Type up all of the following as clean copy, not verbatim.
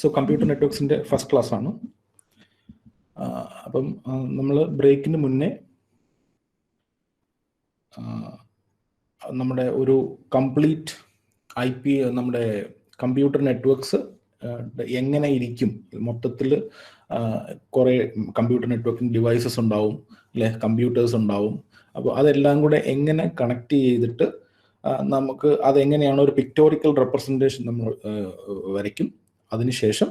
So computer നെറ്റ്വർക്സിൻ്റെ first class ആണ്. അപ്പം നമ്മൾ ബ്രേക്കിന് മുന്നേ നമ്മുടെ ഒരു കംപ്ലീറ്റ് IP നമ്മുടെ കമ്പ്യൂട്ടർ നെറ്റ്വർക്ക്സ് എങ്ങനെ ഇരിക്കും, മൊത്തത്തിൽ കുറേ കമ്പ്യൂട്ടർ നെറ്റ്വർക്കിംഗ് ഡിവൈസസ് ഉണ്ടാവും അല്ലെ, കമ്പ്യൂട്ടേഴ്സ് ഉണ്ടാവും. അപ്പോൾ അതെല്ലാം കൂടെ എങ്ങനെ കണക്ട് ചെയ്തിട്ട് നമുക്ക് അതെങ്ങനെയാണ് ഒരു പിക്ടോറിക്കൽ റെപ്രസെൻറ്റേഷൻ നമ്മൾ വരയ്ക്കും. അതിനുശേഷം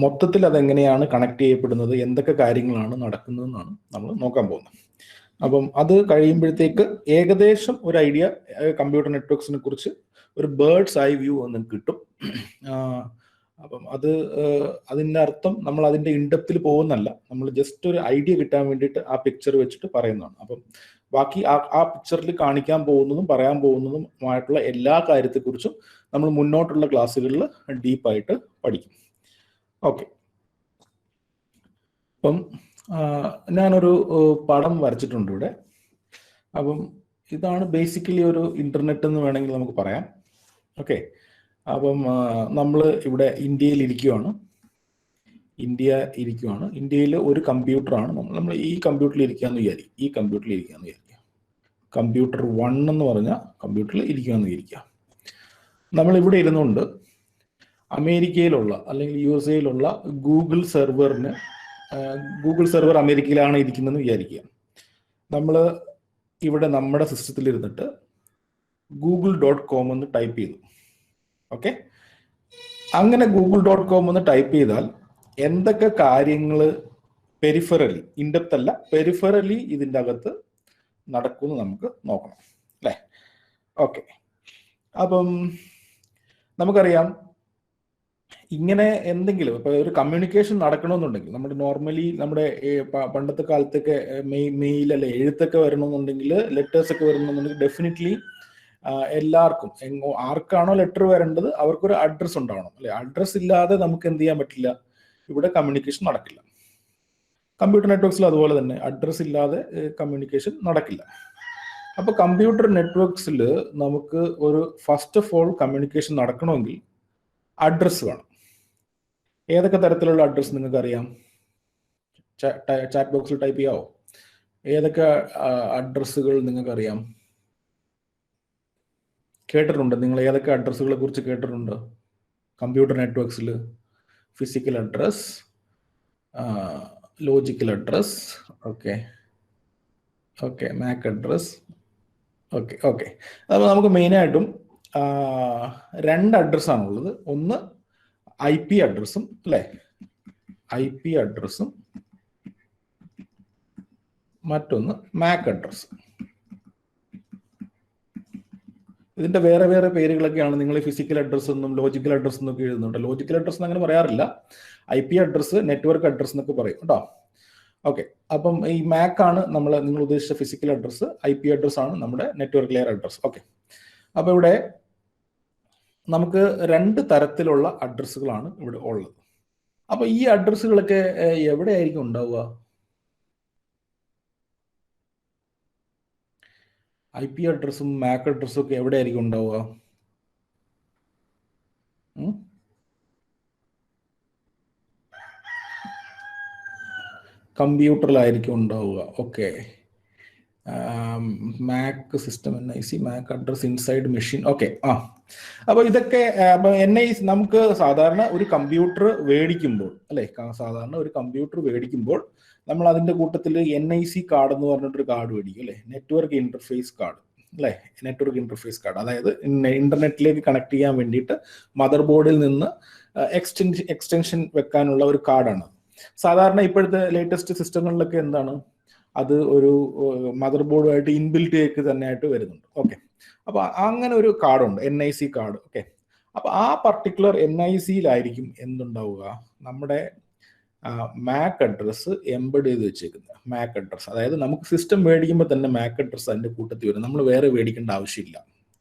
മൊത്തത്തിൽ അതെങ്ങനെയാണ് കണക്ട് ചെയ്യപ്പെടുന്നത്, എന്തൊക്കെ കാര്യങ്ങളാണ് നടക്കുന്നതെന്നാണ് നമ്മൾ നോക്കാൻ പോകുന്നത്. അപ്പം അത് കഴിയുമ്പോഴത്തേക്ക് ഏകദേശം ഒരു ഐഡിയ കമ്പ്യൂട്ടർ നെറ്റ്വർക്സിനെ കുറിച്ച് ഒരു ബേർഡ്സ് ഐ വ്യൂ നിങ്ങൾക്ക് കിട്ടും. അപ്പം അതിൻ്റെ അർത്ഥം നമ്മൾ അതിൻ്റെ ഇൻഡെപ്തിൽ പോകുന്നല്ല, നമ്മൾ ജസ്റ്റ് ഒരു ഐഡിയ കിട്ടാൻ വേണ്ടിയിട്ട് ആ പിക്ചർ വെച്ചിട്ട് പറയുന്നതാണ്. അപ്പം ബാക്കി ആ പിക്ചറിൽ കാണിക്കാൻ പോകുന്നതും പറയാൻ പോകുന്നതുമായിട്ടുള്ള എല്ലാ കാര്യത്തെക്കുറിച്ചും നമ്മൾ മുന്നോട്ടുള്ള ക്ലാസ്സുകളിൽ ഡീപ്പായിട്ട് പഠിക്കും. ഓക്കെ, അപ്പം ഞാനൊരു പടം വരച്ചിട്ടുണ്ട് ഇവിടെ. അപ്പം ഇതാണ് ബേസിക്കലി ഒരു ഇൻ്റർനെറ്റ് എന്ന് വേണമെങ്കിൽ നമുക്ക് പറയാം. ഓക്കെ, അപ്പം നമ്മൾ ഇവിടെ ഇന്ത്യയിൽ ഇരിക്കുകയാണ്. ഇന്ത്യയിൽ ഒരു കമ്പ്യൂട്ടറാണ് നമ്മൾ ഈ കമ്പ്യൂട്ടറിൽ ഇരിക്കുകയെന്ന് വിചാരിക്കുക. കമ്പ്യൂട്ടർ 1 എന്ന് പറഞ്ഞ കമ്പ്യൂട്ടറിൽ ഇരിക്കുകയെന്ന് വിചാരിക്കുക. നമ്മളിവിടെ ഇരുന്നുകൊണ്ട് അമേരിക്കയിലുള്ള അല്ലെങ്കിൽ USA ഗൂഗിൾ സെർവർ അമേരിക്കയിലാണ് ഇരിക്കുന്നതെന്ന് വിചാരിക്കുക. നമ്മൾ ഇവിടെ നമ്മുടെ സിസ്റ്റത്തിൽ ഇരുന്നിട്ട് google.com എന്ന് ടൈപ്പ് ചെയ്തു. ഓക്കെ, അങ്ങനെ google.com എന്ന് ടൈപ്പ് ചെയ്താൽ എന്തൊക്കെ കാര്യങ്ങൾ പെരിഫറലി, ഇൻഡെപ്ത് അല്ല, പെരിഫറലി ഇതിൻ്റെ അകത്ത് നടക്കുമെന്ന് നമുക്ക് നോക്കണം അല്ലേ. ഓക്കെ, അപ്പം നമുക്കറിയാം ഇങ്ങനെ എന്തെങ്കിലും ഇപ്പൊ ഒരു കമ്മ്യൂണിക്കേഷൻ നടക്കണമെന്നുണ്ടെങ്കിൽ നമ്മുടെ പണ്ടത്തെ കാലത്തൊക്കെ മെയിൽ അല്ലെ എഴുത്തൊക്കെ വരണമെന്നുണ്ടെങ്കിൽ, ലെറ്റേഴ്സ് ഒക്കെ വരണമെന്നുണ്ടെങ്കിൽ ഡെഫിനറ്റ്ലി എല്ലാവർക്കും ആർക്കാണോ ലെറ്റർ വരേണ്ടത് അവർക്കൊരു അഡ്രസ്സ് ഉണ്ടാവണം അല്ലെ. അഡ്രസ്സ് ഇല്ലാതെ നമുക്ക് എന്ത് ചെയ്യാൻ പറ്റില്ല, ഇവിടെ കമ്മ്യൂണിക്കേഷൻ നടക്കില്ല. കമ്പ്യൂട്ടർ നെറ്റ്വർക്സിൽ അതുപോലെ തന്നെ അഡ്രസ്സ് ഇല്ലാതെ കമ്മ്യൂണിക്കേഷൻ നടക്കില്ല. അപ്പൊ കമ്പ്യൂട്ടർ നെറ്റ്വർക്സിൽ നമുക്ക് ഒരു ഫസ്റ്റ് ഓഫ് ഓൾ കമ്മ്യൂണിക്കേഷൻ നടക്കണമെങ്കിൽ അഡ്രസ്സ് വേണം. ഏതൊക്കെ തരത്തിലുള്ള അഡ്രസ്സ് നിങ്ങൾക്ക് അറിയാം? ചാറ്റ് ബോക്സിൽ ടൈപ്പ് ചെയ്യാവോ? ഏതൊക്കെ അഡ്രസ്സുകൾ നിങ്ങൾക്ക് അറിയാം, കേട്ടിട്ടുണ്ട്? നിങ്ങൾ ഏതൊക്കെ അഡ്രസ്സുകളെ കുറിച്ച് കേട്ടിട്ടുണ്ട് കമ്പ്യൂട്ടർ നെറ്റ്വർക്സിൽ? Physical address, logical address, okay MAC address. Okay അപ്പോൾ നമുക്ക് മെയിനായിട്ടും 2 അഡ്രസ്സാണുള്ളത്. ഒന്ന് IP അഡ്രസ്സും അല്ലേ, IP അഡ്രസ്സും, മറ്റൊന്ന് മാക് അഡ്രസ്. ഇതിന്റെ വേറെ വേറെ പേരുകളൊക്കെയാണ്. നിങ്ങൾ ഫിസിക്കൽ അഡ്രസ് എന്നും ലോജിക്കൽ അഡ്രസ് എന്നൊക്കെ എഴുതുന്നുണ്ട്. ലോജിക്കൽ അഡ്രസ് അങ്ങനെ പറയാറില്ല, IP അഡ്രസ്, നെറ്റ്വർക്ക് അഡ്രസ് എന്നൊക്കെ പറയും കേട്ടോ. ഓക്കെ, അപ്പം ഈ മാക് ആണ് നിങ്ങൾ ഉദ്ദേശിച്ച ഫിസിക്കൽ അഡ്രസ്, IP അഡ്രസ് ആണ് നമ്മുടെ നെറ്റ്വർക്ക് ലെയർ അഡ്രസ്. ഓക്കെ, അപ്പൊ ഇവിടെ നമുക്ക് 2 തരത്തിലുള്ള അഡ്രസ്സുകളാണ് ഇവിടെ ഉള്ളത്. അപ്പൊ ഈ അഡ്രസ്സുകളൊക്കെ എവിടെയായിരിക്കും ഉണ്ടാവുക? IP അഡ്രസ്സും മാക് അഡ്രസ്സും ഒക്കെ എവിടെയായിരിക്കും ഉണ്ടാവുക? കമ്പ്യൂട്ടറിലായിരിക്കും ഉണ്ടാവുക. Okay, Mac system NIC, Mac address inside machine. Okay, അപ്പോൾ ഇതൊക്കെ NIC നമുക്ക് സാധാരണ ഒരു കമ്പ്യൂട്ടർ മേടിക്കുമ്പോൾ അല്ലേ, നമ്മൾ അതിൻ്റെ കൂട്ടത്തിൽ NIC കാർഡ് എന്ന് പറഞ്ഞിട്ടൊരു കാർഡ് മേടിക്കും അല്ലേ, നെറ്റ്വർക്ക് ഇന്റർഫേസ് കാർഡ് അല്ലേ. അതായത് ഇന്റർനെറ്റിലേക്ക് കണക്ട് ചെയ്യാൻ വേണ്ടിയിട്ട് മദർ ബോർഡിൽ നിന്ന് എക്സ്റ്റൻഷൻ വെക്കാനുള്ള ഒരു കാർഡാണ്. സാധാരണ ഇപ്പോഴത്തെ ലേറ്റസ്റ്റ് സിസ്റ്റങ്ങളിലൊക്കെ എന്താണ്, അത് ഒരു മദർ ബോർഡുമായിട്ട് ഇൻബിൽറ്റ് തന്നെ ആയിട്ട് വരുന്നുണ്ട്. ഓക്കെ, അപ്പൊ അങ്ങനെ ഒരു കാർഡുണ്ട്, NIC കാർഡ്. ഓക്കെ, അപ്പൊ ആ പർട്ടിക്കുലർ NICയിലായിരിക്കും എന്തുണ്ടാവുക, നമ്മുടെ മാക് അഡ്രസ് എംബഡ് ചെയ്ത് വെച്ചേക്കുന്നത്. മാക് അഡ്രസ്, അതായത് നമുക്ക് സിസ്റ്റം മേടിക്കുമ്പോൾ തന്നെ മാക് അഡ്രസ് അതിന്റെ കൂട്ടത്തിൽ വരും, നമ്മൾ വേറെ മേടിക്കേണ്ട ആവശ്യമില്ല.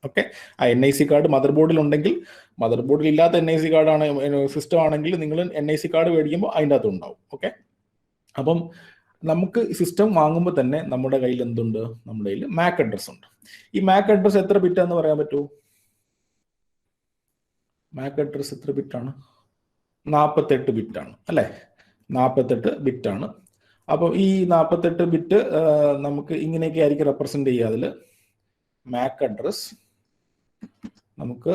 ഓക്കെ, ആ NIC കാർഡ് മദർ ബോർഡിൽ ഉണ്ടെങ്കിൽ, മദർ ബോർഡിൽ ഇല്ലാത്ത NIC കാർഡാണ് സിസ്റ്റം ആണെങ്കിൽ നിങ്ങൾ NIC കാർഡ് മേടിക്കുമ്പോൾ അതിൻ്റെ അകത്ത് ഉണ്ടാവും. ഓക്കെ, അപ്പം നമുക്ക് സിസ്റ്റം വാങ്ങുമ്പോൾ തന്നെ നമ്മുടെ കയ്യിൽ എന്തുണ്ട്, നമ്മുടെ കയ്യിൽ മാക് അഡ്രസ് ഉണ്ട്. ഈ മാക് അഡ്രസ് എത്ര ബിറ്റാന്ന് പറയാൻ പറ്റുമോ? മാക് അഡ്രസ് എത്ര ബിറ്റാണ്? 48 ബിറ്റാണ് അല്ലേ, 48 ബിറ്റാണ്. അപ്പോൾ ഈ 48 ബിറ്റ് നമുക്ക് ഇങ്ങനെയൊക്കെ ആയിരിക്കും റെപ്രസെന്റ് ചെയ്യുക. അതിൽ മാക് അഡ്രസ് നമുക്ക്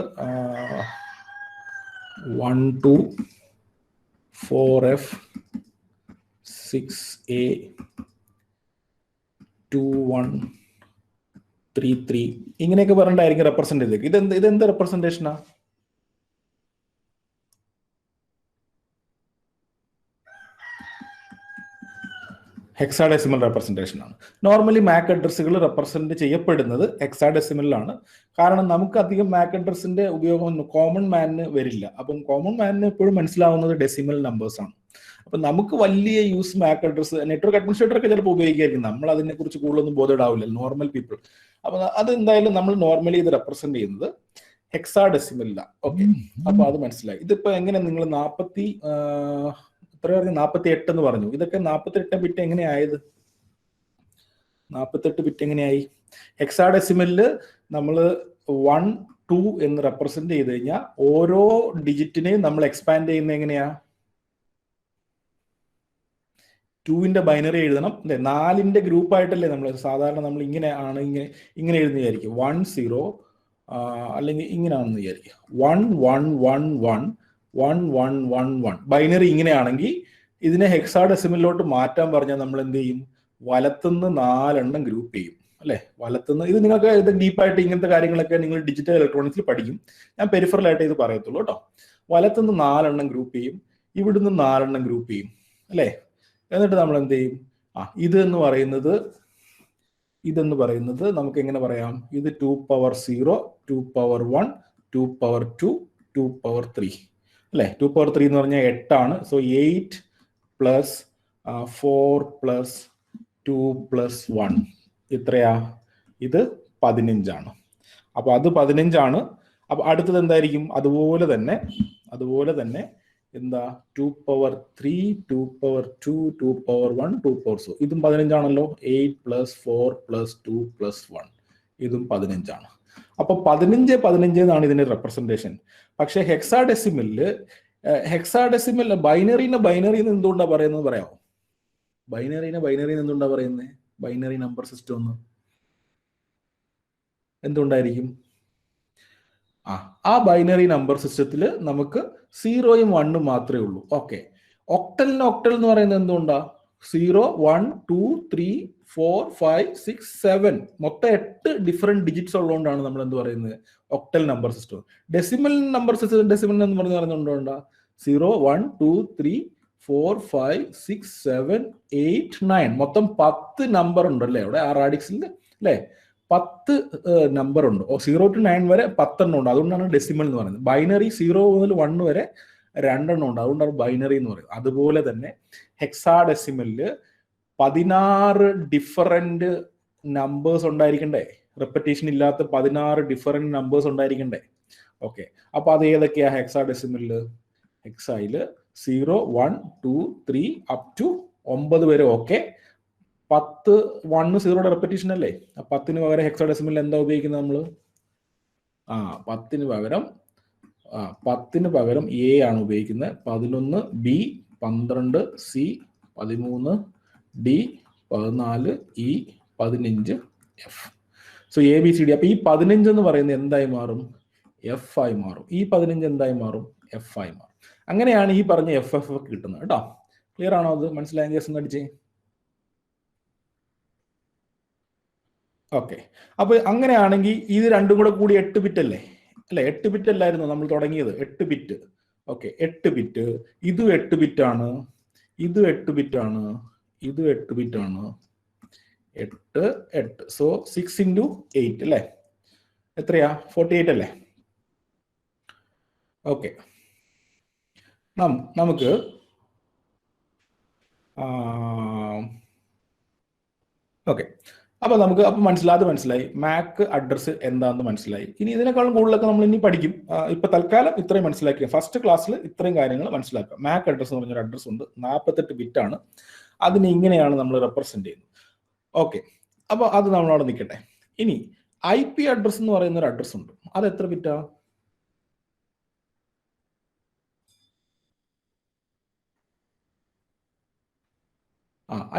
1204F6A2133 ഇങ്ങനെയൊക്കെ പറഞ്ഞിട്ടായിരിക്കും റെപ്രസെന്റ് ചെയ്തേക്ക്. ഇതെന്ത് റെപ്രസെന്റേഷനാ? ഹെക്സാഡെസിമൽ റെപ്രസെന്റേഷൻ ആണ്. നോർമലി മാക് അഡ്രസ്സുകൾ റെപ്രസെന്റ് ചെയ്യപ്പെടുന്നത് ഹെക്സാഡെസിമലിലാണ്. കാരണം നമുക്ക് അധികം മാക് അഡ്രസ്സിന്റെ ഉപയോഗം കോമൺ മാനിന് വരില്ല. അപ്പം കോമൺ മാനിന് എപ്പോഴും മനസ്സിലാവുന്നത് ഡെസിമൽ നമ്പേഴ്സ് ആണ്. അപ്പൊ നമുക്ക് വലിയ use Mac address network administrator ഒക്കെ ചിലപ്പോൾ ഉപയോഗിക്കായിരിക്കും. നമ്മൾ അതിനെ കുറിച്ച് കൂടുതലൊന്നും ബോധേഡാവില്ല, നോർമൽ പീപ്പിൾ. അപ്പൊ അത് എന്തായാലും നമ്മൾ നോർമലി ഇത് റെപ്രസെന്റ് ചെയ്യുന്നത് ഹെക്സാഡെസിമലിലാണ്. ഓക്കെ, അപ്പൊ അത് മനസ്സിലായി. ഇതിപ്പോ എങ്ങനെ നിങ്ങൾ 48 എന്ന് പറഞ്ഞു. ഇതൊക്കെ 48 ബിറ്റ് എങ്ങനെയായത്? 48 ബിറ്റ് എങ്ങനെയായി? ഹെക്സാഡെസിമലില് നമ്മൾ 1, 2 എന്ന് റെപ്രസെന്റ് ചെയ്ത് കഴിഞ്ഞാൽ ഓരോ ഡിജിറ്റിനെയും നമ്മൾ എക്സ്പാൻഡ് ചെയ്യുന്നത് എങ്ങനെയാ? 2ന്റെ ബൈനറി എഴുതണം അല്ലെ, 4ന്റെ ഗ്രൂപ്പ് ആയിട്ടല്ലേ നമ്മൾ സാധാരണ നമ്മൾ ഇങ്ങനെ എഴുതുന്ന വിചാരിക്കും. 1 0 അല്ലെങ്കിൽ ഇങ്ങനെയാണെന്ന് വിചാരിക്കും. 1 1 1 1 1 1 1 1 ബൈനറി ഇങ്ങനെയാണെങ്കിൽ ഇതിനെ ഹെക്സാഡെസിമലിലോട്ട് മാറ്റാൻ പറഞ്ഞാൽ നമ്മൾ എന്ത് ചെയ്യും? വലത്തുനിന്ന് 4 ഗ്രൂപ്പ് ചെയ്യും അല്ലെ. വലത്തുനിന്ന് ഇത് നിങ്ങൾക്ക് ഇത് ഡീപ്പായിട്ട് ഇങ്ങനത്തെ കാര്യങ്ങളൊക്കെ നിങ്ങൾ ഡിജിറ്റൽ ഇലക്ട്രോണിക്സിൽ പഠിക്കും. ഞാൻ പെരിഫറൽ ആയിട്ട് ഇത് പറയത്തുള്ളൂ കേട്ടോ. വലത്തുനിന്ന് 4 ഗ്രൂപ്പ് ചെയ്യും, ഇവിടുന്ന് 4 ഗ്രൂപ്പ് ചെയ്യും അല്ലെ. എന്നിട്ട് നമ്മൾ എന്ത് ചെയ്യും? ഇതെന്ന് പറയുന്നത് നമുക്ക് എങ്ങനെ പറയാം? ഇത് 2 power 0, 2 power 1, 2 power 2, 2 power 3 അല്ലെ. 2 power 3 എന്ന് പറഞ്ഞാൽ 8 ആണ്. സോ 8 + 4 + 2 + 1 എത്രയാ? ഇത് 15 ആണ്. അപ്പൊ അത് 15 ആണ്. അപ്പൊ അടുത്തത് എന്തായിരിക്കും? അതുപോലെ തന്നെ എന്താ? 2 power 3, 2 power 2, 2 power 1, 2 power 4 ഇതും 15 ആണല്ലോ. 8 + 4 + 2 + 1 ഇതും 15 ആണ്. അപ്പൊ 15 എന്നാണ് ഇതിന്റെ റെപ്രസെന്റേഷൻ. പക്ഷെ ഹെക്സാഡെസിമലില് ബൈനറി എന്തുകൊണ്ടാ പറയുന്നത് പറയാമോ? ബൈനറി എന്തുകൊണ്ടാ പറയുന്നത്? ബൈനറി നമ്പർ സിസ്റ്റം ഒന്ന് എന്തുകൊണ്ടായിരിക്കും? ആ ബൈനറി നമ്പർ സിസ്റ്റത്തിൽ നമുക്ക് 0യും 1ഉം മാത്രമേ ഉള്ളൂ. ഓക്കെ, ഒക്ടൽ എന്ന് പറയുന്നത് എന്തുകൊണ്ടാ? 0 1 2 3 4 5 6 7 മൊത്തം 8 ഡിഫറെന്റ് ഡിജിറ്റ്സ് ഉള്ളതുകൊണ്ടാണ് നമ്മൾ എന്ത് പറയുന്നത്? Octal number system. Decimal number system എന്ന് പറഞ്ഞുകൊണ്ടാ 0 1 2 3 4 5 6 7 8 9 മൊത്തം 10 നമ്പർ ഉണ്ടല്ലേ അവിടെ ആ റാഡിക്സിൽ അല്ലേ. 10 നമ്പർ ഉണ്ട്. 0 to 9 വരെ 10 ഉണ്ട്. അതുകൊണ്ടാണ് ഡെസിമൽ എന്ന് പറയുന്നത്. ബൈനറി 0 മുതൽ 1 വരെ 2 ഉണ്ട്. അതുകൊണ്ടാണ് ബൈനറി എന്ന് പറയുന്നത്. അതുപോലെ തന്നെ ഹെക്സാഡെസിമലില് 16 ഡിഫറെന്റ് നമ്പേഴ്സ് ഉണ്ടായിരിക്കണ്ടേ? റെപ്പറ്റീഷൻ ഇല്ലാത്ത 16 ഡിഫറെന്റ് നമ്പേഴ്സ് ഉണ്ടായിരിക്കണ്ടേ? ഓക്കെ, അപ്പൊ അത് ഏതൊക്കെയാ ഹെക്സാഡെസിമലില്? ഹെക്സായില് 0 1 2 3 up to 9 വരെ. ഓക്കെ, 10 1 0യുടെ റെപ്പറ്റീഷൻ അല്ലേ. 10ന് പകരം ഹെക്സാഡെസിമലിൽ എന്താ ഉപയോഗിക്കുന്നത് നമ്മൾ? 10ന് പകരം എ ആണ് ഉപയോഗിക്കുന്നത്. 11 B, 12 C, 13 D, 14 E, 15 F. So A B C D. അപ്പൊ ഈ 15 എന്ന് പറയുന്നത് എന്തായി മാറും? എഫ് ആയി മാറും. ഈ 15 എന്തായി മാറും? എഫ് ആയി മാറും. അങ്ങനെയാണ് ഈ പറഞ്ഞ എഫ് കിട്ടുന്നത് കേട്ടോ. ക്ലിയർ ആണോ? അത് മനസ്സിലായ കേസ് അടിച്ചേ. ഓക്കെ, അപ്പൊ അങ്ങനെയാണെങ്കിൽ ഇത് രണ്ടും കൂടി 8 ബിറ്റ് അല്ലേ? 8 ബിറ്റ് അല്ലായിരുന്നു നമ്മൾ തുടങ്ങിയത്? 8 ബിറ്റ്. Okay, 8 bit. ഇതും 8 ബിറ്റ് ആണ്, ഇതും 8 ബിറ്റ് ആണ്, ഇതും 8 ബിറ്റ് ആണ്. 8 8. സോ 6 × 8 അല്ലേ? എത്രയാ? 48 അല്ലേ? ഓക്കെ, നമുക്ക് ഓക്കെ, അപ്പൊ നമുക്ക് മനസ്സിലായി മാക് അഡ്രസ് എന്താണെന്ന് മനസ്സിലായി. ഇനി ഇതിനേക്കാളും കൂടുതലൊക്കെ നമ്മൾ ഇനി പഠിക്കും. ഇപ്പൊ തൽക്കാലം ഇത്രയും മനസ്സിലാക്കിയ ഫസ്റ്റ് ക്ലാസ്സിൽ ഇത്രയും കാര്യങ്ങൾ മനസ്സിലാക്കുക. മാക് അഡ്രസ് എന്ന് പറഞ്ഞൊരു അഡ്രസ് ഉണ്ട്, 48 ബിറ്റ് ആണ്. അതിന് ഇങ്ങനെയാണ് നമ്മൾ റെപ്രസെന്റ് ചെയ്യുന്നത്. ഓക്കെ, അപ്പൊ അത് നമ്മളവിടെ നിൽക്കട്ടെ. ഇനി IP അഡ്രസ് എന്ന് പറയുന്ന ഒരു അഡ്രസ് ഉണ്ട്. അത് എത്ര ബിറ്റാ?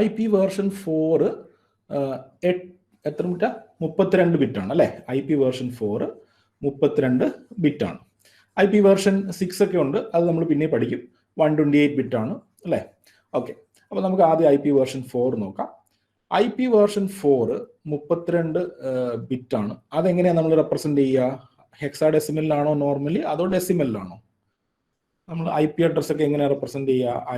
IP വേർഷൻ 4 എത്ര ബിറ്റാ? 32 ബിറ്റാണ് അല്ലേ? IP version 4 32 ബിറ്റാണ്. IP വേർഷൻ 6 ഒക്കെ ഉണ്ട്, അത് നമ്മൾ പിന്നെ പഠിക്കും. 128 ബിറ്റാണ് അല്ലേ? ഓക്കെ, അപ്പോൾ നമുക്ക് ആദ്യം IP വേർഷൻ 4 നോക്കാം. IP version 4 32 ബിറ്റാണ്. അതെങ്ങനെയാണ് നമ്മൾ റെപ്രസെന്റ് ചെയ്യുക? ഹെക്സാഡെസിമലിലാണോ നോർമലി, അതോ ഡെസിമലിലാണോ? നമ്മൾ IP അഡ്രസ് ഒക്കെ എങ്ങനെയാണ് റെപ്രസെന്റ് ചെയ്യുക?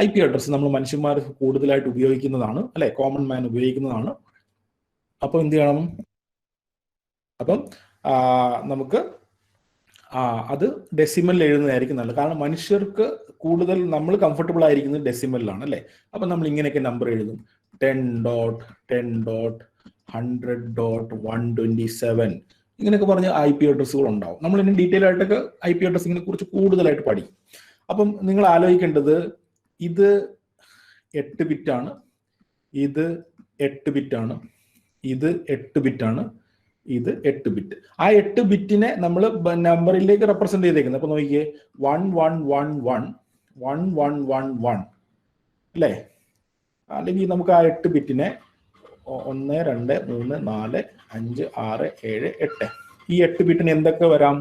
IP അഡ്രസ് നമ്മൾ മനുഷ്യന്മാർ കൂടുതലായിട്ട് ഉപയോഗിക്കുന്നതാണ് അല്ലെ, കോമൺ മാൻ ഉപയോഗിക്കുന്നതാണ്. അപ്പോൾ എന്ത് ചെയ്യണം? അപ്പം നമുക്ക് അത് ഡെസിമലിൽ എഴുതുന്നതായിരിക്കും നല്ലത്. കാരണം മനുഷ്യർക്ക് കൂടുതൽ നമ്മൾ കംഫർട്ടബിൾ ആയിരിക്കുന്നത് ഡെസിമലിലാണ് അല്ലേ. അപ്പം നമ്മൾ ഇങ്ങനെയൊക്കെ നമ്പർ എഴുതും: 10.100.127 ഇങ്ങനെയൊക്കെ പറഞ്ഞ് IP അഡ്രസ്സുകൾ ഉണ്ടാവും. നമ്മൾ ഇനി ഡീറ്റെയിൽ ആയിട്ടൊക്കെ IP അഡ്രസ്സിനെ കുറിച്ച് കൂടുതലായിട്ട് പഠിക്കും. അപ്പം നിങ്ങൾ ആലോചിക്കേണ്ടത്, ഇത് 8 ബിറ്റാണ്, ഇത് 8 ബിറ്റാണ്, ഇത് 8 ബിറ്റാണ്, ഇത് 8 ബിറ്റ്. ആ 8 ബിറ്റിനെ നമ്മൾ നമ്പറിലേക്ക് റെപ്രസെന്റ് ചെയ്തേക്കുന്നത്. അപ്പൊ നോക്കിയേ, 1111 അല്ലേ? അല്ലെങ്കിൽ നമുക്ക് ആ 8 ബിറ്റിനെ 1 2 3 4 5 6 7 8 ഈ 8 ബിറ്റിന് എന്തൊക്കെ വരാം?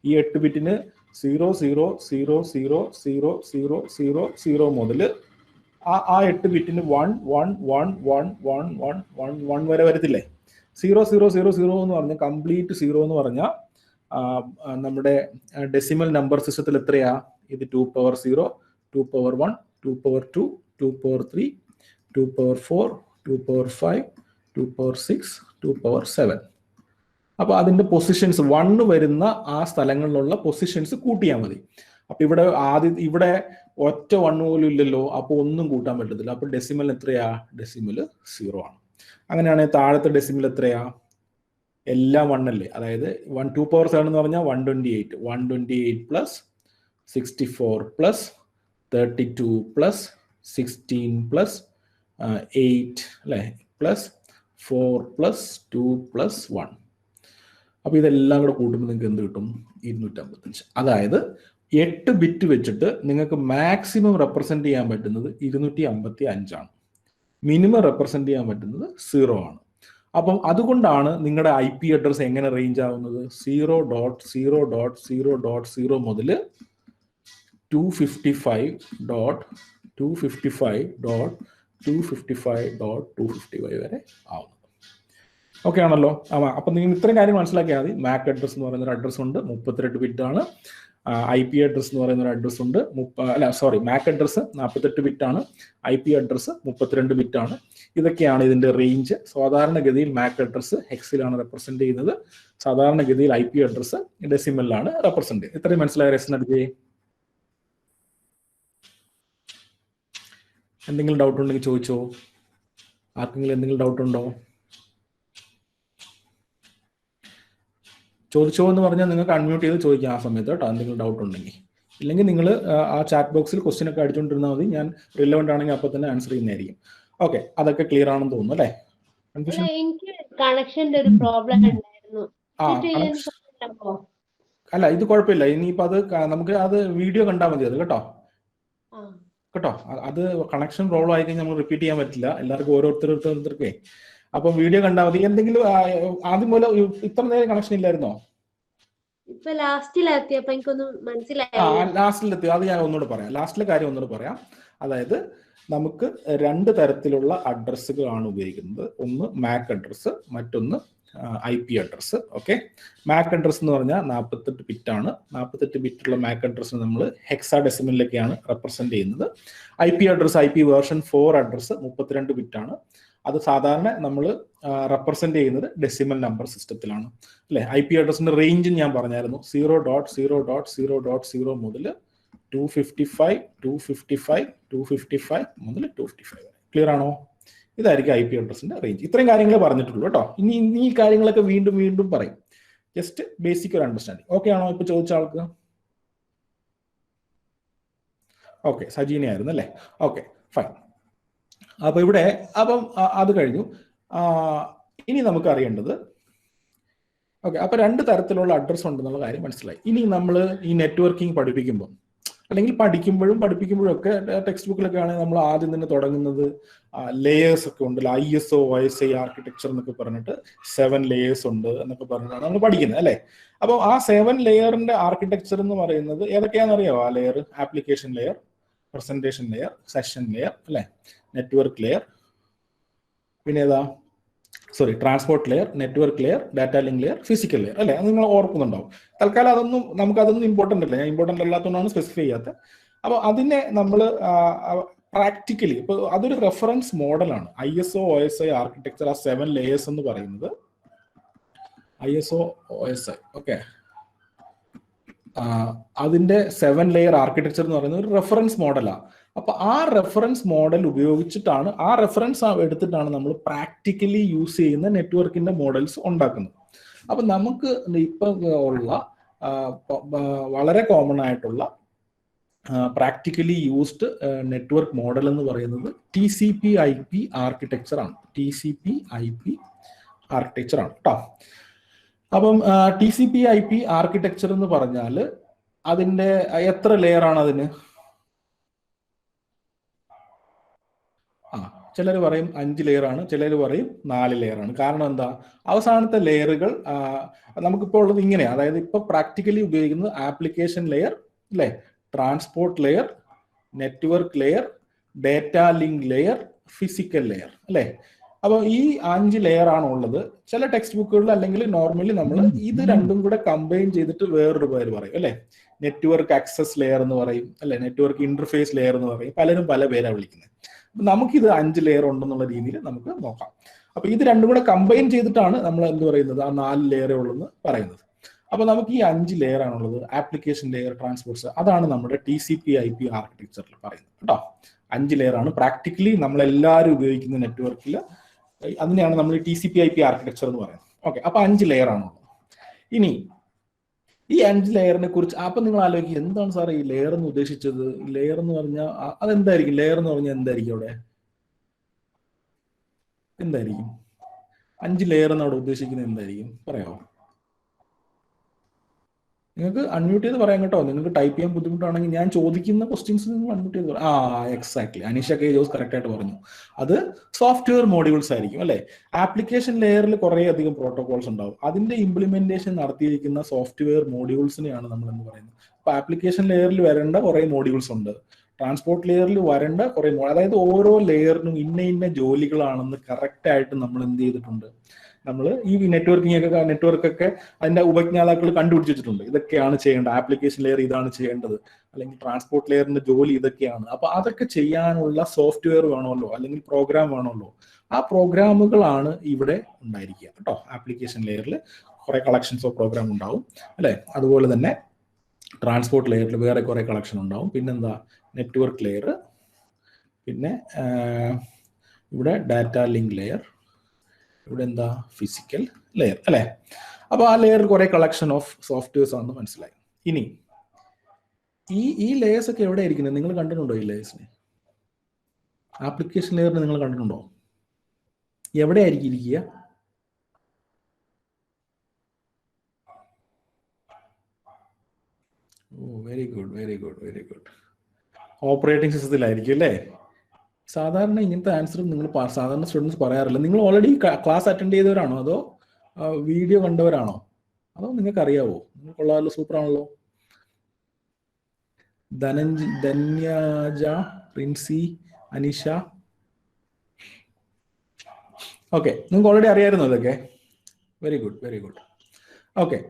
ഈ 8 ബിറ്റിന് 00000000 മുതൽ ആ 8 ബിറ്റിന് 1111111 വരെ വരത്തില്ലേ? 0000 എന്ന് പറഞ്ഞാൽ കംപ്ലീറ്റ് 0 എന്ന് പറഞ്ഞാൽ നമ്മുടെ ഡെസിമൽ നമ്പർ സിസ്റ്റത്തിൽ എത്രയാ? ഇത് 2 power 0, 2 power 1, 2 power 2, 2 power 3, 2 power 4, 2 power 5, 2 power 6, 2 power 7. അപ്പൊ അതിന്റെ പൊസിഷൻസ് 1 വരുന്ന ആ സ്ഥലങ്ങളിലുള്ള പൊസിഷൻസ് കൂട്ടിയാൽ മതി. അപ്പൊ ഇവിടെ ഒറ്റ 1 പോലും ഇല്ലല്ലോ, അപ്പൊ ഒന്നും കൂട്ടാൻ പറ്റത്തില്ല. അപ്പൊ ഡെസിമൽ എത്രയാ? ഡെസിമൽ 0 ആണ്. അങ്ങനെയാണെങ്കിൽ താഴത്തെ ഡെസിമൽ എത്രയാ? എല്ലാം 1 അല്ലേ? അതായത് 2 പവർ 7 എന്ന് പറഞ്ഞാൽ 128. 128 പ്ലസ് 64 പ്ലസ് 32 പ്ലസ് 16 പ്ലസ് 8 അല്ലേ? Plus 4 plus 2 plus 1. അപ്പൊ ഇതെല്ലാം കൂടെ കൂട്ടുമ്പോൾ നിങ്ങൾക്ക് എന്ത് കിട്ടും? 255. അതായത് 8 ബിറ്റ് വെച്ചിട്ട് നിങ്ങൾക്ക് മാക്സിമം റെപ്രസെന്റ് ചെയ്യാൻ പറ്റുന്നത് 255 ആണ്. മിനിമം റെപ്രസെന്റ് ചെയ്യാൻ പറ്റുന്നത് 0 ആണ്. അപ്പം അതുകൊണ്ടാണ് നിങ്ങളുടെ IP അഡ്രസ് എങ്ങനെ റേഞ്ച് ആവുന്നത്? 0.0.0.0 മുതൽ 255.255.255.255 വരെ ആവുന്നത്. ഓക്കെ ആണല്ലോ? അപ്പൊ നിങ്ങൾ ഇത്രയും കാര്യം മനസ്സിലാക്കിയാൽ മതി. MAC അഡ്രസ് എന്ന് പറയുന്ന ഒരു അഡ്രസ് ഉണ്ട്, 32 ബിറ്റ് ആണ്. IP അഡ്രസ് എന്ന് പറയുന്ന ഒരു അഡ്രസ് ഉണ്ട്, MAC അഡ്രസ് 48 ബിറ്റ് ആണ്, IP അഡ്രസ് 32 ബിറ്റ് ആണ്. ഇതൊക്കെയാണ് ഇതിന്റെ റേഞ്ച്. സാധാരണഗതിയിൽ MAC അഡ്രസ് ഹെക്സിലാണ് റെപ്രസെന്റ് ചെയ്യുന്നത്, സാധാരണഗതിയിൽ IP അഡ്രസ് ഡെസിമലിലാണ് റെപ്രസെന്റ് ചെയ്യുന്നത്. ഇത്രയും മനസ്സിലായ രസനടിയെ? എന്തെങ്കിലും ഡൗട്ട് ഉണ്ടെങ്കിൽ ചോദിച്ചോ. ആർക്കെങ്കിലും എന്തെങ്കിലും ഡൗട്ട് ഉണ്ടോ? ചോദിച്ചോ എന്ന് പറഞ്ഞാൽ നിങ്ങൾക്ക് അൺമ്യൂട്ട് ചെയ്ത് ചോദിക്കാം ആ സമയത്ത് കേട്ടോ, എന്തെങ്കിലും ഡൗട്ട് ഉണ്ടെങ്കിൽ. ഇല്ലെങ്കിൽ നിങ്ങൾ ആ ചാറ്റ് ബോക്സിൽ ക്വസ്റ്റ്യൻ ഒക്കെ അടിച്ചുകൊണ്ടിരുന്നാൽ മതി, ഞാൻ റിലവന്റ് ആണെങ്കിൽ അപ്പോൾ തന്നെ ആൻസർ ചെയ്യുന്നതായിരിക്കും. ഓക്കെ, അതൊക്കെ ക്ലിയർ ആണെന്ന് തോന്നുന്നു അല്ലേ? എനിക്ക് കണക്ഷന്റെ ഒരു പ്രോബ്ലം ഉണ്ടായിരുന്നു. അല്ല, ഇത് കുഴപ്പമില്ല. ഇനിയിപ്പോ അത് നമുക്ക് അത് വീഡിയോ കണ്ടാൽ മതി അത് കേട്ടോ. അത് കണക്ഷൻ പ്രോബ്ലം ആയി കഴിഞ്ഞാൽ നമ്മൾ റിപ്പീറ്റ് ചെയ്യാൻ പറ്റില്ല, എല്ലാവർക്കും ഓരോരുത്തർക്കേ. അപ്പൊ വീഡിയോ കണ്ടാൽ മതി. എന്തെങ്കിലും ആദ്യം പോലെ ഇത്ര നേരം കണക്ഷൻ ഇല്ലായിരുന്നോ? ലാസ്റ്റിലെത്തിയപ്പോ എനിക്കൊന്നും മനസ്സിലായി. ലാസ്റ്റിലെത്തി, അത് ഞാൻ ഒന്നുകൂടെ പറയാം. ലാസ്റ്റിലെ കാര്യം ഒന്നുകൂടെ പറയാം. അതായത് നമുക്ക് 2 തരത്തിലുള്ള അഡ്രസ്സുകളാണ് ഉപയോഗിക്കുന്നത്. ഒന്ന് MAC അഡ്രസ്സ്, മറ്റൊന്ന് IP address. Okay, MAC address എന്ന് പറഞ്ഞാൽ 48 ബിറ്റ് ആണ്. 48 ബിറ്റുള്ള MAC അഡ്രസ്സിന് നമ്മൾ ഹെക്സാഡെസിമലിലേക്കാണ് റെപ്രസെന്റ് ചെയ്യുന്നത്. IP address, IP version 4 address 32 bit ആണ്. അത് സാധാരണ നമ്മൾ റെപ്രസെന്റ് ചെയ്യുന്നത് ഡെസിമൽ നമ്പർ സിസ്റ്റത്തിലാണ് അല്ലെ. IP അഡ്രസ്സിന്റെ റേഞ്ച് ഞാൻ പറഞ്ഞായിരുന്നു, 0.0.0.0 മുതൽ 255 മുതൽ 255 വരെ. ക്ലിയർ ആണോ? ഇതായിരിക്കും IP അഡ്രസ്സിന്റെ റേഞ്ച്. ഇത്രയും കാര്യങ്ങളെ പറഞ്ഞിട്ടുള്ളൂ കേട്ടോ. ഇനി ഈ കാര്യങ്ങളൊക്കെ വീണ്ടും പറയും. ജസ്റ്റ് ബേസിക് ഒരു അണ്ടർസ്റ്റാൻഡിങ്. ഓക്കെ ആണോ? ഇപ്പൊ ചോദിച്ച ആൾക്ക് ഓക്കെ, സജീന ആയിരുന്നു അല്ലേ? Okay, fine. അപ്പം അത് കഴിഞ്ഞു. ഇനി നമുക്ക് അറിയേണ്ടത്, ഓക്കെ, അപ്പൊ 2 തരത്തിലുള്ള അഡ്രസ് ഉണ്ടെന്നുള്ള കാര്യം മനസ്സിലായി. ഇനി നമ്മൾ ഈ നെറ്റ്വർക്കിംഗ് പഠിപ്പിക്കുമ്പോൾ അല്ലെങ്കിൽ പഠിപ്പിക്കുമ്പോഴും ഒക്കെ ടെക്സ്റ്റ് ബുക്കിലൊക്കെ ആണെങ്കിൽ നമ്മൾ ആദ്യം തന്നെ തുടങ്ങുന്നത് ലേയേഴ്സ് ഒക്കെ ഉണ്ടല്ലോ, ISO OSI ആർക്കിടെക്ചർ എന്നൊക്കെ പറഞ്ഞിട്ട് 7 ലേയേഴ്സ് ഉണ്ട് എന്നൊക്കെ പറഞ്ഞിട്ടാണ് നമ്മൾ പഠിക്കുന്നത് അല്ലേ. അപ്പോൾ ആ 7 ലെയറിന്റെ ആർക്കിടെക്ചർ എന്ന് പറയുന്നത് ഏതൊക്കെയാണെന്ന് അറിയാമോ? ആ layer: application layer, presentation layer, session layer അല്ലെ, നെറ്റ്വർക്ക് ലെയർ, പിന്നെ ഏതാ, transport layer, network layer, data link layer, physical layer അല്ലെ. അത് നിങ്ങൾ ഓർക്കുന്നുണ്ടാവും. തൽക്കാലം നമുക്കതൊന്നും ഇമ്പോർട്ടൻ്റ് അല്ല, ഞാൻ ഇമ്പോർട്ടൻ്റ് അല്ലാത്തതുകൊണ്ടാണ് സ്പെസിഫൈ ചെയ്യാത്തത്. അപ്പോൾ അതിനെ നമ്മൾ പ്രാക്ടിക്കലി ഇപ്പോൾ അതൊരു റെഫറൻസ് മോഡലാണ്. ISO OSI ആർക്കിടെക്ചർ, ആ 7 ലേയേഴ്സ് എന്ന് പറയുന്നത് ISO OSI ഓക്കെ, അതിന്റെ 7 ലെയർ ആർക്കിടെക്ചർ എന്ന് പറയുന്നത് ഒരു റെഫറൻസ് മോഡലാണ്. അപ്പൊ ആ റെഫറൻസ് മോഡൽ ഉപയോഗിച്ചിട്ടാണ്, ആ റെഫറൻസ് എടുത്തിട്ടാണ് നമ്മൾ പ്രാക്ടിക്കലി യൂസ് ചെയ്യുന്ന നെറ്റ്വർക്കിന്റെ മോഡൽസ് ഉണ്ടാക്കുന്നത്. അപ്പൊ നമുക്ക് ഇപ്പൊ ഉള്ള വളരെ കോമൺ ആയിട്ടുള്ള പ്രാക്ടിക്കലി യൂസ്ഡ് നെറ്റ്വർക്ക് മോഡൽ എന്ന് പറയുന്നത് TCP/IP ആർക്കിടെക്ചർ ആണ്. TCP/IP ആർക്കിടെക്ചർ ആണ് കേട്ടോ. അപ്പം TCP/IP ആർക്കിടെക്ചർ എന്ന് പറഞ്ഞാൽ അതിന്റെ എത്ര ലെയർ ആണ് അതിന്? ചിലർ പറയും 5 ലെയർ ആണ്, ചിലർ പറയും 4 ലെയർ ആണ്. കാരണം എന്താ? അവസാനത്തെ ലെയറുകൾ നമുക്കിപ്പോൾ ഉള്ളത് ഇങ്ങനെയാണ്. അതായത് ഇപ്പൊ പ്രാക്ടിക്കലി ഉപയോഗിക്കുന്നത് ആപ്ലിക്കേഷൻ ലെയർ അല്ലെ, transport layer, network layer, data link layer, physical layer അല്ലെ. അപ്പൊ ഈ 5 ലെയർ ആണ് ഉള്ളത്. ചില ടെക്സ്റ്റ് ബുക്കുകളിൽ അല്ലെങ്കിൽ നോർമലി നമ്മൾ ഇത് രണ്ടും കൂടെ കമ്പൈൻ ചെയ്തിട്ട് വേറൊരു പേര് പറയും അല്ലെ. നെറ്റ്വർക്ക് ആക്സസ് ലെയർ എന്ന് പറയും അല്ലെ, നെറ്റ്വർക്ക് ഇന്റർഫേസ് ലെയർ എന്ന് പറയും. പലരും പല പേരാണ് വിളിക്കുന്നത്. നമുക്കിത് 5 ലെയർ ഉണ്ടെന്നുള്ള രീതിയിൽ നമുക്ക് നോക്കാം. അപ്പൊ ഇത് രണ്ടും കൂടെ കമ്പൈൻ ചെയ്തിട്ടാണ് നമ്മൾ എന്ത് പറയുന്നത്, ആ 4 ലെയറേ ഉള്ളെന്ന് പറയുന്നത്. അപ്പൊ നമുക്ക് ഈ 5 ലെയർ ആണുള്ളത്. ആപ്ലിക്കേഷൻ ലെയർ, ട്രാൻസ്പോർട്ട്, അതാണ് നമ്മുടെ TCP/IP ആർക്കിടെക്ചറിൽ പറയുന്നത് കേട്ടോ. 5 ലെയർ ആണ് പ്രാക്ടിക്കലി നമ്മളെല്ലാവരും ഉപയോഗിക്കുന്ന നെറ്റ്വർക്കിൽ. അതിനെയാണ് നമ്മൾ TCP/IP ആർക്കിടെക്ചർ എന്ന് പറയുന്നത്. ഓക്കെ, അപ്പൊ 5 ലെയർ ആണുള്ളത്. ഇനി ഈ 5 ലെയറിനെ കുറിച്ച് അപ്പൊ നിങ്ങൾ ആലോചിക്കുക, എന്താണ് സാർ ഈ ലെയർ എന്ന് ഉദ്ദേശിച്ചത്? ലെയർ എന്ന് പറഞ്ഞാൽ അതെന്തായിരിക്കും? ലെയർ എന്ന് പറഞ്ഞാൽ എന്തായിരിക്കും? അവിടെ എന്തായിരിക്കും 5 ലെയർ എന്ന് അവിടെ ഉദ്ദേശിക്കുന്നത്? എന്തായിരിക്കും പറയാമോ? നിങ്ങൾക്ക് അൺമ്യൂട്ട് ചെയ്ത് പറയാം കേട്ടോ. നിങ്ങൾക്ക് ടൈപ്പ് ചെയ്യാൻ ബുദ്ധിമുട്ടാണെങ്കിൽ ഞാൻ ചോദിക്കുന്ന ക്വസ്റ്റ്യൻസ് നിങ്ങൾ അൺമ്യൂട്ട് ചെയ്ത് പറയാം. Exactly, Aneesha K Jose correct ആയിട്ട് പറഞ്ഞു. അത് സോഫ്റ്റ്വെയർ മോഡ്യൂൾസ് ആയിരിക്കും അല്ലെ. ആപ്ലിക്കേഷൻ ലെയറിൽ കുറേ അധികം പ്രോട്ടോകോൾസ് ഉണ്ടാവും. അതിന്റെ ഇംപ്ലിമെന്റേഷൻ നടത്തിയിരിക്കുന്ന സോഫ്റ്റ്വെയർ മോഡ്യൂൾസിനെയാണ് നമ്മൾ എന്ന് പറയുന്നത്. അപ്പൊ ആപ്ലിക്കേഷൻ ലെയറിൽ വരേണ്ട കുറേ മോഡ്യൂൾസ് ഉണ്ട്, ട്രാൻസ്പോർട്ട് ലെയറിൽ വരേണ്ട കുറേ, അതായത് ഓരോ ലെയറിനും ഇന്ന ജോലികളാണെന്ന് കറക്റ്റ് ആയിട്ട് നമ്മൾ എന്ത് ചെയ്തിട്ടുണ്ട്, നമ്മൾ ഈ നെറ്റ്വർക്കൊക്കെ അതിന്റെ ഉപജ്ഞാതാക്കൾ കണ്ടുപിടിച്ചിട്ടുണ്ട്. ഇതൊക്കെയാണ് ചെയ്യേണ്ടത്, ആപ്ലിക്കേഷൻ ലെയർ ഇതാണ് ചെയ്യേണ്ടത്, അല്ലെങ്കിൽ ട്രാൻസ്പോർട്ട് ലെയറിന്റെ ജോലി ഇതൊക്കെയാണ്. അപ്പൊ അതൊക്കെ ചെയ്യാനുള്ള സോഫ്റ്റ്വെയർ വേണമല്ലോ, അല്ലെങ്കിൽ പ്രോഗ്രാം വേണമല്ലോ. ആ പ്രോഗ്രാമുകളാണ് ഇവിടെ ഉണ്ടായിരിക്കുക കേട്ടോ. ആപ്ലിക്കേഷൻ ലെയറിൽ കുറെ കളക്ഷൻസ് ഓഫ് പ്രോഗ്രാം ഉണ്ടാവും അല്ലെ. അതുപോലെ തന്നെ ട്രാൻസ്പോർട്ട് ലെയറിൽ വേറെ കുറെ കളക്ഷൻ ഉണ്ടാവും. പിന്നെന്താ, നെറ്റ്വർക്ക് ലെയർ, പിന്നെ ഇവിടെ ഡാറ്റ ലിങ്ക് ലെയർ, ഇവിടെ എന്താ, ഫിസിക്കൽ ലെയർ അല്ലെ. അപ്പൊ ആ ലെയർ കുറെ കളക്ഷൻ ഓഫ് സോഫ്റ്റ്വെയർസ് ആണെന്ന് മനസ്സിലായി. ഇനി ഈ ലെയേഴ്സ് ഒക്കെ എവിടെ ഇരിക്കുന്നത്? നിങ്ങൾ കണ്ടിട്ടുണ്ടോ ഈ ലെയേഴ്സിനെ? ആപ്ലിക്കേഷൻ ലെയറിന് നിങ്ങൾ കണ്ടിട്ടുണ്ടോ? എവിടെയായിരിക്കും ഇരിക്കുക? Very good. ഓപ്പറേറ്റിംഗ് സിസ്റ്റത്തിലായിരിക്കും അല്ലേ? സാധാരണ ഇങ്ങനത്തെ ആൻസർ നിങ്ങൾ സാധാരണ സ്റ്റുഡൻസ് പറയാറില്ല. നിങ്ങൾ ഓൾറെഡി ക്ലാസ് അറ്റൻഡ് ചെയ്തവരാണോ, അതോ വീഡിയോ കണ്ടവരാണോ, അതോ നിങ്ങൾക്ക് അറിയാവോ? നിങ്ങൾ കൊള്ളാമല്ലോ, സൂപ്പർ ആണല്ലോ. ധന്യാജ, പ്രിൻസി, അനിഷ, ഓക്കെ, നിങ്ങൾക്ക് ഓൾറെഡി അറിയാമായിരുന്നു അതൊക്കെ. Very good. ഓക്കെ,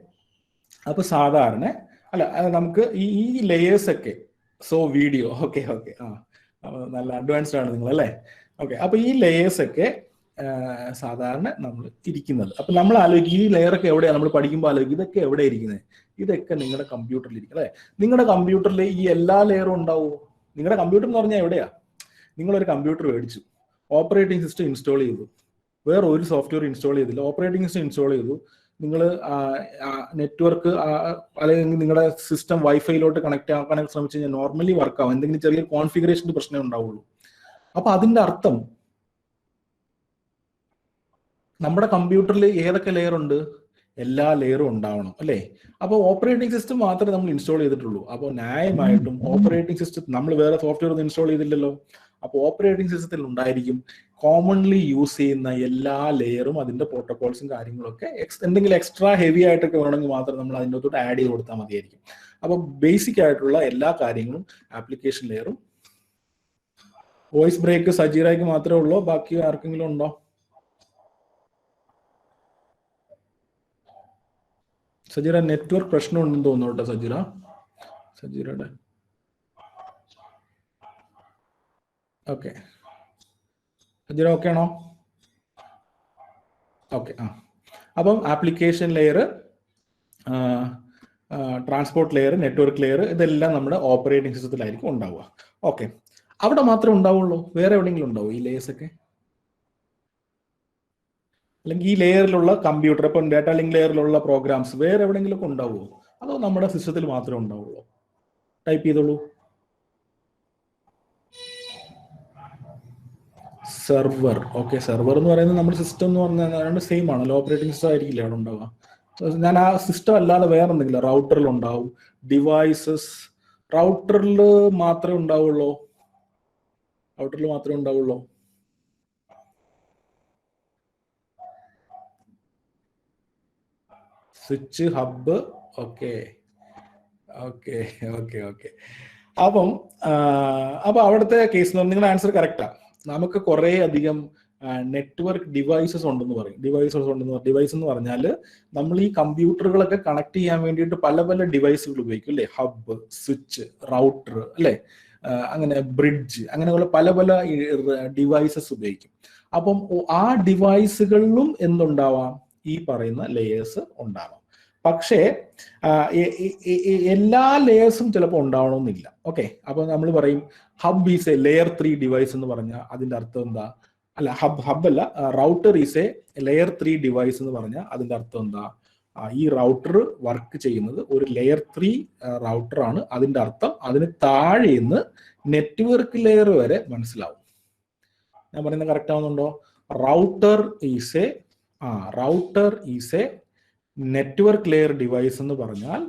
അപ്പൊ സാധാരണ അല്ല, നമുക്ക് ഈ ലെയേഴ്സ് ഒക്കെ വീഡിയോ ഓക്കെ നല്ല അഡ്വാൻസ്ഡ് ആണ് നിങ്ങൾ അല്ലേ. ഓക്കെ, അപ്പൊ ഈ ലെയേഴ്സ് ഒക്കെ സാധാരണ നമ്മൾ ഇരിക്കുന്നത്. അപ്പൊ നമ്മൾ ആലോചിക്കും ഈ ലെയർ ഒക്കെ എവിടെയാണ്, നമ്മൾ പഠിക്കുമ്പോൾ ആലോചിക്കും ഇതൊക്കെ എവിടെ ഇരിക്കുന്നത്? ഇതൊക്കെ നിങ്ങളുടെ കമ്പ്യൂട്ടറിൽ ഇരിക്കും അല്ലെ. നിങ്ങളുടെ കമ്പ്യൂട്ടറിൽ ഈ എല്ലാ ലെയറും ഉണ്ടാവും. നിങ്ങളുടെ കമ്പ്യൂട്ടർ എന്ന് പറഞ്ഞാൽ എവിടെയാ? നിങ്ങളൊരു കമ്പ്യൂട്ടർ മേടിച്ചു, ഓപ്പറേറ്റിംഗ് സിസ്റ്റം ഇൻസ്റ്റാൾ ചെയ്തു, വേറെ ഒരു സോഫ്റ്റ്വെയർ ഇൻസ്റ്റാൾ ചെയ്തില്ല, ഓപ്പറേറ്റിംഗ് സിസ്റ്റം ഇൻസ്റ്റാൾ ചെയ്തു, നിങ്ങൾ നെറ്റ്വർക്ക് അല്ലെങ്കിൽ നിങ്ങളുടെ സിസ്റ്റം വൈഫൈയിലോട്ട് കണക്ട് ആക്കാനൊക്കെ ശ്രമിച്ചു കഴിഞ്ഞാൽ നോർമലി വർക്ക് ആവും, എന്തെങ്കിലും ചെറിയ കോൺഫിഗറേഷന്റെ പ്രശ്നമേ ഉണ്ടാവുള്ളൂ. അപ്പൊ അതിന്റെ അർത്ഥം നമ്മുടെ കമ്പ്യൂട്ടറിൽ ഏതൊക്കെ ലെയർ ഉണ്ട്? എല്ലാ ലെയറും ഉണ്ടാവണം അല്ലേ? അപ്പോൾ ഓപ്പറേറ്റിംഗ് സിസ്റ്റം മാത്രമേ നമ്മൾ ഇൻസ്റ്റാൾ ചെയ്തിട്ടുള്ളൂ. അപ്പോൾ ന്യായമായിട്ടും ഓപ്പറേറ്റിംഗ് സിസ്റ്റം നമ്മൾ വേറെ സോഫ്റ്റ്വെയർ ഒന്നും ഇൻസ്റ്റാൾ ചെയ്തില്ലല്ലോ. അപ്പോൾ ഓപ്പറേറ്റിംഗ് സിസ്റ്റത്തിൽ ഉണ്ടായിരിക്കും കോമൺലി യൂസ് ചെയ്യുന്ന എല്ലാ ലെയറും അതിന്റെ പ്രോട്ടോകോൾസും കാര്യങ്ങളൊക്കെ എന്തെങ്കിലും എക്സ്ട്രാ ഹെവി ആയിട്ടൊക്കെ വേണമെങ്കിൽ മാത്രം നമ്മൾ അതിൻ്റെ അകത്തോട്ട് ആഡ് ചെയ്ത് കൊടുത്താൽ മതിയായിരിക്കും. അപ്പോൾ ബേസിക് ആയിട്ടുള്ള എല്ലാ കാര്യങ്ങളും ആപ്ലിക്കേഷൻ ലെയറും. വോയിസ് ബ്രേക്ക് സജീറയ്ക്ക് മാത്രമേ ഉള്ളൂ, ബാക്കി ആർക്കെങ്കിലും ഉണ്ടോ? സജീറ നെറ്റ്വർക്ക് പ്രശ്നമുണ്ടെന്ന് തോന്നുന്നു കേട്ടോ. സജീറയുടെ ഓക്കെ. സജീറ ഓക്കെ ആണോ? ഓക്കെ. അപ്പം application layer, transport layer, network layer, ഇതെല്ലാം നമ്മുടെ ഓപ്പറേറ്റിംഗ് സിസ്റ്റത്തിലായിരിക്കും ഉണ്ടാവുക. ഓക്കെ, അവിടെ മാത്രമേ ഉണ്ടാവുള്ളൂ? വേറെ എവിടെയെങ്കിലും ഉണ്ടാവും ഈ ലെയേഴ്സ് ഒക്കെ? അല്ലെങ്കിൽ ഈ ലെയറിലുള്ള കമ്പ്യൂട്ടർ, ഇപ്പം ഡാറ്റ ലിങ്ക് ലെയറിലുള്ള പ്രോഗ്രാംസ് വേറെ എവിടെയെങ്കിലും ഒക്കെ ഉണ്ടാവുമോ? അതോ നമ്മുടെ സിസ്റ്റത്തിൽ മാത്രമേ ഉണ്ടാവുള്ളൂ? ടൈപ്പ് ചെയ്തോളൂ. സെർവർ. ഓക്കെ, സെർവർ എന്ന് പറയുന്നത് നമ്മുടെ സിസ്റ്റം എന്ന് പറഞ്ഞാൽ സെയിം ആണല്ലോ, ഓപ്പറേറ്റിംഗ് സിസ്റ്റം ആയിരിക്കില്ല അവിടെ ഉണ്ടാവുക. ഞാൻ ആ സിസ്റ്റം അല്ലാതെ വേറെ എന്തെങ്കിലും റൗട്ടറിൽ ഉണ്ടാവും, ഡിവൈസസ്. റൗട്ടറിൽ മാത്രമേ ഉണ്ടാവുള്ളൂ? റൗട്ടറിൽ മാത്രമേ ഉണ്ടാവുള്ളൂ? Switch, hub. Okay okay okay okay. അപ്പം അവിടുത്തെ കേസ് നിങ്ങളുടെ ആൻസർ കറക്റ്റാ. നമുക്ക് കുറെ അധികം നെറ്റ്വർക്ക് ഡിവൈസസ് ഉണ്ടെന്ന് പറയും. ഡിവൈസ് എന്ന് പറഞ്ഞാൽ നമ്മൾ ഈ കമ്പ്യൂട്ടറുകളൊക്കെ കണക്ട് ചെയ്യാൻ വേണ്ടിയിട്ട് പല പല ഡിവൈസുകൾ ഉപയോഗിക്കും അല്ലേ? ഹബ്ബ്, സ്വിച്ച്, റൗട്ടർ അല്ലേ, അങ്ങനെ ബ്രിഡ്ജ്, അങ്ങനെയുള്ള പല പല ഡിവൈസസ് ഉപയോഗിക്കും. അപ്പം ആ ഡിവൈസുകളിലും എന്തുണ്ടാവാം? ഈ പറയുന്ന ലെയേഴ്സ് ഉണ്ടാവാം. പക്ഷേ എല്ലാ ലെയേഴ്സും ചിലപ്പോൾ ഉണ്ടാവണമെന്നില്ല. ഓക്കെ, അപ്പൊ നമ്മൾ പറയും hub is A layer 3 device എന്ന് പറഞ്ഞാൽ അതിന്റെ അർത്ഥം എന്താ? അല്ല, ഹബ് അല്ല, router is A layer 3 device എന്ന് പറഞ്ഞാൽ അതിന്റെ അർത്ഥം എന്താ? ഈ റൗട്ടർ വർക്ക് ചെയ്യുന്നത് ഒരു ലെയർ 3 റൗട്ടർ ആണ്. അതിന്റെ അർത്ഥം അതിന് താഴെ നിന്ന് നെറ്റ്വർക്ക് ലെയർ വരെ മനസ്സിലാവും. ഞാൻ പറയുന്നത് കറക്റ്റ് ആവുന്നുണ്ടോ? Router is a network layer device എന്ന് പറഞ്ഞാൽ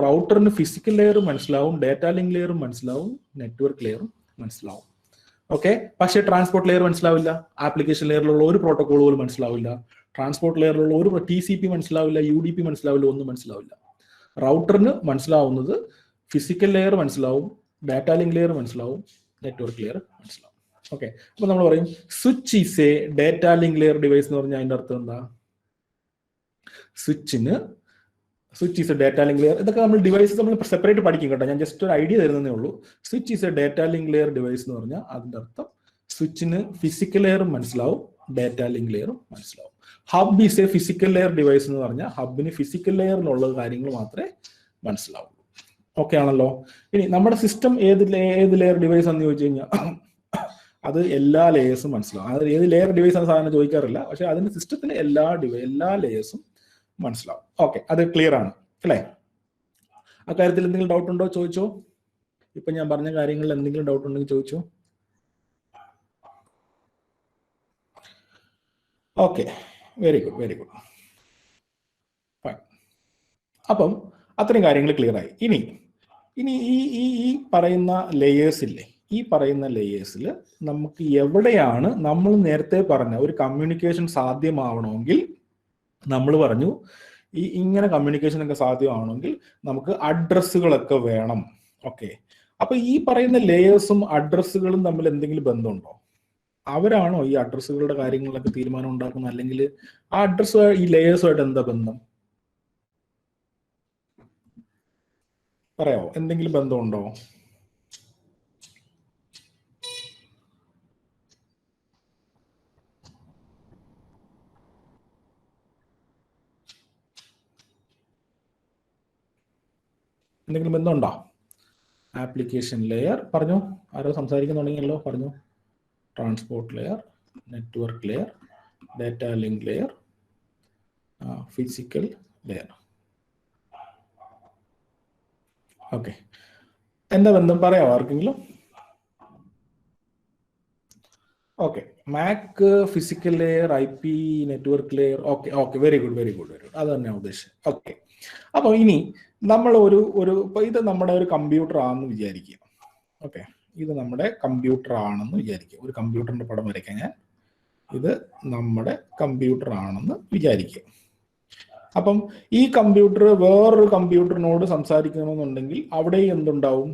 റൗട്ടറിന് ഫിസിക്കൽ ലെയർ മനസ്സിലാവും, ഡാറ്റ ലിങ്ക് ലെയറും മനസ്സിലാവും, നെറ്റ്വർക്ക് ലെയറും മനസ്സിലാവും. ഓക്കെ, പക്ഷേ ട്രാൻസ്പോർട്ട് ലെയർ മനസ്സിലാവില്ല. ആപ്ലിക്കേഷൻ ലെയറിലുള്ള ഒരു പ്രോട്ടോകോൾ പോലും മനസ്സിലാവില്ല. ട്രാൻസ്പോർട്ട് ലെയറിലുള്ള ഒരു TCP മനസ്സിലാവില്ല, UDP മനസ്സിലാവില്ല, ഒന്നും മനസ്സിലാവില്ല. റൗട്ടറിന് മനസ്സിലാവുന്നത് ഫിസിക്കൽ ലെയർ മനസ്സിലാവും, ഡാറ്റ ലിങ്ക് ലെയർ മനസ്സിലാവും, നെറ്റ്വർക്ക് ലെയർ മനസ്സിലാവും. ഓക്കെ, അപ്പൊ നമ്മൾ പറയും switch is A data link layer device എന്ന് പറഞ്ഞാൽ അതിന്റെ അർത്ഥം എന്താ? Switch is A data link layer. ഇതൊക്കെ നമ്മൾ ഡിവൈസസ് നമ്മൾ സെപ്പറേറ്റ് പഠിക്കും കേട്ടോ, ഞാൻ ജസ്റ്റ് ഒരു ഐഡിയ തരുന്നതേ ഉള്ളൂ. Switch is A data link layer device എന്ന് പറഞ്ഞാൽ അതിന്റെ അർത്ഥം സ്വിച്ചിന് ഫിസിക്കൽ ലെയറും മനസ്സിലാവും, ഡാറ്റ ലിങ്ക് ലെയറും മനസ്സിലാവും. Hub is A physical layer device എന്ന് പറഞ്ഞാൽ ഹബിന് ഫിസിക്കൽ ലെയറിലുള്ള കാര്യങ്ങൾ മാത്രമേ മനസ്സിലാവുള്ളൂ. ഓക്കെ ആണല്ലോ? ഇനി നമ്മുടെ സിസ്റ്റം ഏത് ലെയർ ഡിവൈസ് എന്ന് ചോദിച്ചു കഴിഞ്ഞാൽ അത് എല്ലാ ലെയേഴ്സും മനസ്സിലാവും. അത് ഏത് ലെയർ ഡിവൈസ് ആണ് സാധാരണ ചോദിക്കാറില്ല, പക്ഷെ അതിന്റെ സിസ്റ്റത്തിലെ എല്ലാ ലെയേഴ്സും മനസ്സിലാവും. ഓക്കെ, അത് ക്ലിയർ ആണ് അല്ലേ? അക്കാര്യത്തിൽ എന്തെങ്കിലും ഡൗട്ട് ഉണ്ടോ? ചോദിച്ചോ. ഇപ്പൊ ഞാൻ പറഞ്ഞ കാര്യങ്ങളിൽ എന്തെങ്കിലും ഡൗട്ട് ഉണ്ടെങ്കിൽ ചോദിച്ചോ. Okay, very good. അപ്പം അത്രയും കാര്യങ്ങൾ ക്ലിയർ ആയി. ഇനി ഈ പറയുന്ന ലെയേഴ്സ് ഇല്ലേ, ഈ പറയുന്ന ലെയേഴ്സിൽ നമുക്ക് എവിടെയാണ് നമ്മൾ നേരത്തെ പറഞ്ഞ ഒരു കമ്മ്യൂണിക്കേഷൻ സാധ്യമാവണമെങ്കിൽ നമ്മൾ പറഞ്ഞു ഇങ്ങനെ കമ്മ്യൂണിക്കേഷൻ ഒക്കെ സാധ്യമാവണമെങ്കിൽ നമുക്ക് അഡ്രസ്സുകളൊക്കെ വേണം. ഓക്കെ, അപ്പൊ ഈ പറയുന്ന ലെയേഴ്സും അഡ്രസ്സുകളും തമ്മിൽ എന്തെങ്കിലും ബന്ധമുണ്ടോ? അവരാണോ ഈ അഡ്രസ്സുകളുടെ കാര്യങ്ങളൊക്കെ തീരുമാനം ഉണ്ടാക്കുന്നത്, അല്ലെങ്കിൽ ആ അഡ്രസ്സ് ഈ ലെയേഴ്സുമായിട്ട് എന്താ ബന്ധം? പറയാമോ? എന്തെങ്കിലും ബന്ധമുണ്ടോ? എന്തെങ്കിലും ബന്ധമുണ്ടോ? ആപ്ലിക്കേഷൻ ലെയർ പറഞ്ഞു, ആരോ സംസാരിക്കുന്നുണ്ടെങ്കിലോ പറഞ്ഞു. Transport layer, network layer, data link layer, physical layer. Okay, എന്താ ബന്ധം പറയാമോ ആർക്കെങ്കിലും? Okay, Mac physical layer, IP network layer. Okay okay, very good very good very good, അത് തന്നെ ഉദ്ദേശിച്ചത്. ഓക്കെ, അപ്പോൾ ഇനി നമ്മൾ ഇപ്പൊ ഇത് നമ്മുടെ ഒരു കമ്പ്യൂട്ടർ ആണെന്ന് വിചാരിക്കുക. ഓക്കെ, ഇത് നമ്മുടെ കമ്പ്യൂട്ടർ ആണെന്ന് വിചാരിക്കുക. ഒരു കമ്പ്യൂട്ടറിന്റെ പടം വരയ്ക്കാൻ ഞാൻ, ഇത് നമ്മുടെ കമ്പ്യൂട്ടർ ആണെന്ന് വിചാരിക്കുക. അപ്പം ഈ കമ്പ്യൂട്ടർ വേറൊരു കമ്പ്യൂട്ടറിനോട് സംസാരിക്കണമെന്നുണ്ടെങ്കിൽ അവിടെയും എന്തുണ്ടാവും?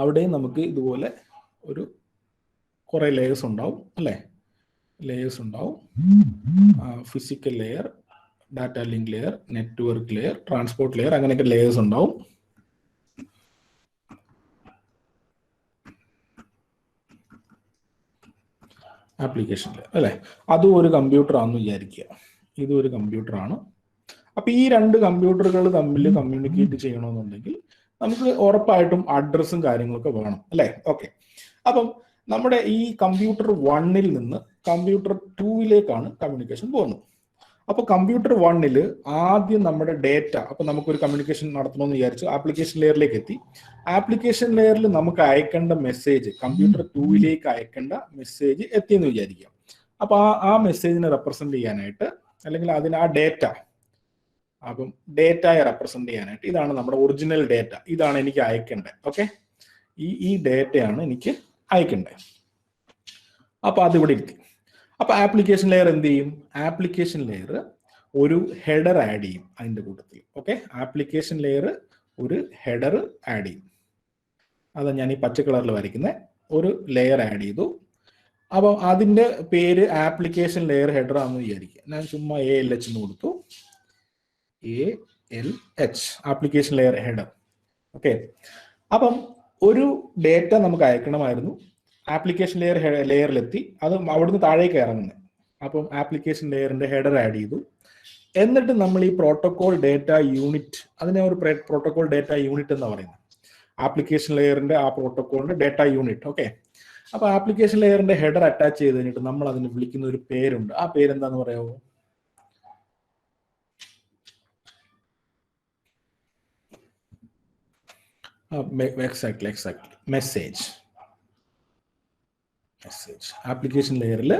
അവിടെയും നമുക്ക് ഇതുപോലെ ഒരു കുറെ ലെയേഴ്സ് ഉണ്ടാവും അല്ലേ? ലെയേഴ്സ് ഉണ്ടാവും. Physical layer, data link layer, network layer, transport layer, അങ്ങനെയൊക്കെ ലെയേഴ്സ് ഉണ്ടാവും. ആപ്ലിക്കേഷൻ ലെയർ അല്ലേ? അതും ഒരു കമ്പ്യൂട്ടർ ആണെന്ന് വിചാരിക്കുക. ഇതും ഒരു കമ്പ്യൂട്ടറാണ്. അപ്പൊ ഈ രണ്ട് കമ്പ്യൂട്ടറുകൾ തമ്മിൽ കമ്മ്യൂണിക്കേറ്റ് ചെയ്യണമെന്നുണ്ടെങ്കിൽ നമുക്ക് ഉറപ്പായിട്ടും അഡ്രസ്സും കാര്യങ്ങളൊക്കെ വേണം അല്ലേ? ഓക്കെ, അപ്പം നമ്മുടെ ഈ കമ്പ്യൂട്ടർ 1-ൽ നിന്ന് കമ്പ്യൂട്ടർ 2-ലേക്കാണ് കമ്മ്യൂണിക്കേഷൻ പോകുന്നത്. അപ്പൊ കമ്പ്യൂട്ടർ 1-ൽ ആദ്യം നമ്മുടെ ഡേറ്റ, അപ്പൊ നമുക്കൊരു കമ്മ്യൂണിക്കേഷൻ നടത്തണമെന്ന് വിചാരിച്ചു, ആപ്ലിക്കേഷൻ ലെയറിലേക്ക് എത്തി. ആപ്ലിക്കേഷൻ ലെയറിൽ നമുക്ക് അയക്കേണ്ട മെസ്സേജ്, കമ്പ്യൂട്ടർ 2-ലേക്ക് അയക്കേണ്ട മെസ്സേജ് എത്തിയെന്ന് വിചാരിക്കുക. അപ്പൊ ആ മെസ്സേജിനെ റെപ്രസെന്റ് ചെയ്യാനായിട്ട്, അല്ലെങ്കിൽ ആ ഡേറ്റ, അപ്പം ഡേറ്റയെ റെപ്രസെന്റ് ചെയ്യാനായിട്ട് ഇതാണ് നമ്മുടെ ഒറിജിനൽ ഡേറ്റ, ഇതാണ് എനിക്ക് അയക്കേണ്ടത്. ഓക്കെ, ഈ ഡേറ്റയാണ് എനിക്ക് അയക്കേണ്ടത്. അപ്പൊ അതിവിടെ എത്തി. അപ്പൊ ആപ്ലിക്കേഷൻ ലെയർ എന്ത് ചെയ്യും? ആപ്ലിക്കേഷൻ ലെയർ ഒരു ഹെഡർ ആഡ് ചെയ്യും അതിന്റെ കൂട്ടത്തിൽ. ഓക്കെ, ആപ്ലിക്കേഷൻ ലെയർ ഒരു ഹെഡർ ആഡ് ചെയ്യും. അതാ ഞാൻ ഈ പച്ച കളറിൽ വരയ്ക്കുന്ന ഒരു ലെയർ ആഡ് ചെയ്തു. അപ്പോൾ അതിന്റെ പേര് ആപ്ലിക്കേഷൻ ലെയർ ഹെഡർ ആണെന്ന് വിചാരിക്കുക. ഞാൻ ചുമ്മാ ALH എന്ന് കൊടുത്തു. ALH, application layer header. Okay, അപ്പം ഒരു ഡേറ്റ നമുക്ക് അയക്കണമായിരുന്നു. ആപ്ലിക്കേഷൻ ലെയറിലെത്തി, അത് അവിടുന്ന് താഴേക്ക് ഇറങ്ങുന്നത്. അപ്പം ആപ്ലിക്കേഷൻ ലെയറിന്റെ ഹെഡർ ആഡ് ചെയ്തു. എന്നിട്ട് നമ്മൾ ഈ പ്രോട്ടോകോൾ ഡേറ്റ യൂണിറ്റ്, അതിനെ ഒരു പ്രോട്ടോകോൾ ഡേറ്റ യൂണിറ്റ് എന്ന് പറയുന്നത്, ആപ്ലിക്കേഷൻ ലെയറിന്റെ ആ പ്രോട്ടോകോളിന്റെ ഡേറ്റ യൂണിറ്റ്. ഓക്കെ, അപ്പൊ ആപ്ലിക്കേഷൻ ലെയറിന്റെ ഹെഡർ അറ്റാച്ച് ചെയ്ത് കഴിഞ്ഞിട്ട് നമ്മൾ അതിന് വിളിക്കുന്ന ഒരു പേരുണ്ട്. ആ പേരെന്താന്ന് പറയാമോ? Exactly message. ആപ്ലിക്കേഷൻ ലെയറിൽ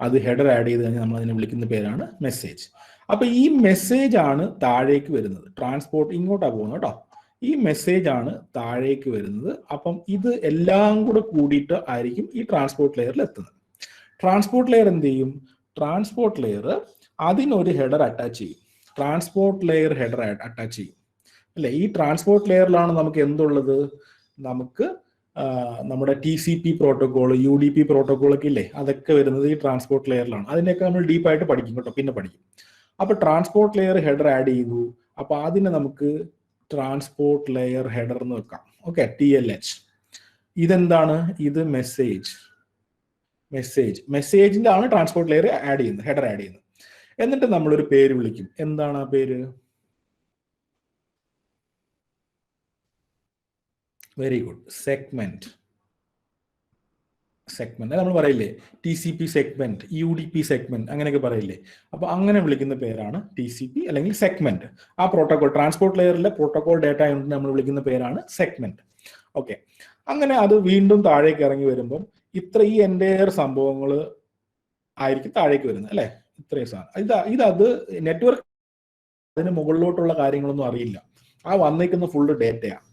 അത് ഹെഡർ ആഡ് ചെയ്ത് കഴിഞ്ഞാൽ നമ്മൾ അതിനെ വിളിക്കുന്ന പേരാണ് മെസ്സേജ്. അപ്പൊ ഈ മെസ്സേജ് ആണ് താഴേക്ക് വരുന്നത്. ട്രാൻസ്പോർട്ട് ഇങ്ങോട്ടാ പോകുന്നത് കേട്ടോ. ഈ മെസ്സേജ് ആണ് താഴേക്ക് വരുന്നത്. അപ്പം ഇത് എല്ലാം കൂടെ കൂടിയിട്ട് ആയിരിക്കും ഈ ട്രാൻസ്പോർട്ട് ലെയറിൽ എത്തുന്നത്. ട്രാൻസ്പോർട്ട് ലെയർ എന്ത് ചെയ്യും? ട്രാൻസ്പോർട്ട് ലെയർ അതിനൊരു ഹെഡർ അറ്റാച്ച് ചെയ്യും. ട്രാൻസ്പോർട്ട് ലെയർ ഹെഡർ അറ്റാച്ച് ചെയ്യും അല്ലെ? ഈ ട്രാൻസ്പോർട്ട് ലെയറിലാണ് നമുക്ക് എന്തുള്ളത്? നമുക്ക് നമ്മുടെ TCP പ്രോട്ടോകോൾ, UDP പ്രോട്ടോകോൾ ഒക്കെ ഇല്ലേ, അതൊക്കെ വരുന്നത് ഈ ട്രാൻസ്പോർട്ട് ലെയറിലാണ്. അതിനൊക്കെ നമ്മൾ ഡീപ്പായിട്ട് പഠിക്കും കേട്ടോ, പിന്നെ പഠിക്കും. അപ്പൊ ട്രാൻസ്പോർട്ട് ലെയർ ഹെഡർ ആഡ് ചെയ്തു. അപ്പൊ അതിനെ നമുക്ക് ട്രാൻസ്പോർട്ട് ലെയർ ഹെഡർ എന്ന് വെക്കാം. Okay, TLH. ഇതെന്താണ്? ഇത് മെസ്സേജിന്റെ ആണ് ട്രാൻസ്പോർട്ട് ലെയർ ആഡ് ചെയ്യുന്നത്, ഹെഡർ ആഡ് ചെയ്യുന്നത്. എന്നിട്ട് നമ്മളൊരു പേര് വിളിക്കും. എന്താണ് ആ പേര്? Very good, segment. നമ്മൾ പറയില്ലേ TCP സെഗ്മെന്റ്, UDP സെഗ്മെന്റ്, അങ്ങനെയൊക്കെ പറയില്ലേ? അപ്പൊ അങ്ങനെ വിളിക്കുന്ന പേരാണ് TCP അല്ലെങ്കിൽ സെഗ്മെന്റ്. ആ പ്രോട്ടോകോൾ, ട്രാൻസ്പോർട്ട് ലെയറിലെ പ്രോട്ടോകോൾ ഡേറ്റ യൂണിറ്റ് നമ്മൾ വിളിക്കുന്ന പേരാണ് സെഗ്മെന്റ്. ഓക്കെ, അങ്ങനെ അത് വീണ്ടും താഴേക്ക് ഇറങ്ങി വരുമ്പം ഈ എൻ്റെയർ സംഭവങ്ങൾ ആയിരിക്കും താഴേക്ക് വരുന്നത് അല്ലെ? ഇത്രയും സാധനം ഇത് നെറ്റ്വർക്ക്, അതിന് മുകളിലോട്ടുള്ള കാര്യങ്ങളൊന്നും അറിയില്ല. ആ വന്നേക്കുന്ന ഫുള്ള് ഡേറ്റയാണ്.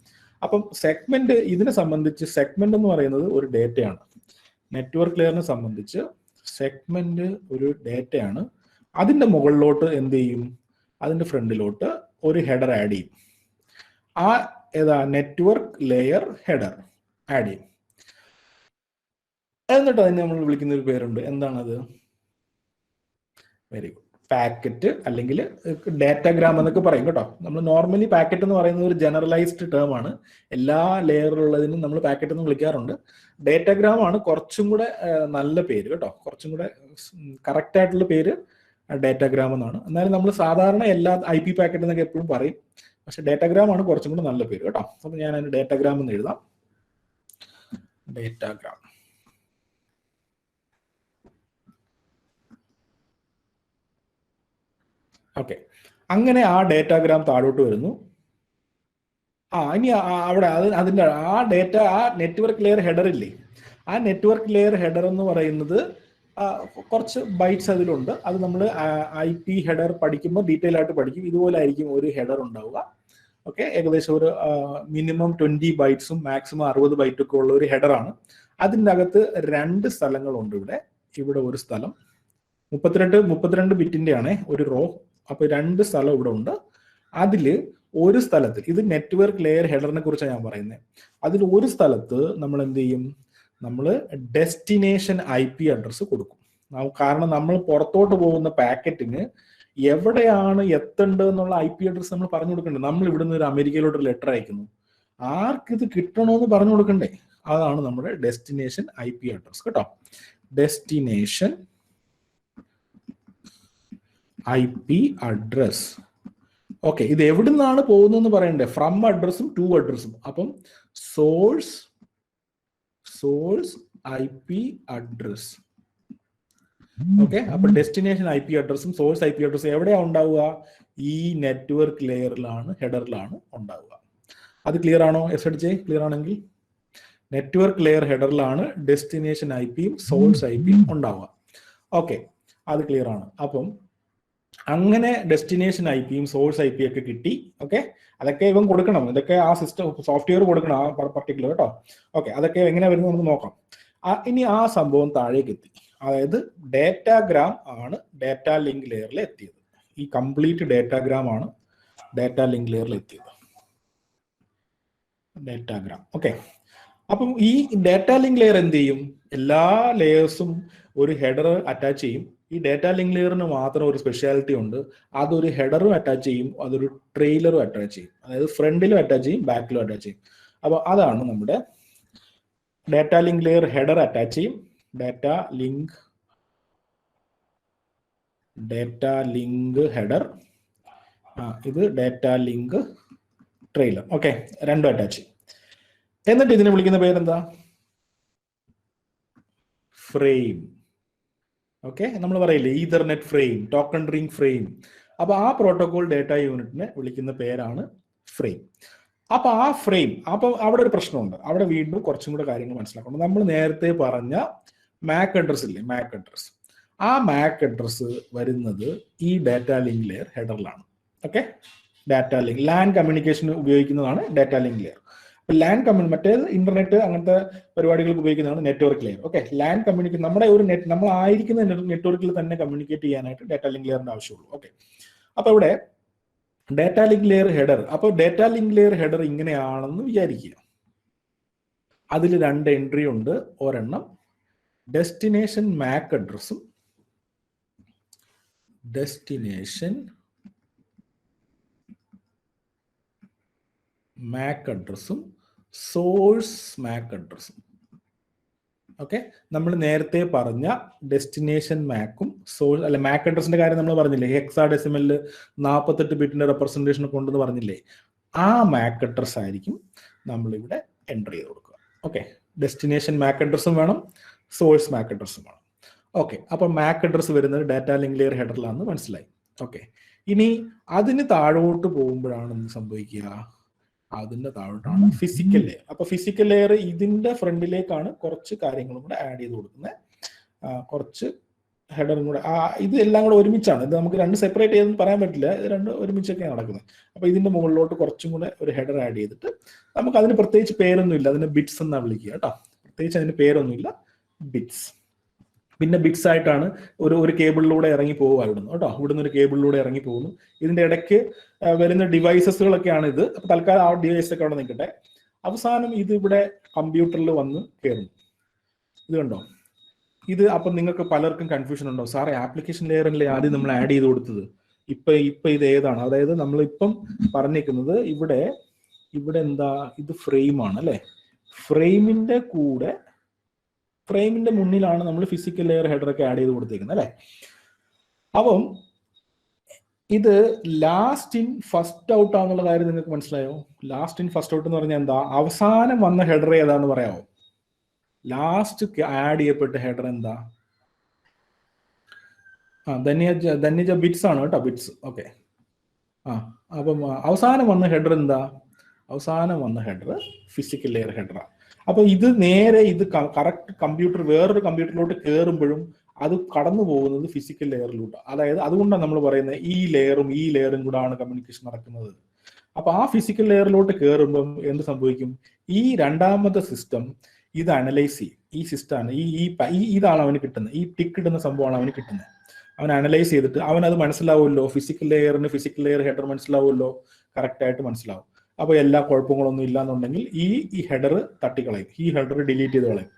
അപ്പം സെഗ്മെന്റ്, ഇതിനെ സംബന്ധിച്ച് സെഗ്മെന്റ് എന്ന് പറയുന്നത് ഒരു ഡേറ്റയാണ്. നെറ്റ്വർക്ക് ലെയറിനെ സംബന്ധിച്ച് സെഗ്മെന്റ് ഒരു ഡേറ്റയാണ്. അതിന്റെ മുകളിലോട്ട് എന്ത് ചെയ്യും? അതിന്റെ ഫ്രണ്ടിലോട്ട് ഒരു ഹെഡർ ആഡ് ചെയ്യും. നെറ്റ്വർക്ക് ലെയർ ഹെഡർ ആഡ് ചെയ്യും. എന്നിട്ട് അതിനെ നമ്മൾ വിളിക്കുന്ന ഒരു പേരുണ്ട്. എന്താണത്? വെരി ഗുഡ്, പാക്കറ്റ് അല്ലെങ്കിൽ ഡാറ്റാഗ്രാം എന്നൊക്കെ പറയും കേട്ടോ. നമ്മൾ നോർമലി പാക്കറ്റ് എന്ന് പറയുന്നത് ഒരു ജനറലൈസ്ഡ് ടേം ആണ്. എല്ലാ ലെയറിലുള്ളതിനും നമ്മൾ പാക്കറ്റ് എന്ന് വിളിക്കാറുണ്ട്. ഡാറ്റാഗ്രാം ആണ് കുറച്ചും കൂടെ നല്ല പേര് കേട്ടോ, കുറച്ചും കൂടെ കറക്റ്റ് ആയിട്ടുള്ള പേര് ഡാറ്റാഗ്രാം എന്നാണ്. എന്നാലും നമ്മൾ സാധാരണ എല്ലാ IP പാക്കറ്റ് എന്നൊക്കെ എപ്പോഴും പറയും. പക്ഷെ ഡാറ്റാഗ്രാം ആണ് കുറച്ചും കൂടെ നല്ല പേര് കേട്ടോ. അപ്പൊ ഞാൻ അതിന് ഡാറ്റാഗ്രാം എന്ന് എഴുതാം. ഡാറ്റാഗ്രാം. ഓക്കെ, അങ്ങനെ ആ ഡാറ്റാഗ്രാം താഴോട്ട് വരുന്നു. ഇനി അവിടെ അതിന്റെ ആ ഡേറ്റ, ആ നെറ്റ്വർക്ക് ലെയർ ഹെഡർ ഇല്ലേ, ആ നെറ്റ്വർക്ക് ലെയർ ഹെഡർ എന്ന് പറയുന്നത് കുറച്ച് ബൈറ്റ്സ് അതിലുണ്ട്. അത് നമ്മൾ IP ഹെഡർ പഠിക്കുമ്പോൾ ഡീറ്റെയിൽ ആയിട്ട് പഠിക്കും. ഇതുപോലെ ആയിരിക്കും ഒരു ഹെഡർ ഉണ്ടാവുക. ഓക്കെ, ഏകദേശം ഒരു മിനിമം 20 ബൈറ്റ്സും മാക്സിമം 60 ബൈറ്റും ഒക്കെ ഉള്ള ഒരു ഹെഡറാണ്. അതിൻ്റെ അകത്ത് 2 സ്ഥലങ്ങളുണ്ട്. ഇവിടെ ഒരു സ്ഥലം 32 ബിറ്റിന്റെ ആണ് ഒരു റോ. അപ്പൊ 2 സ്ഥലം ഇവിടെ ഉണ്ട്. അതില് ഒരു സ്ഥലത്ത്, ഇത് നെറ്റ്വർക്ക് ലെയർ ഹെഡറിനെ കുറിച്ചാണ് ഞാൻ പറയുന്നത്. അതിൽ ഒരു സ്ഥലത്ത് നമ്മൾ എന്ത് ചെയ്യും, നമ്മൾ ഡെസ്റ്റിനേഷൻ IP അഡ്രസ്സ് കൊടുക്കും. കാരണം നമ്മൾ പുറത്തോട്ട് പോകുന്ന പാക്കറ്റിന് എവിടെയാണ് എത്തേണ്ടത് എന്നുള്ള IP അഡ്രസ്സ് നമ്മൾ പറഞ്ഞു കൊടുക്കണ്ടേ. നമ്മൾ ഇവിടുന്ന് ഒരു അമേരിക്കയിലോട്ട് ലെറ്റർ അയക്കുന്നു, ആർക്ക് ഇത് കിട്ടണമെന്ന് പറഞ്ഞു കൊടുക്കണ്ടേ. അതാണ് നമ്മുടെ ഡെസ്റ്റിനേഷൻ IP അഡ്രസ് കേട്ടോ. Destination IP address. ഓക്കെ, ഇത് എവിടുന്നാണ് പോകുന്നതെന്ന് പറയണ്ടേ. ഫ്രം അഡ്രസ്സും ടു അഡ്രസ്സും. അപ്പം സോഴ്സ് IP അഡ്രസ്. ഓക്കെ, അപ്പൊ ഡെസ്റ്റിനേഷൻ IP അഡ്രസ്സും സോഴ്സ് IP അഡ്രസ്സും എവിടെയാ ഉണ്ടാവുക? ഈ നെറ്റ്വർക്ക് ലെയറിലാണ്, ഹെഡറിലാണ് ഉണ്ടാവുക. അത് ക്ലിയർ ആണോ? SHJ ക്ലിയർ ആണെങ്കിൽ നെറ്റ്വർക്ക് ലെയർ ഹെഡറിലാണ് ഡെസ്റ്റിനേഷൻ IPയും സോഴ്സ് IPയും ഉണ്ടാവുക. ഓക്കെ, അത് ക്ലിയർ ആണ്. അപ്പം അങ്ങനെ ഡെസ്റ്റിനേഷൻ IPയും സോഴ്സ് IP ഒക്കെ കിട്ടി. ഓക്കെ, അതൊക്കെ ഇവൻ കൊടുക്കണം. ഇതൊക്കെ ആ സിസ്റ്റം സോഫ്റ്റ്വെയർ കൊടുക്കണം, ആ പർട്ടിക്കുലർ കേട്ടോ. ഓക്കെ, അതൊക്കെ എങ്ങനെ വരുന്നത് നമുക്ക് നോക്കാം. ഇനി ആ സംഭവം താഴേക്ക് എത്തി. അതായത് ഡാറ്റാഗ്രാം ആണ് ഡാറ്റാ ലിങ്ക് ലെയറിൽ എത്തിയത്. ഈ കംപ്ലീറ്റ് ഡാറ്റാഗ്രാം ആണ് ഡാറ്റാ ലിങ്ക് ലെയറിൽ എത്തിയത്. ഡാറ്റാഗ്രാം. ഓക്കെ, അപ്പം ഈ ഡാറ്റാ ലിങ്ക് ലെയർ എന്ത് ചെയ്യും? എല്ലാ ലെയേഴ്സും ഒരു ഹെഡർ അറ്റാച്ച് ചെയ്യും. ഈ ഡാറ്റാ ലിങ്ക് ലെയറിന് മാത്രം ഒരു സ്പെഷ്യാലിറ്റി ഉണ്ട്. അതൊരു ഹെഡറും അറ്റാച്ച് ചെയ്യും, അതൊരു ട്രെയിലറും അറ്റാച്ച് ചെയ്യും. അതായത് ഫ്രണ്ടിലും അറ്റാച്ച് ചെയ്യും, ബാക്കിലും അറ്റാച്ച് ചെയ്യും. അപ്പോൾ അതാണ് നമ്മുടെ data link layer header attach ചെയ്യും. ഡാറ്റാ ലിങ്ക് ഹെഡർ, ഇത് ഡാറ്റാ ലിങ്ക് ട്രെയിലർ. ഓക്കെ, രണ്ടും അറ്റാച്ച് ചെയ്യും. എന്നിട്ട് ഇതിനെ വിളിക്കുന്ന പേരെന്താ? ഫ്രെയിം. ഓക്കെ, നമ്മൾ പറയില്ലേ Ethernet frame, token ring frame. അപ്പൊ ആ പ്രോട്ടോകോൾ ഡാറ്റ യൂണിറ്റിനെ വിളിക്കുന്ന പേരാണ് ഫ്രെയിം. അപ്പൊ ആ ഫ്രെയിം, അപ്പൊ അവിടെ ഒരു പ്രശ്നമുണ്ട്. അവിടെ വീണ്ടും കുറച്ചും കൂടെ കാര്യങ്ങൾ മനസ്സിലാക്കണം. നമ്മൾ നേരത്തെ പറഞ്ഞ MAC അഡ്രസ് ഇല്ലേ, MAC അഡ്രസ്, ആ MAC അഡ്രസ് വരുന്നത് ഈ ഡാറ്റാ ലിങ്ക് ലെയർ ഹെഡറിലാണ്. ഓക്കെ, ഡാറ്റാ ലിങ്ക് LAN കമ്മ്യൂണിക്കേഷന് ഉപയോഗിക്കുന്നതാണ് ഡാറ്റാ ലിങ്ക് ലെയർ. LAN മറ്റേത് ഇന്റർനെറ്റ് അങ്ങനത്തെ പരിപാടികൾക്ക് ഉപയോഗിക്കുന്നതാണ് network layer. Okay, LAN communication നമ്മുടെ ഒരു നമ്മൾ ആയിരിക്കുന്ന നെറ്റ്വർക്കിൽ തന്നെ കമ്മ്യൂണിക്കേറ്റ് ചെയ്യാനായിട്ട് ഡാറ്റാ ലിങ്ക് ലെയറിന്റെ ആവശ്യമുള്ളൂ. ഓക്കെ, അപ്പൊ ഇവിടെ ഡാറ്റാ ലിങ്ക് ലെയർ ഹെഡർ. അപ്പോൾ ഡാറ്റാ ലിങ്ക് ലെയർ ഹെഡർ ഇങ്ങനെയാണെന്ന് വിചാരിക്കുക. അതിൽ 2 എൻട്രി ഉണ്ട്. ഒരെണ്ണം ഡെസ്റ്റിനേഷൻ MAC അഡ്രസ്സും സോഴ്സ് MAC അഡ്രസ്സും. ഓക്കെ, നമ്മൾ നേരത്തെ പറഞ്ഞ ഡെസ്റ്റിനേഷൻ MACഉം സോഴ്സ് അല്ല MAC അഡ്രസ്സിന്റെ കാര്യം നമ്മൾ പറഞ്ഞില്ലേ, ഹെക്സാഡെസിമലിൽ 48 ബിറ്റിന്റെ റെപ്രസെന്റേഷൻ ഒക്കെ ഉണ്ടെന്ന് പറഞ്ഞില്ലേ. ആ MAC അഡ്രസ് ആയിരിക്കും നമ്മളിവിടെ എൻ്റർ ചെയ്ത് കൊടുക്കുക. ഓക്കെ, ഡെസ്റ്റിനേഷൻ MAC അഡ്രസ്സും വേണം, സോഴ്സ് MAC അഡ്രസ്സും വേണം. ഓക്കെ, അപ്പൊ MAC അഡ്രസ് വരുന്നത് ഡാറ്റാ ലിങ്ക് ലെയർ ഹെഡറിലാണെന്ന് മനസ്സിലായി. ഓക്കെ, ഇനി അതിന് താഴോട്ട് പോകുമ്പോഴാണ് എന്ത് സംഭവിക്കുക? അതിന്റെ താഴോട്ടാണ് ഫിസിക്കൽ ലെയർ. അപ്പൊ ഫിസിക്കൽ ലെയർ ഇതിന്റെ ഫ്രണ്ടിലേക്കാണ് കുറച്ച് കാര്യങ്ങളും കൂടെ ആഡ് ചെയ്ത് കൊടുക്കുന്നത്. കുറച്ച് ഹെഡറും കൂടെ, ഇത് എല്ലാം കൂടെ ഒരുമിച്ചാണ്. ഇത് നമുക്ക് 2 സെപ്പറേറ്റ് ചെയ്തെന്ന് പറയാൻ പറ്റില്ല, ഇത് 2 ഒരുമിച്ചൊക്കെയാണ് നടക്കുന്നത്. അപ്പൊ ഇതിന്റെ മുകളിലോട്ട് കുറച്ചും കൂടെ ഒരു ഹെഡർ ആഡ് ചെയ്തിട്ട്, നമുക്ക് അതിന് പ്രത്യേകിച്ച് പേരൊന്നുമില്ല, അതിനെ ബിറ്റ്സ് എന്നാ വിളിക്കുക കേട്ടോ. പ്രത്യേകിച്ച് അതിന് പേരൊന്നുമില്ല, ബിറ്റ്സ്. പിന്നെ ബിറ്റ്സ് ആയിട്ടാണ് ഒരു കേബിളിലൂടെ ഇറങ്ങി പോകുക ഇവിടുന്ന് കേട്ടോ. ഇവിടുന്ന് ഒരു കേബിളിലൂടെ ഇറങ്ങി പോകുന്നു. ഇതിന്റെ ഇടയ്ക്ക് വരുന്ന ഡിവൈസസുകളൊക്കെയാണ് ഇത്. അപ്പൊ തൽക്കാലം ആ ഡിവൈസ് ഒക്കെ അവിടെ നിൽക്കട്ടെ. അവസാനം ഇത് ഇവിടെ കമ്പ്യൂട്ടറിൽ വന്ന് കയറുന്നു. ഇത് കണ്ടോ? ഇത് അപ്പൊ നിങ്ങൾക്ക് പലർക്കും കൺഫ്യൂഷൻ ഉണ്ടോ, സാറേ ആപ്ലിക്കേഷൻ ലെയറിലെ ആദ്യം നമ്മൾ ആഡ് ചെയ്ത് കൊടുത്തത്, ഇപ്പൊ ഇത് ഏതാണ്? അതായത് നമ്മളിപ്പം പറഞ്ഞിരിക്കുന്നത് ഇവിടെ എന്താ, ഇത് ഫ്രെയിമാണ് അല്ലെ. ഫ്രെയിമിന്റെ മുന്നിലാണ് നമ്മൾ ഫിസിക്കൽ ലെയർ ഹെഡർ ഒക്കെ ആഡ് ചെയ്ത് കൊടുത്തേക്കുന്നത് അല്ലെ. അപ്പം ഇത് ലാസ്റ്റ് ഇൻ ഫസ്റ്റ് ഔട്ട് ആണെന്നുള്ള കാര്യം നിങ്ങൾക്ക് മനസ്സിലായോ? ലാസ്റ്റ് ഇൻ ഫസ്റ്റ് ഔട്ട് എന്ന് പറഞ്ഞാൽ എന്താ? അവസാനം വന്ന ഹെഡർ ഏതാന്ന് പറയാമോ? ലാസ്റ്റ് ആഡ് ചെയ്യപ്പെട്ട ഹെഡർ എന്താ? ധന്യജ ബിറ്റ്സ് ആണ് കേട്ടോ, ബിറ്റ്സ്. ഓക്കെ, അപ്പം അവസാനം വന്ന ഹെഡർ എന്താ? അവസാനം വന്ന ഹെഡർ ഫിസിക്കൽ ലെയർ ഹെഡറാണ്. അപ്പൊ ഇത് നേരെ ഇത് കറക്റ്റ് കമ്പ്യൂട്ടർ വേറൊരു കമ്പ്യൂട്ടറിലോട്ട് കയറുമ്പോഴും അത് കടന്നു പോകുന്നത് ഫിസിക്കൽ ലെയറിലൂടെ. അതായത് അതുകൊണ്ടാണ് നമ്മൾ പറയുന്നത് ഈ ലെയറും കൂടാണ് കമ്മ്യൂണിക്കേഷൻ നടക്കുന്നത്. അപ്പൊ ആ ഫിസിക്കൽ ലെയറിലോട്ട് കയറുമ്പം എന്ത് സംഭവിക്കും? ഈ രണ്ടാമത്തെ സിസ്റ്റം ഇത് അനലൈസ് ചെയ്യും. ഈ സിസ്റ്റമാണ് ഇതാണ് അവന് കിട്ടുന്നത്, ഈ ടിക്ക് ഇടുന്ന സംഭവമാണ് അവന് കിട്ടുന്നത്. അവൻ അനലൈസ് ചെയ്തിട്ട് അവൻ അത് മനസ്സിലാവുമല്ലോ, ഫിസിക്കൽ ലെയർ ഹെഡർ മനസ്സിലാവുമല്ലോ, കറക്റ്റ് ആയിട്ട് മനസ്സിലാവും. അപ്പൊ എല്ലാ കുഴപ്പങ്ങളൊന്നും ഇല്ലാന്നുണ്ടെങ്കിൽ ഈ ഹെഡർ തട്ടിക്കളയും, ഈ ഹെഡർ ഡിലീറ്റ് ചെയ്ത് കളയും.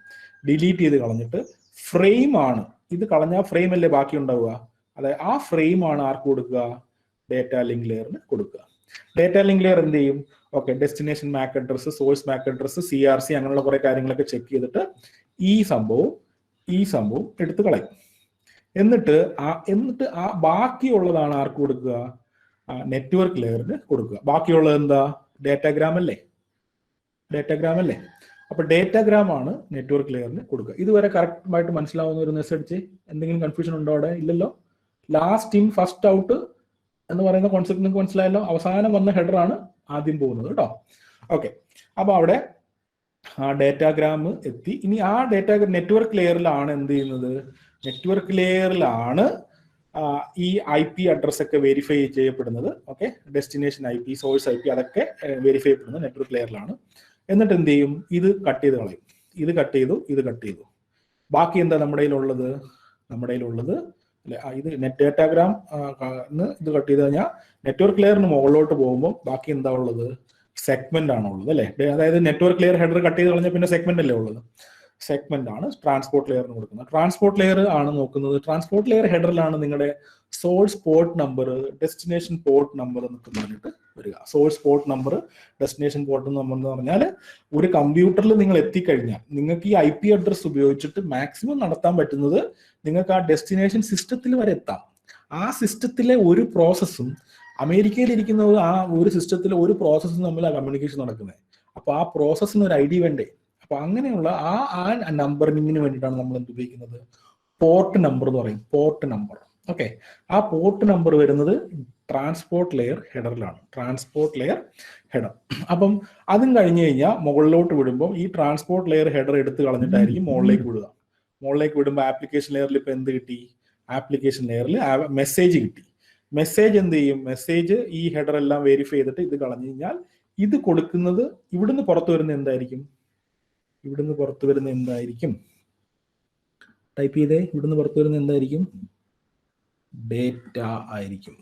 ഡിലീറ്റ് ചെയ്ത് കളഞ്ഞിട്ട് ഫ്രെയിം ആണ് ഇത് കളഞ്ഞാൽ ഫ്രെയിം അല്ലേ ബാക്കി ഉണ്ടാവുക. അതായത് ആ ഫ്രെയിം ആണ് ആർക്ക് കൊടുക്കുക? ഡേറ്റ ലിങ്ക് ലെയറിന് കൊടുക്കുക. ഡേറ്റ ലിങ്ക് ലെയർ എന്ത് ചെയ്യും? Okay, destination MAC address, source Mac address, CRC അങ്ങനെയുള്ള കുറെ കാര്യങ്ങളൊക്കെ ചെക്ക് ചെയ്തിട്ട് ഈ സംഭവം എടുത്ത് കളയും. എന്നിട്ട് ആ ബാക്കിയുള്ളതാണ് ആർക്ക് കൊടുക്കുക? നെറ്റ്വർക്ക് ലെയറിന് കൊടുക്കുക. ബാക്കിയുള്ളത് എന്താ? ഡേറ്റാഗ്രാം അല്ലേ? അപ്പൊ ഡേറ്റാഗ്രാം ആണ് നെറ്റ്വർക്ക് ലെയറിന് കൊടുക്കുക. ഇതുവരെ കറക്റ്റ് ആയിട്ട് മനസ്സിലാവുന്ന ഒരു മെസ്സേജ് എന്തെങ്കിലും കൺഫ്യൂഷൻ ഉണ്ടോ അവിടെ? ഇല്ലല്ലോ. ലാസ്റ്റ് ഇൻ ഫസ്റ്റ് ഔട്ട് എന്ന് പറയുന്ന കോൺസെപ്റ്റ് നിങ്ങൾക്ക് മനസ്സിലായല്ലോ. അവസാനം വന്ന ഹെഡർ ആണ് ആദ്യം പോകുന്നത് കേട്ടോ. ഓക്കെ, അപ്പൊ അവിടെ ആ ഡേറ്റാഗ്രാം എത്തി. ഇനി ആ നെറ്റ്വർക്ക് ലെയറിലാണ് എന്ത് ചെയ്യുന്നത്? നെറ്റ്വർക്ക് ലെയറിലാണ് ഈ IP അഡ്രസ് ഒക്കെ വെരിഫൈ ചെയ്യപ്പെടുന്നത്. Okay, destination IP, source IP അതൊക്കെ വെരിഫൈ ചെയ്യപ്പെടുന്നത് നെറ്റ്വർക്ക് ലെയറിലാണ്. എന്നിട്ട് എന്ത് ചെയ്യും? ഇത് കട്ട് ചെയ്ത് കളയും. ഇത് കട്ട് ചെയ്തു. ബാക്കി എന്താ നമ്മുടെ കയ്യിലുള്ളത്? അല്ലെ, ഇത് ഡേറ്റാഗ്രാം ഇത് കട്ട് ചെയ്ത് കഴിഞ്ഞാൽ നെറ്റ്വർക്ക് ലെയറിന് മുകളിലോട്ട് പോകുമ്പോൾ ബാക്കി എന്താ ഉള്ളത്? സെഗ്മെന്റ് ആണ് ഉള്ളത് അല്ലെ. അതായത് നെറ്റ്വർക്ക് ലെയർ ഹെഡർ കട്ട് ചെയ്ത് കളഞ്ഞാൽ പിന്നെ സെഗ്മെന്റ് അല്ലേ ഉള്ളത്. സെഗ്മെന്റ് ആണ് ട്രാൻസ്പോർട്ട് ലെയറിന് കൊടുക്കുന്നത്. ട്രാൻസ്പോർട്ട് ലെയർ ആണ് നോക്കുന്നത്. ട്രാൻസ്പോർട്ട് ലെയർ ഹെഡറിലാണ് നിങ്ങളുടെ source port number, destination port number എന്നൊക്കെ പറഞ്ഞിട്ട് വരിക. Source port number, destination port number എന്ന് പറഞ്ഞാൽ ഒരു കമ്പ്യൂട്ടറിൽ നിങ്ങൾ എത്തിക്കഴിഞ്ഞാൽ നിങ്ങൾക്ക് ഈ IP അഡ്രസ് ഉപയോഗിച്ചിട്ട് മാക്സിമം നടത്താൻ പറ്റുന്നത് നിങ്ങൾക്ക് ആ ഡെസ്റ്റിനേഷൻ സിസ്റ്റത്തിൽ വരെ എത്താം. ആ സിസ്റ്റത്തിലെ ഒരു പ്രോസസ്സും അമേരിക്കയിൽ ഇരിക്കുന്ന ആ ഒരു സിസ്റ്റത്തിലെ ഒരു പ്രോസസ്സും തമ്മിൽ ആ കമ്മ്യൂണിക്കേഷൻ നടക്കുന്നത്. അപ്പൊ ആ പ്രോസസ്സിന് ഒരു ID വേണ്ടേ? അപ്പൊ അങ്ങനെയുള്ള ആ നമ്പറിങ്ങിന് വേണ്ടിയിട്ടാണ് നമ്മൾ എന്ത് ഉപയോഗിക്കുന്നത്? പോർട്ട് നമ്പർ എന്ന് പറയും. Port number. ഓക്കെ, ആ പോർട്ട് നമ്പർ വരുന്നത് ട്രാൻസ്പോർട്ട് ലെയർ ഹെഡറിലാണ്. Transport layer header. അപ്പം അതും കഴിഞ്ഞ് കഴിഞ്ഞാൽ മുകളിലോട്ട് വിടുമ്പോൾ ഈ ട്രാൻസ്പോർട്ട് ലെയർ ഹെഡർ എടുത്ത് കളഞ്ഞിട്ടായിരിക്കും മുകളിലേക്ക് വിടുക. മുകളിലേക്ക് വിടുമ്പോൾ ആപ്ലിക്കേഷൻ ലെയറിൽ ഇപ്പൊ എന്ത് കിട്ടി? ആപ്ലിക്കേഷൻ ലെയറിൽ മെസ്സേജ് കിട്ടി. മെസ്സേജ് എന്ത് ചെയ്യും? മെസ്സേജ് ഈ ഹെഡർ എല്ലാം വെരിഫൈ ചെയ്തിട്ട് ഇത് കളഞ്ഞു കഴിഞ്ഞാൽ ഇത് കൊടുക്കുന്നത് ഇവിടുന്ന് പുറത്തു വരുന്ന എന്തായിരിക്കും? ടൈപ്പ് ചെയ്തേ. ഇവിടുന്ന് പുറത്തു വരുന്ന എന്തായിരിക്കും? ഡേറ്റ ആയിരിക്കും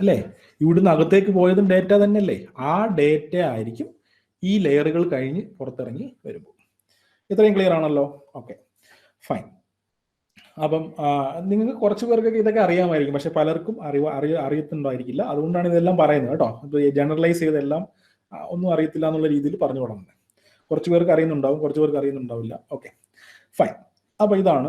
അല്ലേ? ഇവിടുന്ന് അകത്തേക്ക് പോയതും ഡേറ്റ തന്നെയല്ലേ? ആ ഡേറ്റ ആയിരിക്കും ഈ ലെയറുകൾ കഴിഞ്ഞ് പുറത്തിറങ്ങി വരുമ്പോൾ. ഇത്രയും ക്ലിയർ ആണല്ലോ? Okay, fine. അപ്പം നിങ്ങൾക്ക് കുറച്ച് പേർക്കൊക്കെ ഇതൊക്കെ അറിയാമായിരിക്കും, പക്ഷെ പലർക്കും അറിയത്തുണ്ടായിരിക്കില്ല. അതുകൊണ്ടാണ് ഇതെല്ലാം പറയുന്നത് കേട്ടോ. ഇപ്പൊ ജനറലൈസ് ചെയ്തെല്ലാം ഒന്നും അറിയത്തില്ല എന്നുള്ള രീതിയിൽ പറഞ്ഞു തുടങ്ങുന്നത്. കുറച്ച് പേർക്ക് അറിയുന്നുണ്ടാവും, കുറച്ച് പേർക്ക് അറിയുന്നുണ്ടാവില്ല. Okay, fine. അപ്പൊ ഇതാണ്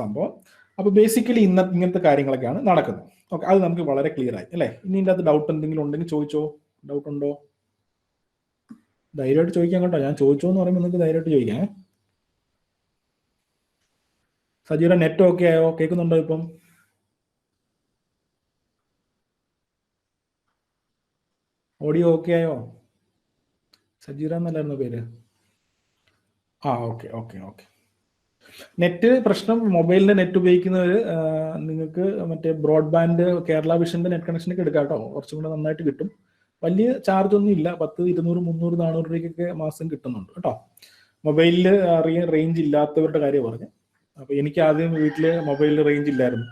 സംഭവം. അപ്പൊ ബേസിക്കലി ഇങ്ങനത്തെ കാര്യങ്ങളൊക്കെയാണ് നടക്കുന്നത്. ഓക്കെ, അത് നമുക്ക് വളരെ ക്ലിയർ ആയി അല്ലേ? ഇനി ഇതിൻ്റെ അകത്ത് ഡൗട്ട് എന്തെങ്കിലും ഉണ്ടെങ്കിൽ ചോദിച്ചോ. ഡൗട്ട് ഉണ്ടോ? ധൈര്യമായിട്ട് ചോദിക്കാൻ കേട്ടോ. ഞാൻ ചോദിച്ചോ എന്ന് പറയുമ്പോൾ നിങ്ങൾക്ക് ധൈര്യമായിട്ട് ചോദിക്കാം. സജീറ നെറ്റ് ഓക്കെ ആയോ? കേൾക്കുന്നുണ്ടോ? ഇപ്പം ഓഡിയോ ഓക്കെ ആയോ? സജീറ എന്നല്ലായിരുന്നു പേര്? ഓക്കെ. നെറ്റ് പ്രശ്നം, മൊബൈലിന്റെ നെറ്റ് ഉപയോഗിക്കുന്നവർ നിങ്ങൾക്ക് മറ്റേ ബ്രോഡ്ബാൻഡ് കേരള വിഷന്റെ നെറ്റ് കണക്ഷനൊക്കെ എടുക്കാം കേട്ടോ. കുറച്ചും കൂടെ നന്നായിട്ട് കിട്ടും. വലിയ ചാർജ് ഒന്നും ഇല്ല. 10, 200, 300, 400 രൂപയ്ക്കൊക്കെ മാസം കിട്ടുന്നുണ്ട് കേട്ടോ. മൊബൈലിൽ റേഞ്ച് ഇല്ലാത്തവരുടെ കാര്യം പറഞ്ഞു. അപ്പൊ എനിക്ക് ആദ്യം വീട്ടില് മൊബൈലിൽ റേഞ്ച് ഇല്ലായിരുന്നു,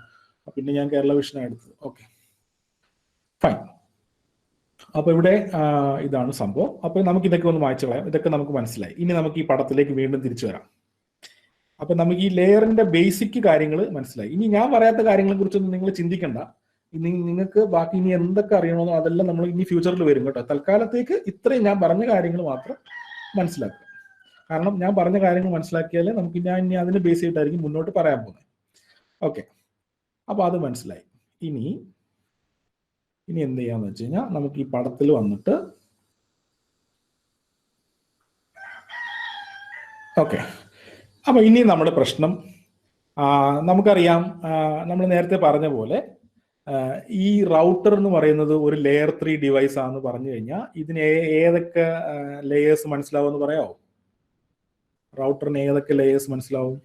പിന്നെ ഞാൻ കേരള വിഷനാണ് എടുത്തത്. Okay, fine. അപ്പൊ ഇവിടെ ഇതാണ് സംഭവം. അപ്പൊ നമുക്ക് ഇതൊക്കെ ഒന്ന് വായിച്ചു കളയാം. ഇതൊക്കെ നമുക്ക് മനസ്സിലായി. ഇനി നമുക്ക് ഈ പടത്തിലേക്ക് വീണ്ടും തിരിച്ചു വരാം. അപ്പൊ നമുക്ക് ഈ ലെയറിന്റെ ബേസിക് കാര്യങ്ങൾ മനസ്സിലായി. ഇനി ഞാൻ പറയാത്ത കാര്യങ്ങളെ കുറിച്ചൊന്നും നിങ്ങൾ ചിന്തിക്കണ്ട. നിങ്ങൾക്ക് ബാക്കി ഇനി എന്തൊക്കെ അറിയണമെന്നോ അതെല്ലാം നമ്മൾ ഇനി ഫ്യൂച്ചറിൽ വരും കേട്ടോ. തൽക്കാലത്തേക്ക് ഇത്രയും ഞാൻ പറഞ്ഞ കാര്യങ്ങൾ മാത്രം മനസ്സിലാക്കുക. കാരണം ഞാൻ പറഞ്ഞ കാര്യങ്ങൾ മനസ്സിലാക്കിയാലേ നമുക്ക് ഞാൻ ഇനി അതിന് ബേസ് ചെയ്തിട്ടായിരിക്കും മുന്നോട്ട് പറയാൻ പോകുന്നത്. ഓക്കെ, അപ്പൊ അത് മനസ്സിലായി. ഇനി എന്ത് ചെയ്യാന്ന് വെച്ച് കഴിഞ്ഞാൽ നമുക്ക് ഈ പടത്തിൽ വന്നിട്ട് ഓക്കെ. അപ്പൊ ഇനി നമ്മുടെ പ്രശ്നം നമുക്കറിയാം. നമ്മൾ നേരത്തെ പറഞ്ഞ പോലെ ഈ റൗട്ടർ എന്ന് പറയുന്നത് ഒരു ലെയർ 3 ഡിവൈസ് ആണെന്ന് പറഞ്ഞു കഴിഞ്ഞാൽ ഇതിന് ഏതൊക്കെ ലെയേഴ്സ് മനസ്സിലാവുമെന്ന് പറയാമോ? റൗട്ടറിന് ഏതൊക്കെ ലെയേഴ്സ് മനസ്സിലാവും?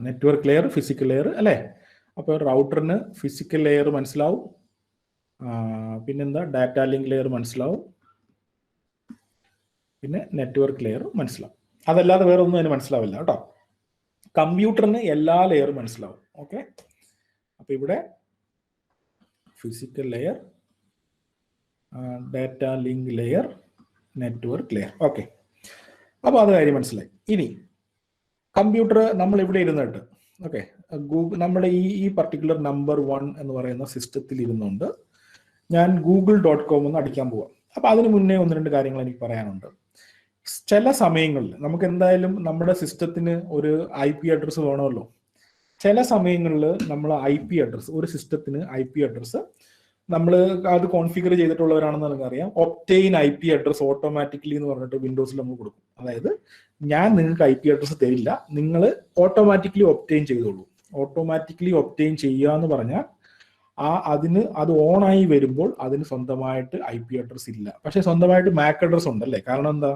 നെറ്റ്വർക്ക് ലെയർ, ഫിസിക്കൽ ലെയർ അല്ലേ? അപ്പോൾ റൗട്ടറിന് ഫിസിക്കൽ ലെയർ മനസ്സിലാവും, പിന്നെന്താ ഡാറ്റ ലിങ്ക് ലെയർ മനസ്സിലാവും, പിന്നെ നെറ്റ്വർക്ക് ലെയർ മനസ്സിലാവും. അതല്ലാതെ വേറെ ഒന്നും അതിന് മനസ്സിലാവില്ല കേട്ടോ. കമ്പ്യൂട്ടറിന് എല്ലാ ലെയറും മനസ്സിലാവും. ഓക്കെ, അപ്പൊ ഇവിടെ physical layer, data link layer, network layer. Okay, അപ്പൊ അത് കാര്യം മനസ്സിലായി. ഇനി കമ്പ്യൂട്ടർ നമ്മൾ ഇവിടെ ഇരുന്നിട്ട്, ഓക്കെ, നമ്മുടെ ഈ പർട്ടിക്കുലർ നമ്പർ 1 എന്ന് പറയുന്ന സിസ്റ്റത്തിൽ ഇരുന്നുകൊണ്ട് ഞാൻ google.com ഒന്ന് അടിക്കാൻ പോവാം. അപ്പൊ അതിന് മുന്നേ 1-2 കാര്യങ്ങൾ എനിക്ക് പറയാനുണ്ട്. ചില സമയങ്ങളിൽ നമുക്ക് എന്തായാലും നമ്മുടെ സിസ്റ്റത്തിന് ഒരു IP അഡ്രസ്സ് വേണമല്ലോ. ചില സമയങ്ങളിൽ നമ്മൾ IP അഡ്രസ്സ്, ഒരു സിസ്റ്റത്തിന് IP അഡ്രസ്സ് നമ്മൾ അത് കോൺഫിഗർ ചെയ്തിട്ടുള്ളവരാണെന്ന് നമുക്കറിയാം. ഒപ്റ്റെയിൻ IP അഡ്രസ് ഓട്ടോമാറ്റിക്കലി എന്ന് പറഞ്ഞിട്ട് വിൻഡോസിൽ നമ്മൾ കൊടുക്കും. അതായത് ഞാൻ നിങ്ങൾക്ക് IP അഡ്രസ്സ് തരില്ല, നിങ്ങൾ ഓട്ടോമാറ്റിക്കലി ഒപ്റ്റെയിൻ ചെയ്തോളൂ. ഓട്ടോമാറ്റിക്കലി ഒപ്റ്റെയിൻ ചെയ്യുക എന്ന് പറഞ്ഞാൽ അത് ഓൺ ആയി വരുമ്പോൾ അതിന് സ്വന്തമായിട്ട് IP അഡ്രസ് ഇല്ല. പക്ഷെ സ്വന്തമായിട്ട് മാക് അഡ്രസ് ഉണ്ടല്ലേ? കാരണം എന്താ,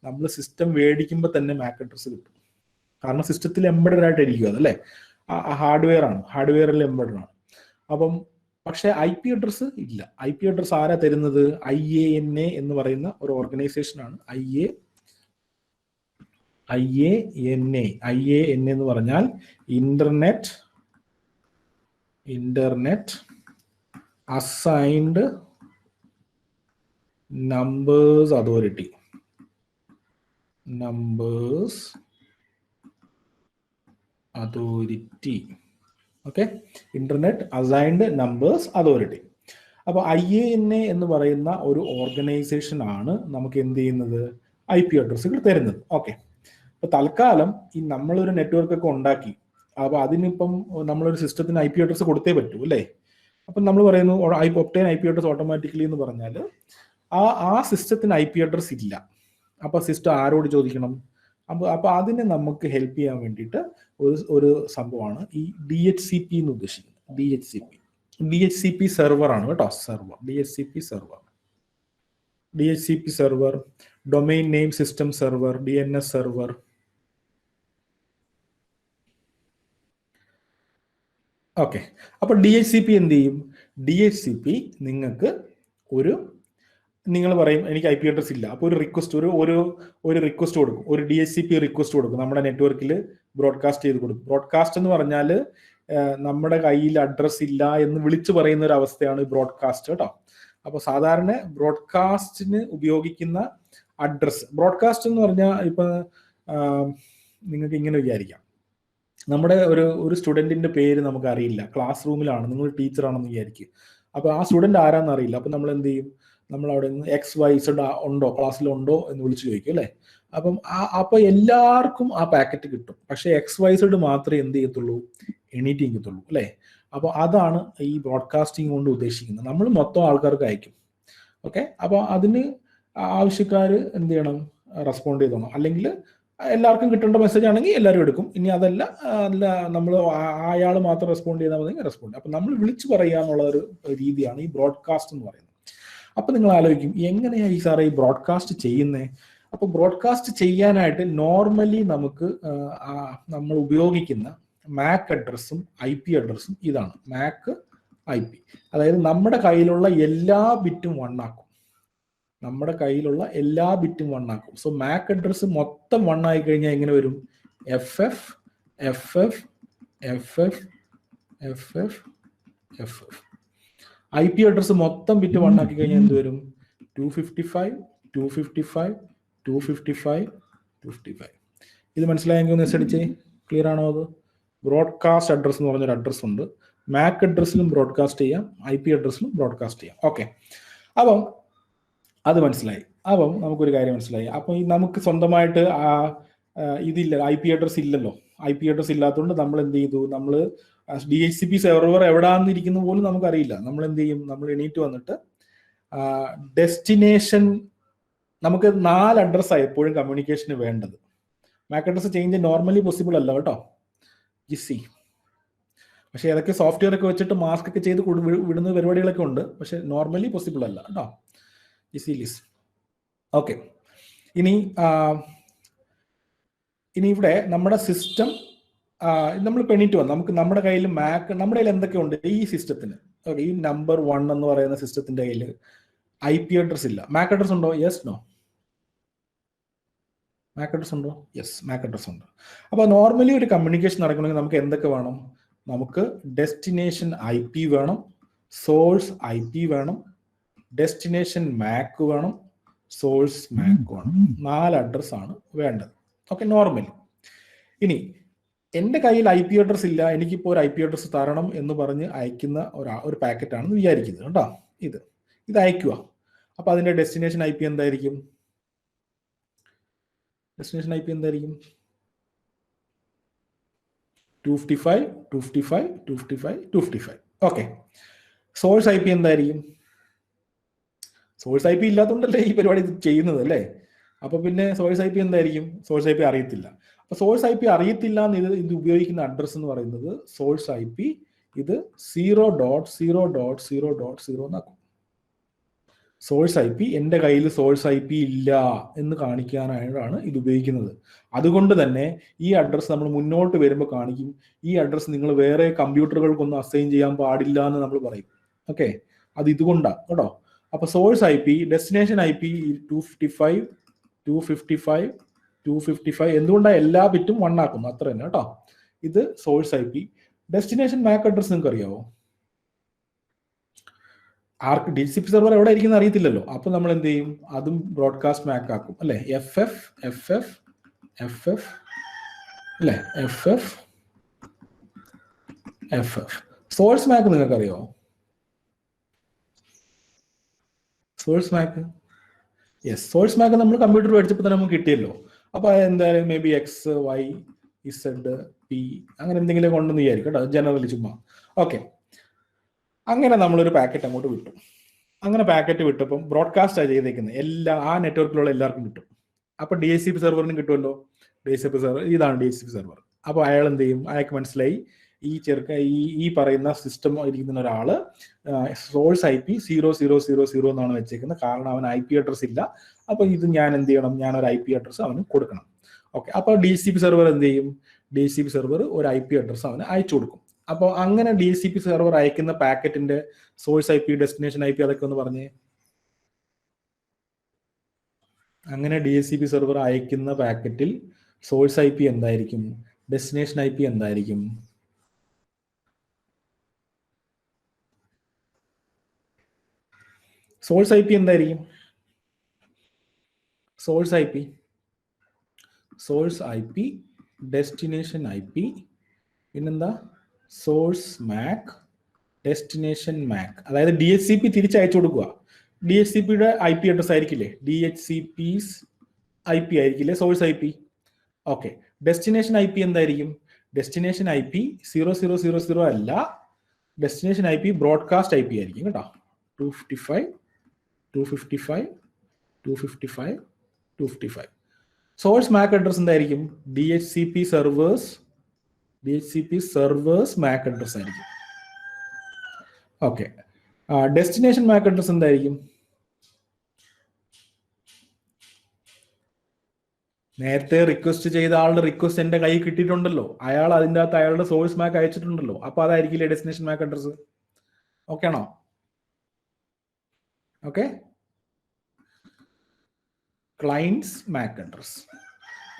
നമ്മൾ സിസ്റ്റം മേടിക്കുമ്പോൾ തന്നെ മാക് അഡ്രസ് കിട്ടും. കാരണം സിസ്റ്റത്തിൽ എംബഡഡ് ആയിട്ട് ഇരിക്കുക അതല്ലേ, ഹാർഡ്വെയർ ആണ്, ഹാർഡ്വെയറിൽ എംബഡഡ് ആണ്. അപ്പം പക്ഷെ IP അഡ്രസ് ഇല്ല. IP അഡ്രസ് ആരാ തരുന്നത്? IANA എന്ന് പറയുന്ന ഒരു ഓർഗനൈസേഷൻ ആണ്. IANA എന്ന് പറഞ്ഞാൽ internet assigned numbers authority. Okay, internet assigned numbers authority. അപ്പൊ IANA എന്ന് പറയുന്ന ഒരു ഓർഗനൈസേഷൻ ആണ് നമുക്ക് എന്ത് ചെയ്യുന്നത്, IP അഡ്രസ്സുകൾ തരുന്നത്. ഓക്കെ, അപ്പൊ തൽക്കാലം ഈ നമ്മളൊരു നെറ്റ്വർക്ക് ഒക്കെ ഉണ്ടാക്കി, അപ്പൊ അതിനിപ്പം നമ്മളൊരു സിസ്റ്റത്തിന് IP അഡ്രസ്സ് കൊടുത്തേ പറ്റൂ അല്ലേ? അപ്പം നമ്മൾ പറയുന്നു ഒപ്റ്റെയിൻ IP അഡ്രസ് ഓട്ടോമാറ്റിക്കലി എന്ന് പറഞ്ഞാൽ ആ സിസ്റ്റത്തിന് IP അഡ്രസ് ഇല്ല. അപ്പൊ സിസ്റ്റം ആരോട് ചോദിക്കണം? അപ്പൊ അതിനെ നമുക്ക് ഹെൽപ്പ് ചെയ്യാൻ വേണ്ടിയിട്ട് ഒരു സംഭവമാണ് ഈ DHCP എന്ന് ഉദ്ദേശിക്കുന്നത്. DHCP സെർവർ ആണ് കേട്ടോ. DHCP server, domain name system server, DNS server. Okay, അപ്പൊ DHCP എന്ത് ചെയ്യും? DHCP നിങ്ങൾക്ക് നിങ്ങൾ പറയും എനിക്ക് IP അഡ്രസ് ഇല്ല. അപ്പോൾ ഒരു റിക്വസ്റ്റ് കൊടുക്കും, ഒരു DHCP റിക്വസ്റ്റ് കൊടുക്കും, നമ്മുടെ നെറ്റ്വർക്കിൽ ബ്രോഡ്കാസ്റ്റ് ചെയ്ത് കൊടുക്കും. ബ്രോഡ്കാസ്റ്റ് എന്ന് പറഞ്ഞാൽ നമ്മുടെ കയ്യിൽ അഡ്രസ് ഇല്ല എന്ന് വിളിച്ചു പറയുന്ന ഒരു അവസ്ഥയാണ് ബ്രോഡ്കാസ്റ്റ് കേട്ടോ. അപ്പോൾ സാധാരണ ബ്രോഡ്കാസ്റ്റിന് ഉപയോഗിക്കുന്ന അഡ്രസ്, ബ്രോഡ്കാസ്റ്റ് എന്ന് പറഞ്ഞാൽ ഇപ്പൊ നിങ്ങൾക്ക് ഇങ്ങനെ വിചാരിക്കാം, നമ്മുടെ ഒരു സ്റ്റുഡന്റിന്റെ പേര് നമുക്ക് അറിയില്ല, ക്ലാസ് റൂമിലാണ്, നിങ്ങൾ ടീച്ചറാണെന്ന് വിചാരിക്കുക. അപ്പൊ ആ സ്റ്റുഡന്റ് ആരാന്ന് അറിയില്ല. അപ്പൊ നമ്മൾ എന്ത് ചെയ്യും? നമ്മൾ അവിടെ നിന്ന് XYZ ഉണ്ടോ, ക്ലാസ്സിലുണ്ടോ എന്ന് വിളിച്ചു ചോദിക്കും അല്ലേ? അപ്പൊ എല്ലാവർക്കും ആ പാക്കറ്റ് കിട്ടും. പക്ഷെ XYZ മാത്രമേ എന്ത് ചെയ്യത്തുള്ളൂ? എണീറ്റ് ചെയ്യത്തുള്ളൂ അല്ലേ? അപ്പൊ അതാണ് ഈ ബ്രോഡ്കാസ്റ്റിംഗ് കൊണ്ട് ഉദ്ദേശിക്കുന്നത്. നമ്മൾ മൊത്തം ആൾക്കാർക്ക് അയക്കും. ഓക്കെ, അപ്പൊ അതിന് ആവശ്യക്കാർ എന്ത് ചെയ്യണം? റെസ്പോണ്ട് ചെയ്തോണം. അല്ലെങ്കിൽ എല്ലാവർക്കും കിട്ടേണ്ട മെസ്സേജ് ആണെങ്കിൽ എല്ലാവരും എടുക്കും. ഇനി അതല്ല നമ്മൾ അയാൾ മാത്രം റെസ്പോണ്ട് ചെയ്താൽ മതി, റെസ്പോണ്ട്. അപ്പൊ നമ്മൾ വിളിച്ചു പറയുക എന്നുള്ള ഒരു രീതിയാണ് ഈ ബ്രോഡ്കാസ്റ്റ് എന്ന് പറയുന്നത്. അപ്പൊ നിങ്ങൾ ആലോചിക്കും, എങ്ങനെയാ ഈ സാറേ ഈ ബ്രോഡ്കാസ്റ്റ് ചെയ്യുന്നത്? അപ്പൊ ബ്രോഡ്കാസ്റ്റ് ചെയ്യാനായിട്ട് നോർമലി നമ്മൾ ഉപയോഗിക്കുന്ന മാക് അഡ്രസ്സും IP അഡ്രസ്സും ഇതാണ്, മാക് IP. അതായത് നമ്മുടെ കയ്യിലുള്ള എല്ലാ ബിറ്റും 1 ആക്കും. സോ മാക് അഡ്രസ് മൊത്തം 1 ആയി കഴിഞ്ഞാൽ എങ്ങനെ വരും? FF. IP അഡ്രസ് മൊത്തം ബിറ്റ് 1 ആക്കി കഴിഞ്ഞാൽ എന്ത് വരും? 255. ഇത് മനസ്സിലായെങ്കിൽ ഒന്ന് എസ് അടിച്ചേ. ക്ലിയർ ആണോ? അത് ബ്രോഡ്കാസ്റ്റ് അഡ്രസ് എന്ന് പറഞ്ഞൊരു അഡ്രസ് ഉണ്ട്. മാക് അഡ്രസ്സിലും ബ്രോഡ്കാസ്റ്റ് ചെയ്യാം, IP അഡ്രസ്സിലും ബ്രോഡ്കാസ്റ്റ് ചെയ്യാം. ഓക്കെ, അപ്പം അത് മനസ്സിലായി. അപ്പം നമുക്കൊരു കാര്യം മനസ്സിലായി. അപ്പം നമുക്ക് സ്വന്തമായിട്ട് ഇതില്ല, IP അഡ്രസ് ഇല്ലല്ലോ. IP അഡ്രസ് ഇല്ലാത്തതുകൊണ്ട് നമ്മൾ എന്ത് ചെയ്തു? നമ്മൾ DHCP സെർവർ എവിടാന്നിരിക്കുന്ന പോലും നമുക്കറിയില്ല. നമ്മൾ എന്ത് ചെയ്യും? നമ്മൾ എണീറ്റ് വന്നിട്ട് ഡെസ്റ്റിനേഷൻ, നമുക്ക് 4 അഡ്രസ്സാണ് എപ്പോഴും കമ്മ്യൂണിക്കേഷന് വേണ്ടത്. Mac address change normally possible അല്ല കേട്ടോ, GC. പക്ഷേ ഏതൊക്കെ സോഫ്റ്റ്വെയർ ഒക്കെ വെച്ചിട്ട് മാസ്ക് ഒക്കെ ചെയ്ത് വിടുന്ന പരിപാടികളൊക്കെ ഉണ്ട്. പക്ഷെ നോർമലി പോസിബിൾ അല്ല കേട്ടോ. ഈസിലിസ്. ഓക്കെ, ഇനി ഇവിടെ നമ്മുടെ സിസ്റ്റം നമ്മൾ പെണ്ണിട്ട് വന്നു. നമുക്ക് നമ്മുടെ കയ്യിൽ നമ്മുടെ കയ്യിൽ എന്തൊക്കെ ഉണ്ട് ഈ സിസ്റ്റത്തിന്? ഓക്കെ, ഈ നമ്പർ 1 എന്ന് പറയുന്ന സിസ്റ്റത്തിന്റെ കയ്യിൽ IP അഡ്രസ് ഇല്ല. മാക് അഡ്രസ് ഉണ്ടോ? Yes, no? മാക് അഡ്രസ് ഉണ്ടോ? യെസ്, മാക് അഡ്രസ് ഉണ്ട്. അപ്പോൾ നോർമലി ഒരു കമ്മ്യൂണിക്കേഷൻ നടക്കണമെങ്കിൽ നമുക്ക് എന്തൊക്കെ വേണം? നമുക്ക് ഡെസ്റ്റിനേഷൻ IP വേണം, സോഴ്സ് IP വേണം, ഡെസ്റ്റിനേഷൻ മാക് വേണം, സോഴ്സ് മാക് വേണം. 4 അഡ്രസ്സാണ് വേണ്ടത്. Okay, normally. ഇനി എൻ്റെ കയ്യിൽ IP അഡ്രസ് ഇല്ല, എനിക്കിപ്പോൾ ഒരു IP അഡ്രസ് തരണം എന്ന് പറഞ്ഞ് അയക്കുന്ന ഒരു പാക്കറ്റ് ആണെന്ന് വിചാരിക്കുന്നത് കേട്ടോ. ഇത് അയക്കുക. അപ്പോൾ അതിൻ്റെ ഡെസ്റ്റിനേഷൻ IP എന്തായിരിക്കും? ഡെസ്റ്റിനേഷൻ IP എന്തായിരിക്കും? 255, 255, 255, 255. ഓക്കെ, സോഴ്സ് IP എന്തായിരിക്കും? സോഴ്സ് IP ഇല്ലാത്തതുകൊണ്ടല്ലേ ഈ പരിപാടി ചെയ്യുന്നത് അല്ലേ? അപ്പൊ പിന്നെ സോഴ്സ് IP എന്തായിരിക്കും? സോഴ്സ് IP അറിയത്തില്ല. അപ്പൊ സോഴ്സ് IP അറിയത്തില്ല എന്ന് ഇത് ഉപയോഗിക്കുന്ന അഡ്രസ് എന്ന് പറയുന്നത് സോഴ്സ് IP ഇത് 0.0.0.0 എന്നാക്കും. സോഴ്സ് IP എൻ്റെ കയ്യിൽ സോഴ്സ് IP ഇല്ല എന്ന് കാണിക്കാനായിട്ടാണ് ഇത് ഉപയോഗിക്കുന്നത്. അതുകൊണ്ട് തന്നെ ഈ അഡ്രസ് നമ്മൾ മുന്നോട്ട് വരുമ്പോൾ കാണിക്കും, ഈ അഡ്രസ് നിങ്ങൾ വേറെ കമ്പ്യൂട്ടറുകൾക്കൊന്നും അസൈൻ ചെയ്യാൻ പാടില്ല എന്ന് നമ്മൾ പറയും. ഓക്കെ, അത് ഇതുകൊണ്ടാണ് കേട്ടോ. അപ്പൊ സോഴ്സ് IP, ഡെസ്റ്റിനേഷൻ IP 255, 255, 255. എന്തുകൊണ്ടാണ് എല്ലാ ബിറ്റും 1 ആക്കുന്നു? അത്ര തന്നെ കേട്ടോ. ഇത് source IP. Destination MAC address നിങ്ങൾക്ക് അറിയാവോ? ആർക്ക് DHCP സെർവർ എവിടെ ഇരിക്കുന്ന അറിയത്തില്ലല്ലോ. അപ്പൊ നമ്മൾ എന്ത് ചെയ്യും? അതും ബ്രോഡ്കാസ്റ്റ് മാക് ആക്കും അല്ലെ? FF അല്ലെ? FF. സോഴ്സ് മാക് നിങ്ങൾക്ക് അറിയാവോ? Source Mac, yes, source Mac നമ്മൾ കമ്പ്യൂട്ടർ മേടിച്ചപ്പോൾ തന്നെ നമുക്ക് കിട്ടിയല്ലോ. അപ്പൊ എന്തായാലും may be X, Y, Z, P അങ്ങനെ എന്തെങ്കിലും കൊണ്ടെന്ന് വിചാരിക്കും കേട്ടോ, ജനറലി ചുമ്മാ. ഓക്കെ, അങ്ങനെ നമ്മളൊരു പാക്കറ്റ് അങ്ങോട്ട് വിട്ടു. അങ്ങനെ പാക്കറ്റ് വിട്ടപ്പം ബ്രോഡ്കാസ്റ്റ് ആണ് ചെയ്തേക്കുന്നത്. ആ നെറ്റ്വർക്കിലുള്ള എല്ലാവർക്കും കിട്ടും. അപ്പൊ DHCP സെർവറിനും കിട്ടുമല്ലോ. DHCP സെർവർ ഇതാണ് DHCP സെർവർ. അപ്പൊ അയാൾ എന്ത് ചെയ്യും? അയാൾക്ക് മനസ്സിലായി ഈ പറയുന്ന സിസ്റ്റം ഇരിക്കുന്ന ഒരാള് സോഴ്സ് IP 0000 എന്നാണ് വെച്ചേക്കുന്നത്. കാരണം അവൻ IP അഡ്രസ് ഇല്ല. അപ്പൊ ഇത് ഞാൻ എന്ത് ചെയ്യണം? ഞാൻ ഒരു IP അഡ്രസ് അവന് കൊടുക്കണം. ഓക്കെ, അപ്പൊ DHCP സെർവർ എന്ത് ചെയ്യും? DHCP സെർവർ ഒരു IP അഡ്രസ് അവന് അയച്ചു കൊടുക്കും. അപ്പോൾ അങ്ങനെ DHCP സെർവർ അയക്കുന്ന പാക്കറ്റിന്റെ സോഴ്സ് IP, ഡെസ്റ്റിനേഷൻ IP അതൊക്കെ ഒന്ന് പറഞ്ഞേ. അങ്ങനെ DHCP സെർവർ അയക്കുന്ന പാക്കറ്റിൽ സോഴ്സ് IP എന്തായിരിക്കും? ഡെസ്റ്റിനേഷൻ IP എന്തായിരിക്കും? സോഴ്സ് IP എന്തായിരിക്കും? സോഴ്സ് IP, ഡെസ്റ്റിനേഷൻ IP, പിന്നെന്താ? Source MAC, destination MAC. അതായത് DHCP തിരിച്ചയച്ചു കൊടുക്കുക. DHCPയുടെ IP അഡ്രസ് ആയിരിക്കില്ലേ? DHCP's IP ആയിരിക്കില്ലേ source IP? Okay, destination IP എന്തായിരിക്കും? ഡെസ്റ്റിനേഷൻ IP 0000 അല്ല, ഡെസ്റ്റിനേഷൻ IP ബ്രോഡ്കാസ്റ്റ് IP ആയിരിക്കും കേട്ടോ. 255, 255, 255, 255. സോഴ്സ് മാക് അഡ്രസ് എന്തായിരിക്കും? DHCP സെർവേഴ്സ് മാക് അഡ്രസ് ആയിരിക്കും. ഓക്കെ, ഡെസ്റ്റിനേഷൻ മാക് അഡ്രസ് എന്തായിരിക്കും? നേരത്തെ റിക്വസ്റ്റ് ചെയ്ത ആളുടെ റിക്വസ്റ്റ് എന്റെ കയ്യിൽ കിട്ടിയിട്ടുണ്ടല്ലോ. അയാൾ അതിൻ്റെ അകത്ത് അയാളുടെ സോഴ്സ് മാക് അയച്ചിട്ടുണ്ടല്ലോ. അപ്പൊ അതായിരിക്കില്ലേ ഡെസ്റ്റിനേഷൻ മാക് അഡ്രസ്? ഓക്കെ ആണോ? Okay, client's MAC address.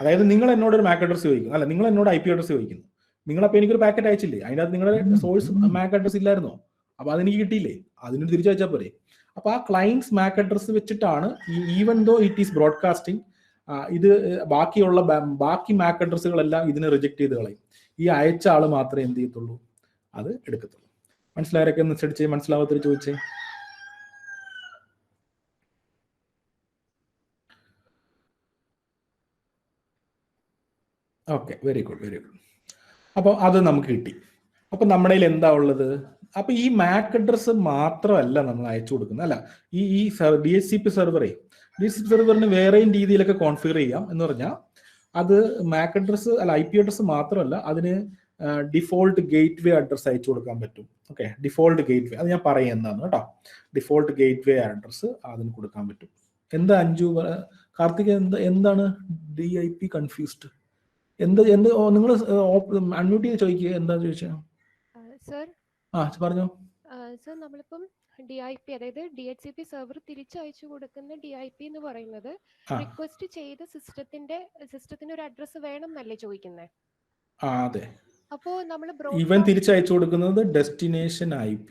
അതായത് നിങ്ങൾ എന്നോട് ഒരു മാക് അഡ്രസ് ചോദിക്കും, അല്ല നിങ്ങൾ എന്നോട് IP അഡ്രസ് ചോദിക്കുന്നു. നിങ്ങളപ്പോൾ എനിക്കൊരു പാക്കറ്റ് അയച്ചില്ലേ? അതിനകത്ത് നിങ്ങളുടെ സോഴ്സ് മാക് അഡ്രസ് ഇല്ലായിരുന്നോ? അപ്പൊ അതെനിക്ക് കിട്ടിയില്ലേ? അതിനോട് തിരിച്ചയച്ചാൽ പോരെ. അപ്പൊ ആ ക്ലയന്റ്സ് മാക് അഡ്രസ് വെച്ചിട്ടാണ് even though it is broadcasting, ഇത് ബാക്കി മാക് അഡ്രസ്സുകളെല്ലാം ഇതിനെ റിജക്ട് ചെയ്ത് കളയും. ഈ അയച്ച ആള് മാത്രമേ എന്ത് ചെയ്യത്തുള്ളൂ? അത് എടുക്കത്തുള്ളൂ. മനസ്സിലായവരൊക്കെ ഒന്ന് ശ്രദ്ധിച്ചേ, മനസ്സിലാവാത്തൊരു ചോദിച്ചേ. Okay, very good. അപ്പോൾ അത് നമുക്ക് കിട്ടി. അപ്പൊ നമ്മുടെ കയ്യിൽ എന്താ ഉള്ളത്? അപ്പൊ ഈ മാക് അഡ്രസ് മാത്രമല്ല നമ്മൾ അയച്ചു കൊടുക്കുന്നത്. അല്ല, ഈ DHCP സെർവറിന് വേറെയും രീതിയിലൊക്കെ കോൺഫിഗർ ചെയ്യാം. എന്ന് പറഞ്ഞാൽ അത് മാക് അഡ്രസ് അല്ല, IP അഡ്രസ് മാത്രമല്ല, അതിന് ഡിഫോൾട്ട് ഗേറ്റ് വേ അഡ്രസ്സ് അയച്ചു കൊടുക്കാൻ പറ്റും. ഓക്കെ, ഡിഫോൾട്ട് ഗേറ്റ് വേ അത് ഞാൻ പറയാം എന്താണ് കേട്ടോ. ഡിഫോൾട്ട് ഗേറ്റ് വേ അഡ്രസ്സ് അതിന് കൊടുക്കാൻ പറ്റും. എന്താ അഞ്ജു കാർത്തിക് എന്താണ് DIP കൺഫ്യൂസ്ഡ്? എന്ത് നിങ്ങൾ അൺമ്യൂട്ട് ചെയ്ത് ചോദിക്കുക, എന്താ ചോദിച്ചാ? സർ പറഞ്ഞോ. സർ നമ്മളിപ്പം DIP അതായത് DHCP സെർവർ തിരിച്ചയച്ചു കൊടുക്കുന്ന DIP എന്ന് പറയുന്നത് റിക്വസ്റ്റ് ചെയ്ത സിസ്റ്റത്തിന് ഒരു അഡ്രസ് വേണം എന്നല്ലേ ചോദിക്കുന്നത്? അതെ. അപ്പോ നമ്മൾ ഇവൻ തിരിച്ചയച്ചു കൊടുക്കുന്നത് ഡെസ്റ്റിനേഷൻ IP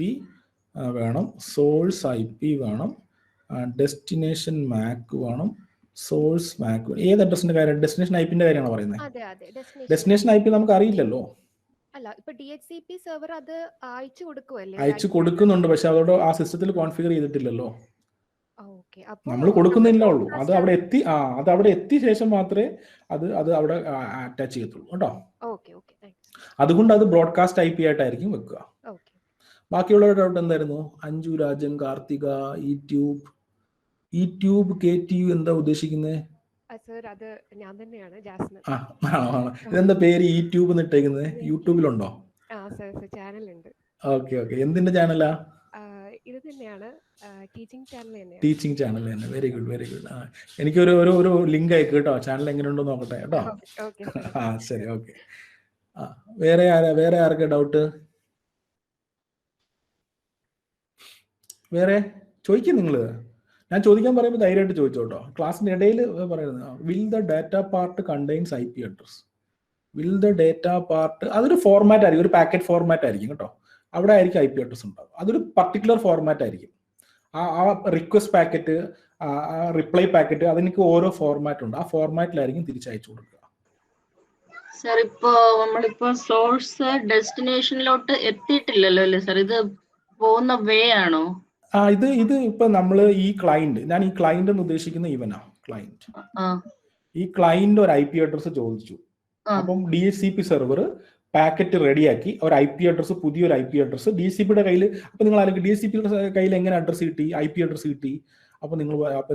വേണം, സോഴ്സ് IP വേണം, ഡെസ്റ്റിനേഷൻ MAC വേണം, സോഴ്സ് MAC. ഏത് അഡ്രസ്സിന്റെ കാര്യം? ഡെസ്റ്റിനേഷൻ IPന്റെ കാര്യമാണോ പറയുന്നത്? ഡെസ്റ്റിനേഷൻ IP നമുക്ക് അറിയില്ലല്ലോ. അല്ല, ഇപ്പൊ DHCP സെർവർ അത് അയച്ചു കൊടുക്കുവല്ലേ? അയച്ചു കൊടുക്കുന്നുണ്ട്, പക്ഷെ അതോട് ആ സിസ്റ്റത്തിൽ കോൺഫിഗർ ചെയ്തിട്ടില്ലല്ലോ. നമ്മൾ കൊടുക്കുന്നില്ല ഉള്ളൂ. അത് അവിടെ എത്തിയ ശേഷം മാത്രമേ അത് അവിടെ അറ്റാച്ച് ചെയ്യത്തുള്ളൂ കേട്ടോ. അതുകൊണ്ട് അത് ബ്രോഡ്കാസ്റ്റ് IP ആയിട്ടായിരിക്കും വെക്കുക. ബാക്കിയുള്ളവരുടെ ഡൗട്ട് എന്തായിരുന്നു? അഞ്ജു, രാജൻ, കാർത്തിക, യൂട്യൂബ് KTU എന്താ ഉദ്ദേശിക്കുന്നത്? അത് ഞാൻ തന്നെയാണ്, ജാസ്മിൻ. ഇതെന്താ പേര് യൂട്യൂബ് ഇട്ടേക്കുന്നത്? യൂട്യൂബിലുണ്ടോ? ചാനലുണ്ട്. ഓക്കെ. എന്തിന്റെ ചാനലാ? ഇത് തന്നെയാണ്, ടീച്ചിങ് ചാനൽ തന്നെയാണ്. ടീച്ചിങ് ചാനൽ തന്നെ. Very good. എനിക്കൊരു ലിങ്ക് അയക്ക് കേട്ടോ, ചാനൽ എങ്ങനെയുണ്ടോ നോക്കട്ടെ കേട്ടോ. ശരി, ഓക്കെ. വേറെ ആർക്കാ ഡൗട്ട്? വേറെ ചോദിക്കും നിങ്ങൾ. ഞാൻ ചോദിക്കാൻ പറയുമ്പോൾ ധൈര്യമായിട്ട് ചോദിച്ചോട്ടോ. ക്ലാസ്സിന്റെ ഇടയിൽ പറയുന്നത് will the data part contains IP address. Will the data part അതൊരു ഫോർമാറ്റ് ആയിരിക്കും, ഒരു പാക്കറ്റ് ഫോർമാറ്റ് ആയിരിക്കും കേട്ടോ. അവിടെ ആയിരിക്കും IP അഡ്രസ് ഉണ്ടാവും. അതൊരു പർട്ടിക്കുലർ ഫോർമാറ്റ് ആയിരിക്കും. ആ റിക്വസ്റ്റ് പാക്കറ്റ്, റിപ്ലൈ പാക്കറ്റ്, അതിനൊക്കെ ഓരോ ഫോർമാറ്റ് ഉണ്ട്. ആ ഫോർമാറ്റിലായിരിക്കും തിരിച്ചയച്ചു കൊടുക്കുക. സർ, നമ്മളിപ്പോ സോഴ്സ് ഡെസ്റ്റിനേഷനിലോട്ട് എത്തിയിട്ടില്ലല്ലോ അല്ലേ സർ? ഇത് പോകുന്ന വേ ആണോ? ഇത് ഇപ്പൊ നമ്മൾ ഈ ക്ലയന്റ്, ഞാൻ ഈ ക്ലയന്റ് എന്ന് ഉദ്ദേശിക്കുന്ന ഇവനാ ക്ലയന്റ്. ഈ ക്ലയന്റ് ഒരു IP അഡ്രസ് ചോദിച്ചു. അപ്പം DHCP സെർവർ പാക്കറ്റ് റെഡിയാക്കി ഒരു IP അഡ്രസ്, പുതിയൊരു IP അഡ്രസ് DHCPയുടെ കയ്യിൽ. അപ്പൊ നിങ്ങൾ ആലോചിക്കും DHCPയുടെ കയ്യിൽ എങ്ങനെ അഡ്രസ് കിട്ടി, IP അഡ്രസ് കിട്ടി? അപ്പൊ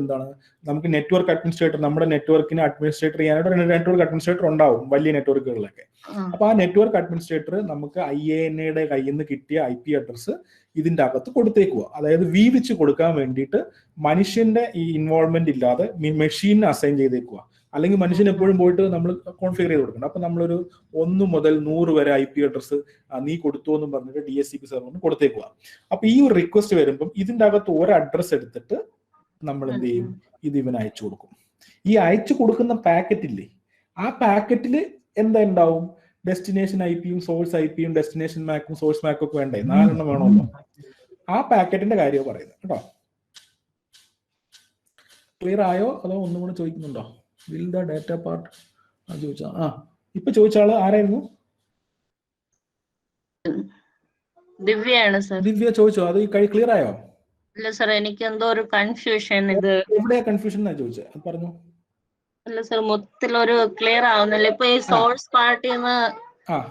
എന്താണ്, നമുക്ക് നെറ്റ്വർക്ക് അഡ്മിനിസ്ട്രേറ്റർ, നമ്മുടെ നെറ്റ്വർക്കിനെ അഡ്മിനിസ്ട്രേറ്റർ ചെയ്യാനായിട്ട് ഒരു നെറ്റ്വർക്ക് അഡ്മിനിസ്ട്രേറ്റർ ഉണ്ടാവും വലിയ നെറ്റ്വർക്കുകളിലൊക്കെ. അപ്പൊ ആ നെറ്റ്വർക്ക് അഡ്മിനിസ്ട്രേറ്റർ നമുക്ക് IANAയുടെ കയ്യിൽ നിന്ന് കിട്ടിയ IP അഡ്രസ് ഇതിന്റെ അകത്ത് കൊടുത്തേക്കുക. അതായത് വീതിച്ച് കൊടുക്കാൻ വേണ്ടിയിട്ട് മനുഷ്യന്റെ ഈ ഇൻവോൾവ്മെന്റ് ഇല്ലാതെ മെഷീനിനെ അസൈൻ ചെയ്തേക്കുക. അല്ലെങ്കിൽ മനുഷ്യൻ എപ്പോഴും പോയിട്ട് നമ്മൾ കോൺഫിഗർ ചെയ്ത് കൊടുക്കണം. അപ്പൊ നമ്മളൊരു 1 മുതൽ 100 വരെ IP അഡ്രസ് നീ കൊടുത്തു എന്ന് പറഞ്ഞിട്ട് DHCP സെർവറിന് കൊടുത്തേക്കുക. അപ്പൊ ഈ ഒരു റിക്വസ്റ്റ് വരുമ്പം ഇതിന്റെ അകത്ത് ഒരു അഡ്രസ് എടുത്തിട്ട് നമ്മൾ എന്ത് ചെയ്യും? ഇത് ഇവന് അയച്ചു കൊടുക്കും. ഈ അയച്ചു കൊടുക്കുന്ന പാക്കറ്റ് ഇല്ലേ, ആ പാക്കറ്റിൽ എന്താ ഉണ്ടാവും? ഡെസ്റ്റിനേഷൻ IPയും സോഴ്സ് IPയും ഡെസ്റ്റിനേഷൻ MACും സോഴ്സ് MACും ഒക്കെ വേണ്ടേ? 4 എണ്ണം വേണമല്ലോ. ആ പാക്കറ്റിന്റെ കാര്യമാണ് പറയുന്നത് കേട്ടോ. ക്ലിയർ ആയോ? അതോ ഒന്നും കൂടെ ചോദിക്കുന്നുണ്ടോ? വിൽ ദ ഡാറ്റ പാർട്ട് ചോദിച്ചാ ഇപ്പൊ ചോദിച്ച ആള് ആരായിരുന്നു? ദിവ്യയാണ് സർ. ദിവ്യ ചോദിച്ചോ? അത് ക്ലിയർ ആയോ? ഇല്ല സർ, എനിക്ക് എന്തോ ഒരു കൺഫ്യൂഷൻ. ഇത് എവിടെയാ കൺഫ്യൂഷൻ എന്നാ ചോദിച്ചത്? പറഞ്ഞു. അല്ല സർ, മൊത്തത്തിലൊരു ക്ലിയർ ആവുന്നില്ല. ഇപ്പൊ ഈ സോഴ്സ് പാർട്ടിന്ന്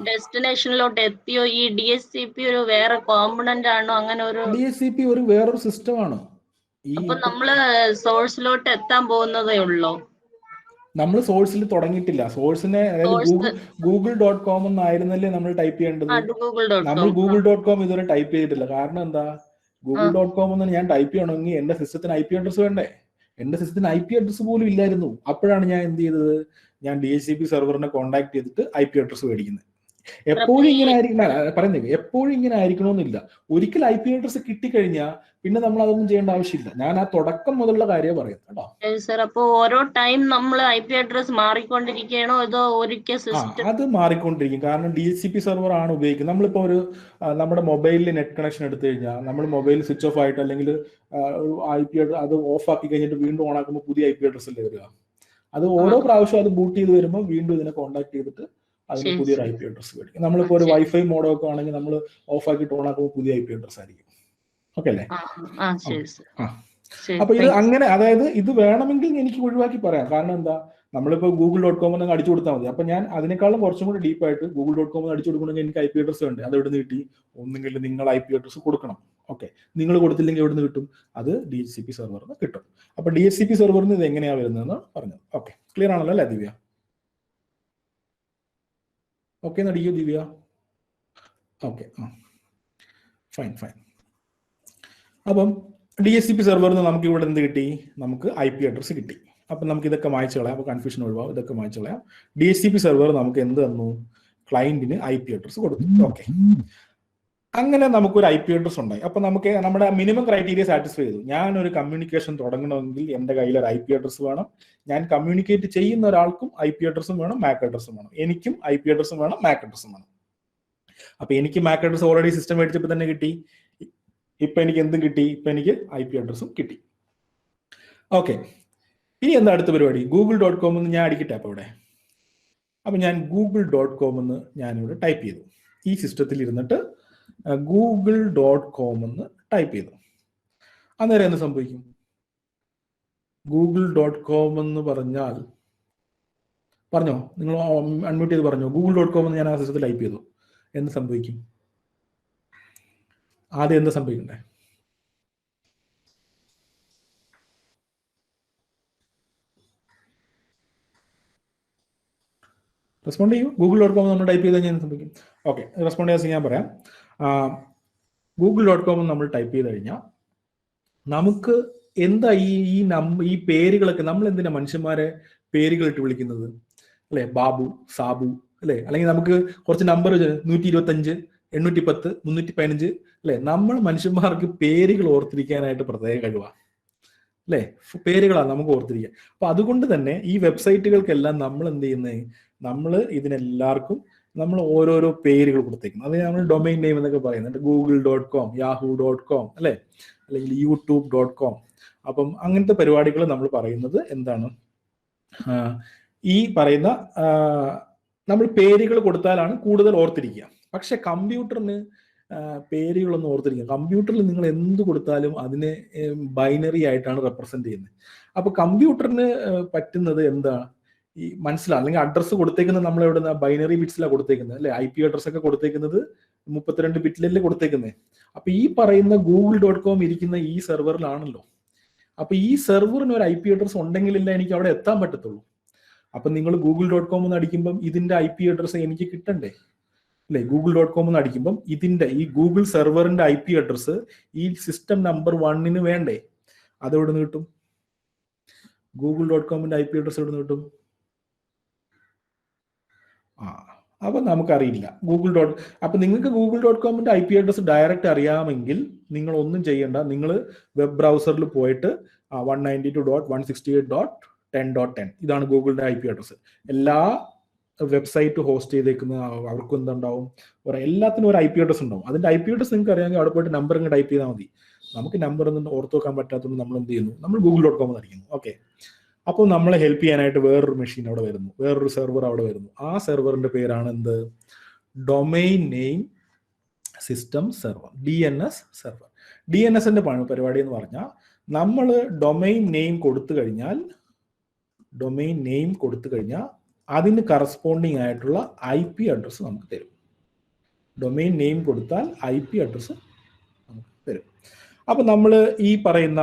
ഡെസ്റ്റിനേഷനിലോട്ട് എത്തിയോ? ഈ DHCP ഒരു വേറെ കോമ്പണന്റ് ആണോ? അങ്ങനെ ഒരു DHCP ഒരു വേറൊരു സിസ്റ്റം ആണ്. അപ്പൊ നമ്മള് സോഴ്സിലോട്ട് എത്താൻ പോകുന്നതേ ഉള്ളൂ. നമ്മൾ സോഴ്സിൽ തുടങ്ങിയിട്ടില്ല. സോഴ്സിനെ അതായത് google.com എന്നായിരുന്നല്ലേ നമ്മൾ ടൈപ്പ് ചെയ്യേണ്ടത്. നമ്മൾ google.com ഇതുവരെ ടൈപ്പ് ചെയ്തിട്ടില്ല. കാരണം എന്താ? google.com എന്ന് ഞാൻ ടൈപ്പ് ചെയ്യണമെങ്കിൽ എന്റെ സിസ്റ്റത്തിന് IP അഡ്രസ് വേണ്ടേ? എന്റെ സിസ്റ്റത്തിന് IP അഡ്രസ് പോലും ഇല്ലായിരുന്നു. അപ്പോഴാണ് ഞാൻ എന്ത് ചെയ്തത്? ഞാൻ DHCP സെർവറിനെ കോൺടാക്ട് ചെയ്തിട്ട് IP അഡ്രസ് മേടിക്കുന്നത്. എപ്പോഴും ഇങ്ങനെ ആയിരിക്കണം പറയുന്നത്. എപ്പോഴും ഇങ്ങനെ ആയിരിക്കണമെന്നില്ല. ഒരിക്കൽ IP അഡ്രസ് കിട്ടിക്കഴിഞ്ഞാൽ പിന്നെ നമ്മൾ അതൊന്നും ചെയ്യേണ്ട ആവശ്യമില്ല. ഞാൻ ആ തുടക്കം മുതലുള്ള കാര്യം പറയാം കേട്ടോ. സർ, അപ്പൊ ഓരോ ടൈം നമ്മൾ IP അഡ്രസ് മാറിക്കൊണ്ടിരിക്കണോ? അതോ ഒരിക്കൽ അത് മാറിക്കൊണ്ടിരിക്കും. കാരണം DHCP സെർവർ ആണ് ഉപയോഗിക്കുന്നത്. നമ്മളിപ്പോ നമ്മുടെ മൊബൈലിൽ നെറ്റ് കണക്ഷൻ എടുത്തു കഴിഞ്ഞാൽ നമ്മൾ മൊബൈൽ സ്വിച്ച് ഓഫ് ആയിട്ട് അല്ലെങ്കിൽ IP അത് ഓഫ് ആക്കി കഴിഞ്ഞിട്ട് വീണ്ടും ഓൺ ആക്കുമ്പോൾ പുതിയ IP അഡ്രസ് അല്ലേ വരിക. അത് ഓരോ പ്രാവശ്യം അത് ബൂട്ട് ചെയ്ത് വരുമ്പോൾ വീണ്ടും ഇതിനെ കോൺടാക്ട് ചെയ്തിട്ട് അതിന് പുതിയൊരു IP അഡ്രസ് മേടിക്കും. നമ്മളിപ്പോ ഒരു വൈഫൈ മോഡൊക്കെ ആണെങ്കിൽ നമ്മൾ ഓഫ് ആക്കിയിട്ട് ഓൺ ആക്കുമ്പോൾ പുതിയ IP അഡ്രസ് ആയിരിക്കും. ഓക്കെ അല്ലേ? അപ്പൊ ഇത് അങ്ങനെ, അതായത് ഇത് വേണമെങ്കിൽ എനിക്ക് ഒഴിവാക്കി പറയാം. കാരണം എന്താ? നമ്മളിപ്പോ google.com എന്ന് അടിച്ചു കൊടുത്താൽ മതി. അപ്പൊ ഞാൻ അതിനേക്കാളും കുറച്ചും കൂടി ഡീപ്പായിട്ട് google.com എന്ന് അടിച്ചു കൊടുക്കണമെങ്കിൽ എനിക്ക് IP അഡ്രസ് വേണ്ടേ? അത് എവിടെ നിന്ന് കിട്ടി? ഒന്നുകിൽ നിങ്ങൾ IP അഡ്രസ് കൊടുക്കണം. ഓക്കെ, നിങ്ങൾ കൊടുത്തില്ലെങ്കിൽ എവിടെ നിന്ന് കിട്ടും? അത് DHCP സെർവറിന് കിട്ടും. അപ്പൊ DHCP സെർവറിന് ഇത് എങ്ങനെയാ വരുന്നതെന്ന് പറഞ്ഞത്. ഓക്കെ, ക്ലിയർ ആണല്ലോ അല്ലേ ദിവ്യ? ഓക്കെ നടിക്കോ ദിവ്യ? Okay, fine. അപ്പം DHCP സെർവറിൽ നിന്ന് നമുക്ക് ഇവിടെ എന്ത് കിട്ടി? നമുക്ക് IP അഡ്രസ്സ് കിട്ടി. അപ്പം നമുക്ക് ഇതൊക്കെ മായ്ച്ചു കളയാം. അപ്പോൾ കൺഫ്യൂഷൻ ഒഴിവാകും. ഇതൊക്കെ മായ്ച്ചു കളയാം. DHCP സെർവർ നമുക്ക് എന്ത് തന്നു? ക്ലയന്റിന് IP അഡ്രസ്സ് കൊടുത്തു. ഓക്കെ, അങ്ങനെ നമുക്കൊരു IP അഡ്രസ് ഉണ്ടായി. അപ്പൊ നമുക്ക് നമ്മുടെ മിനിമം ക്രൈറ്റീരിയ സാറ്റിസ്ഫൈ ചെയ്തു. ഞാൻ ഒരു കമ്മ്യൂണിക്കേഷൻ തുടങ്ങണമെങ്കിൽ എൻ്റെ കയ്യിൽ ഒരു IP അഡ്രസ് വേണം. ഞാൻ കമ്മ്യൂണിക്കേറ്റ് ചെയ്യുന്ന ഒരാൾക്കും IP അഡ്രസ്സും വേണം, MAC അഡ്രസ്സും വേണം. എനിക്കും IP അഡ്രസ്സും വേണം, MAC അഡ്രസ്സും വേണം. അപ്പൊ എനിക്ക് MAC അഡ്രസ് ഓൾറെഡി സിസ്റ്റം മേടിച്ചപ്പോൾ തന്നെ കിട്ടി. ഇപ്പൊ എനിക്ക് എന്തും കിട്ടി? ഇപ്പൊ എനിക്ക് IP അഡ്രസ്സും കിട്ടി. ഓക്കെ, ഇനി എന്താ അടുത്ത പരിപാടി? google.com എന്ന് ഞാൻ അടിക്കട്ടെ. അപ്പൊ ഇവിടെ അപ്പൊ ഞാൻ google.com എന്ന് ഞാനിവിടെ ടൈപ്പ് ചെയ്തു. ഈ സിസ്റ്റത്തിൽ ഇരുന്നിട്ട് google.com എന്ന് ടൈപ്പ് ചെയ്തു. അന്നേരം എന്ത് സംഭവിക്കും? google.com എന്ന് പറഞ്ഞാൽ, പറഞ്ഞോ, നിങ്ങൾ അൺമ്യൂട്ട് ചെയ്ത് പറഞ്ഞോ. google.com എന്ന് ഞാൻ ആ സിസ്റ്റത്തിൽ ടൈപ്പ് ചെയ്തു. എന്ത് സംഭവിക്കും? ആദ്യം എന്ത് സംഭവിക്കണ്ടേ? റെസ്പോണ്ട് ചെയ്യൂ. google.com നമ്മൾ ടൈപ്പ് ചെയ്ത് കഴിഞ്ഞാൽ എന്ത് സംഭവിക്കും? ഓക്കെ, റെസ്പോണ്ട് ചെയ്യാൻ ഞാൻ പറയാം. google.com നമ്മൾ ടൈപ്പ് ചെയ്ത് കഴിഞ്ഞാൽ നമുക്ക് എന്താ ഈ പേരുകളൊക്കെ, നമ്മൾ എന്തിനാ മനുഷ്യന്മാരെ പേരുകളിട്ട് വിളിക്കുന്നത്? അല്ലെ, ബാബു, സാബു, അല്ലെ? അല്ലെങ്കിൽ നമുക്ക് കുറച്ച് നമ്പർ 125, 810, 315, അല്ലെ? നമ്മൾ മനുഷ്യന്മാർക്ക് പേരുകൾ ഓർത്തിരിക്കാനായിട്ട് പ്രത്യേക കഴിവാണ്, അല്ലെ? പേരുകളാണ് നമുക്ക് ഓർത്തിരിക്കുക. അപ്പൊ അതുകൊണ്ട് തന്നെ ഈ വെബ്സൈറ്റുകൾക്കെല്ലാം നമ്മൾ എന്ത് ചെയ്യുന്നത്? നമ്മൾ ഇതിനെല്ലാവർക്കും നമ്മൾ ഓരോരോ പേരുകൾ കൊടുത്തേക്കുന്നു. അത് നമ്മൾ ഡൊമൈൻ നെയിം എന്നൊക്കെ പറയുന്നുണ്ട്. google.com, yahoo.com, അല്ലെ? അല്ലെങ്കിൽ youtube.com. അപ്പം അങ്ങനത്തെ പരിപാടികൾ നമ്മൾ പറയുന്നത് എന്താണ്? ഈ പറയുന്ന നമ്മൾ പേരുകൾ കൊടുത്താലാണ് കൂടുതൽ ഓർത്തിരിക്കുക. പക്ഷെ കമ്പ്യൂട്ടറിന് പേരുകളൊന്നും ഓർത്തിരിക്കുക. കമ്പ്യൂട്ടറിൽ നിങ്ങൾ എന്ത് കൊടുത്താലും അതിനെ ബൈനറി ആയിട്ടാണ് റെപ്രസെന്റ് ചെയ്യുന്നത്. അപ്പൊ കമ്പ്യൂട്ടറിന് പറ്റുന്നത് എന്താ? ഈ മനസ്സിലാണ്, അല്ലെങ്കിൽ അഡ്രസ്സ് കൊടുത്തേക്കുന്നത് നമ്മൾ എവിടെ നിന്ന്? ബൈനറി ബിറ്റ്സിലാണ് കൊടുത്തേക്കുന്നത്, അല്ലെ? IP അഡ്രസ് ഒക്കെ കൊടുത്തേക്കുന്നത് 32 ബിറ്റിലല്ലേ കൊടുത്തേക്കുന്നത്. അപ്പൊ ഈ പറയുന്ന google.com ഇരിക്കുന്ന ഈ സെർവറിലാണല്ലോ. അപ്പൊ ഈ സെർവറിന് ഒരു IP അഡ്രസ് ഉണ്ടെങ്കിലല്ല എനിക്ക് അവിടെ എത്താൻ പറ്റത്തുള്ളൂ. അപ്പൊ നിങ്ങൾ google.com എന്ന് അടിക്കുമ്പം ഇതിന്റെ IP അഡ്രസ് എനിക്ക് കിട്ടണ്ടേ, അല്ലെ? google.com എന്ന് അടിക്കുമ്പം ഇതിന്റെ ഈ ഗൂഗിൾ സെർവറിന്റെ IP അഡ്രസ് ഈ സിസ്റ്റം നമ്പർ 1 വേണ്ടേ? അതെവിടെ നിന്ന് കിട്ടും? google.comന്റെ IP അഡ്രസ് എവിടെ നിന്ന് കിട്ടും? അപ്പൊ നമുക്കറിയില്ല അപ്പൊ നിങ്ങൾക്ക് google.comന്റെ IP അഡ്രസ് ഡയറക്റ്റ് അറിയാമെങ്കിൽ നിങ്ങൾ ഒന്നും ചെയ്യേണ്ട. നിങ്ങൾ വെബ് ബ്രൗസറിൽ പോയിട്ട് 192.168.10.10 ഇതാണ് ഗൂഗിളിന്റെ IP അഡ്രസ്. എല്ലാ വെബ്സൈറ്റ് ഹോസ്റ്റ് ചെയ്തേക്കുന്ന അവർക്കും എന്തുണ്ടാവും? എല്ലാത്തിനും ഒരു IP അഡ്രസ് ഉണ്ടാവും. അതിന്റെ IP അഡ്രസ് നിങ്ങൾക്ക് അറിയാമെങ്കിൽ അവിടെ പോയിട്ട് നമ്പർ ഇങ്ങ് ടൈപ്പ് ചെയ്താൽ മതി. നമുക്ക് നമ്പർ ഒന്നും ഓർത്ത് വെക്കാൻ പറ്റാത്തതുകൊണ്ട് നമ്മൾ എന്ത് ചെയ്യുന്നു? നമ്മൾ google.com അടിക്കുന്നു. ഓക്കെ, അപ്പോൾ നമ്മളെ ഹെൽപ്പ് ചെയ്യാനായിട്ട് വേറൊരു മെഷീൻ അവിടെ വരുന്നു, വേറൊരു സെർവർ അവിടെ വരുന്നു. ആ സെർവറിന്റെ പേരാണ് എന്ത്? Domain name system server, DNS server. DNSന്റെ പരിപാടി എന്ന് പറഞ്ഞാൽ നമ്മൾ ഡൊമൈൻ നെയിം കൊടുത്തു കഴിഞ്ഞാൽ അതിന് കറസ്പോണ്ടിങ് ആയിട്ടുള്ള IP അഡ്രസ്സ് നമുക്ക് തരും. ഡൊമൈൻ നെയിം കൊടുത്താൽ IP അഡ്രസ്സ് നമുക്ക് തരും. അപ്പൊ നമ്മൾ ഈ പറയുന്ന,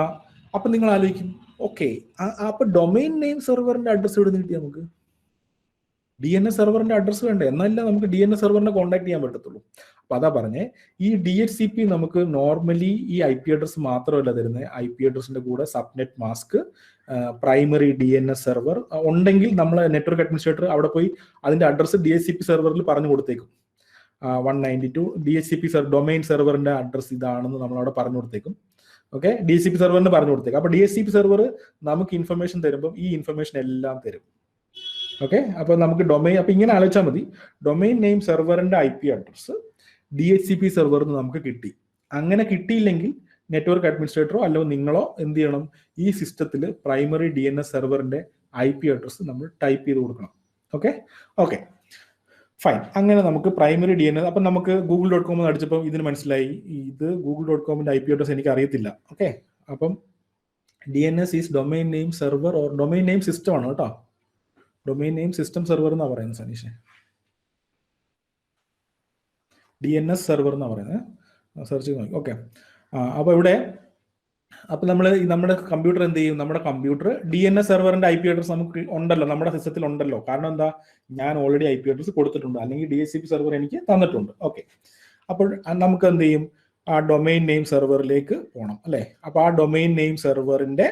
അപ്പൊ നിങ്ങൾ ആലോചിക്കും, ഓക്കെ, അപ്പൊ ഡൊമൈൻ നെയിം സെർവറിന്റെ അഡ്രസ് എവിടെ നിന്ന് കിട്ടി? നമുക്ക് DNS സെർവറിന്റെ അഡ്രസ് വേണ്ടേ? എന്നല്ല നമുക്ക് DNS സെർവറിനെ കോൺടാക്ട് ചെയ്യാൻ പറ്റത്തുള്ളൂ. അപ്പൊ അതാ പറഞ്ഞേ, ഈ DHCP നമുക്ക് നോർമലി ഈ IP അഡ്രസ് മാത്രമല്ല തരുന്നത്. IP അഡ്രസിന്റെ കൂടെ subnet mask, primary DNS server ഉണ്ടെങ്കിൽ നമ്മൾ നെറ്റ്വർക്ക് അഡ്മിനിസ്ട്രേറ്റർ അവിടെ പോയി അതിന്റെ അഡ്രസ് DHCP സെർവറിൽ പറഞ്ഞു കൊടുത്തേക്കും. 192 DHCP ഡൊമൈൻ സെർവറിന്റെ അഡ്രസ് ഇതാണെന്ന് നമ്മൾ അവിടെ പറഞ്ഞു കൊടുത്തേക്കും. ഓക്കെ, DHCP സെർവറിന് പറഞ്ഞു കൊടുത്തേക്കും. അപ്പൊ DHCP സെർവർ നമുക്ക് ഇൻഫർമേഷൻ തരുമ്പോൾ ഈ ഇൻഫർമേഷൻ എല്ലാം തരും. ഓക്കെ, അപ്പൊ നമുക്ക് ഡൊമൈൻ, അപ്പൊ ഇങ്ങനെ ആലോചിച്ചാൽ മതി, ഡൊമൈൻ നെയിം സെർവറിന്റെ IP അഡ്രസ് DHCP സെർവറിന് നമുക്ക് കിട്ടി. അങ്ങനെ കിട്ടിയില്ലെങ്കിൽ നെറ്റ്വർക്ക് അഡ്മിനിസ്ട്രേറ്ററോ അല്ലെങ്കിൽ നിങ്ങളോ എന്ത് ചെയ്യണം? ഈ സിസ്റ്റത്തിൽ പ്രൈമറി DNS സെർവറിന്റെ IP അഡ്രസ് നമ്മൾ ടൈപ്പ് ചെയ്ത് കൊടുക്കണം. Okay, fine. അങ്ങനെ നമുക്ക് പ്രൈമറി DNS, അപ്പം നമുക്ക് google.com അടിച്ചപ്പോൾ ഇതിന് മനസ്സിലായി ഇത് google.comന്റെ IP അഡ്രസ് എനിക്ക് അറിയത്തില്ല. ഓക്കെ, അപ്പം DNS is domain name server or domain name system ആണ് കേട്ടോ. ഡൊമൈൻ നെയിം സിസ്റ്റം സെർവർ എന്നാ പറയുന്നത് സനീഷ്. DNS സെർവർ എന്നാ പറയുന്നത്. സെർച്ച് ചെയ്ത് നോക്കി. ഓക്കെ, അപ്പൊ ഇവിടെ നമ്മൾ നമ്മുടെ കമ്പ്യൂട്ടർ എന്ത് ചെയ്യും? നമ്മുടെ കമ്പ്യൂട്ടർ DNS സെർവറിന്റെ IP അഡ്രസ് നമുക്ക് ഉണ്ടല്ലോ, നമ്മുടെ സിസ്റ്റത്തിൽ ഉണ്ടല്ലോ. കാരണം എന്താ? ഞാൻ ഓൾറെഡി IP അഡ്രസ് കൊടുത്തിട്ടുണ്ട്, അല്ലെങ്കിൽ DHCP സെർവർ എനിക്ക് തന്നിട്ടുണ്ട്. ഓക്കെ, അപ്പോൾ നമുക്ക് എന്ത് ചെയ്യും, ആ ഡൊമൈൻ നെയിം സെർവറിലേക്ക് പോകണം അല്ലേ. അപ്പോൾ ആ ഡൊമൈൻ നെയിം സെർവറിന്റെ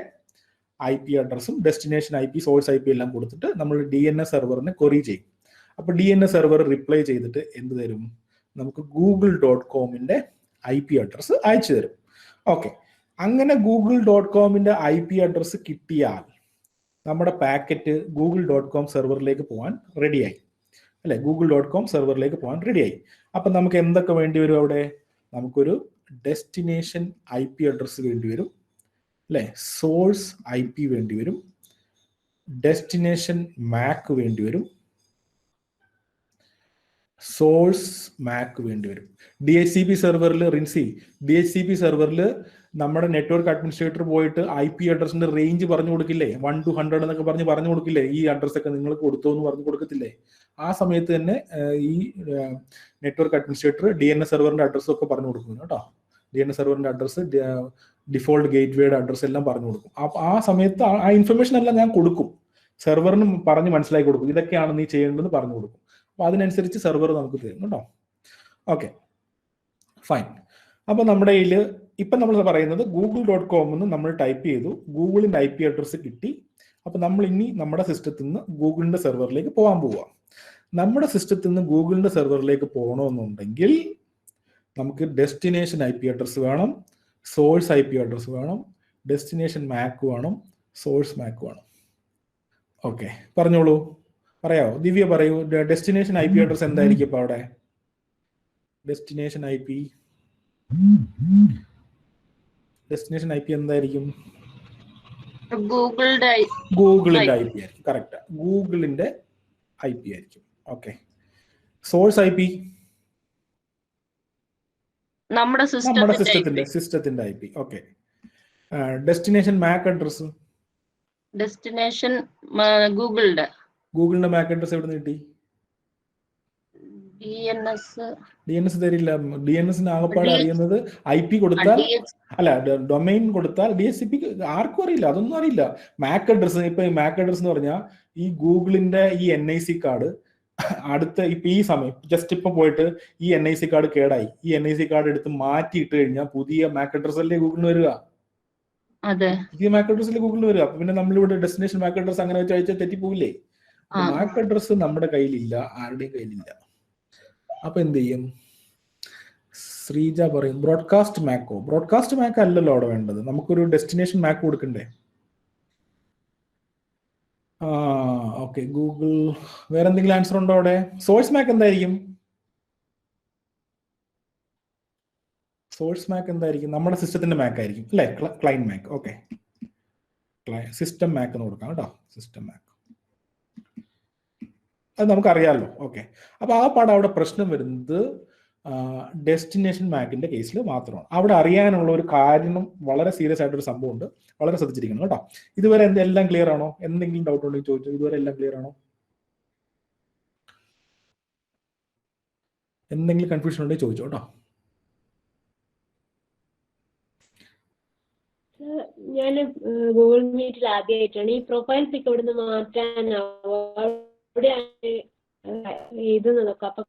IP അഡ്രസ്സും ഡെസ്റ്റിനേഷൻ IP, സോഴ്സ് IP എല്ലാം കൊടുത്തിട്ട് നമ്മൾ DNS സെർവറിനെ ക്വറി ചെയ്യും. അപ്പോൾ DNS സെർവർ റിപ്ലൈ ചെയ്തിട്ട് എന്ത് തരും, നമുക്ക് google.comന്റെ IP അഡ്രസ്സ് അയച്ചു തരും. ഓക്കെ, അങ്ങനെ google.comന്റെ IP അഡ്രസ്സ് കിട്ടിയാൽ നമ്മുടെ പാക്കറ്റ് google.com സെർവറിലേക്ക് പോകാൻ റെഡിയായി അല്ലെ. google.com സെർവറിലേക്ക് പോകാൻ റെഡിയായി. അപ്പം നമുക്ക് എന്തൊക്കെ വേണ്ടി വരും അവിടെ, നമുക്കൊരു ഡെസ്റ്റിനേഷൻ IP അഡ്രസ്സ് വേണ്ടി വരും അല്ലെ, സോഴ്സ് IP വേണ്ടി വരും, ഡെസ്റ്റിനേഷൻ MAC വേണ്ടി വരും, സോഴ്സ് MAC വേണ്ടി വരും. DHCP സെർവറിൽ DHCP സെർവറിൽ നമ്മുടെ നെറ്റ്വർക്ക് അഡ്മിനിസ്ട്രേറ്റർ പോയിട്ട് IP അഡ്രസ്സിന്റെ റേഞ്ച് പറഞ്ഞു കൊടുക്കില്ലേ, 1 to 100 എന്നൊക്കെ പറഞ്ഞു കൊടുക്കില്ലേ, ഈ അഡ്രസ് ഒക്കെ നിങ്ങൾ കൊടുത്തോ എന്ന് പറഞ്ഞു കൊടുക്കത്തില്ലേ. ആ സമയത്ത് തന്നെ ഈ നെറ്റ്വർക്ക് അഡ്മിനിസ്ട്രേറ്റർ DNS സെർവറിന്റെ അഡ്രസ്സ് ഒക്കെ പറഞ്ഞു കൊടുക്കുന്നു കേട്ടോ. DNS സെർവറിന്റെ അഡ്രസ്സ്, ഡിഫോൾട്ട് ഗേറ്റ്വേയുടെ അഡ്രസ്സ് എല്ലാം പറഞ്ഞു കൊടുക്കും. ആ സമയത്ത് ആ ഇൻഫർമേഷൻ എല്ലാം ഞാൻ കൊടുക്കും, സെർവറിന് പറഞ്ഞ് മനസ്സിലാക്കി കൊടുക്കും, ഇതൊക്കെയാണ് നീ ചെയ്യേണ്ടതെന്ന് പറഞ്ഞു കൊടുക്കും. അപ്പൊ അതിനനുസരിച്ച് സെർവർ നമുക്ക് തരും കേട്ടോ. Okay, fine. അപ്പൊ നമ്മുടെ കയ്യിൽ ഇപ്പം നമ്മൾ പറയുന്നത് google.com എന്ന് നമ്മൾ ടൈപ്പ് ചെയ്തു, ഗൂഗിളിന്റെ IP അഡ്രസ്സ് കിട്ടി. അപ്പൊ നമ്മൾ ഇനി നമ്മുടെ സിസ്റ്റത്തിൽ നിന്ന് ഗൂഗിളിന്റെ സെർവറിലേക്ക് പോകാൻ പോവുക. നമ്മുടെ സിസ്റ്റത്തിൽ നിന്ന് ഗൂഗിളിന്റെ സെർവറിലേക്ക് പോകണമെന്നുണ്ടെങ്കിൽ നമുക്ക് ഡെസ്റ്റിനേഷൻ IP അഡ്രസ്സ് വേണം, സോഴ്സ് IP അഡ്രസ്സ് വേണം, ഡെസ്റ്റിനേഷൻ MAC വേണം, സോഴ്സ് MAC വേണം. ഓക്കെ, പറഞ്ഞോളൂ, പറയാവോ? ദിവ്യ പറയൂ, ഡെസ്റ്റിനേഷൻ IP അഡ്രസ്സ് എന്തായിരിക്കും ഇപ്പൊ അവിടെ? ഡെസ്റ്റിനേഷൻ IP എന്തായിരിക്കും? ഗൂഗിളിന്റെ IP ആയിരിക്കും. കറക്റ്റ്, ഗൂഗിളിന്റെ IP ആയിരിക്കും. ഓക്കെ, സോഴ്സ് IP നമ്മുടെ സിസ്റ്റത്തിന്റെ IP. Okay, destination MAC address, destination ഗൂഗിളിന്റെ MAC അഡ്രസ് എവിടെ നിന്ന് കിട്ടി? DNS തരില്ല. DNSന് ആകപ്പാട് അറിയുന്നത് IP കൊടുത്താൽ, അല്ല ഡൊമൈൻ കൊടുത്താൽ. DHCP ആർക്കും അറിയില്ല, അതൊന്നും അറിയില്ല. MAC അഡ്രസ്, ഇപ്പൊ ഈ MAC അഡ്രസ് എന്ന് പറഞ്ഞാൽ ഈ ഗൂഗിളിന്റെ ഈ NIC കാർഡ് അടുത്ത ഇപ്പൊ ഈ സമയം ജസ്റ്റ് ഇപ്പൊ പോയിട്ട് ഈ NIC കാർഡ് കേടായി, ഈ NIC കാർഡ് എടുത്ത് മാറ്റിയിട്ട് കഴിഞ്ഞാൽ പുതിയ MAC അഡ്രസ് അല്ലേ ഗൂഗിളിന് വരിക? പുതിയ MAC അഡ്രസ് അല്ലേ ഗൂഗിളിന് വരിക? അപ്പൊ പിന്നെ നമ്മളിവിടെ ഡെസ്റ്റിനേഷൻ MAC അഡ്രസ് അങ്ങനെ വെച്ച് അയച്ചാൽ തെറ്റിപ്പോവില്ലേ? MAC അഡ്രസ് നമ്മുടെ കയ്യിലില്ല, ആരുടെയും കയ്യിലില്ല. അപ്പൊ എന്ത് ചെയ്യും? ശ്രീജ പറയും ബ്രോഡ്കാസ്റ്റ് MAC അല്ലല്ലോ അവിടെ വേണ്ടത്, നമുക്കൊരു ഡെസ്റ്റിനേഷൻ MAC കൊടുക്കണ്ടേ? Okay, Google. വേറെ എന്തെങ്കിലും ആൻസർ ഉണ്ടോ അവിടെ? സോഴ്സ് MAC എന്തായിരിക്കും? നമ്മുടെ സിസ്റ്റത്തിന്റെ MAC ആയിരിക്കും അല്ലെ, client MAC. Okay, system MAC എന്ന് കൊടുക്കാം കേട്ടോ, സിസ്റ്റം MAC. അത് നമുക്കറിയാമല്ലോ. ഓക്കെ, അപ്പൊ ആ പാഠം അവിടെ പ്രശ്നം വരുന്നത് ഡെസ്റ്റിനേഷൻ MACന്റെ കേസിൽ മാത്രമാണ്. അവിടെ അറിയാനുള്ള ഒരു കാര്യം, വളരെ സീരിയസ് ആയിട്ടൊരു സംഭവം ഉണ്ട്, വളരെ ശ്രദ്ധിച്ചിരിക്കണം കേട്ടോ. ഇതുവരെ എല്ലാം ക്ലിയർ ആണോ? എന്തെങ്കിലും ഡൗട്ട് ഉണ്ടെങ്കിൽ ചോദിച്ചു. ഇതുവരെ എല്ലാം ക്ലിയർ ആണോ? എന്തെങ്കിലും കൺഫ്യൂഷൻ ഉണ്ടെങ്കിൽ ചോദിച്ചോ കേട്ടോ. ഞാൻ ഗൂഗിൾ മീറ്റിൽ ആദ്യമായിട്ടാണ് ഈ പ്രൊഫൈൽ പിക്ക് ഇവിടുന്ന് മാറ്റാൻ എഴുതുന്നതൊക്കെ. അപ്പൊ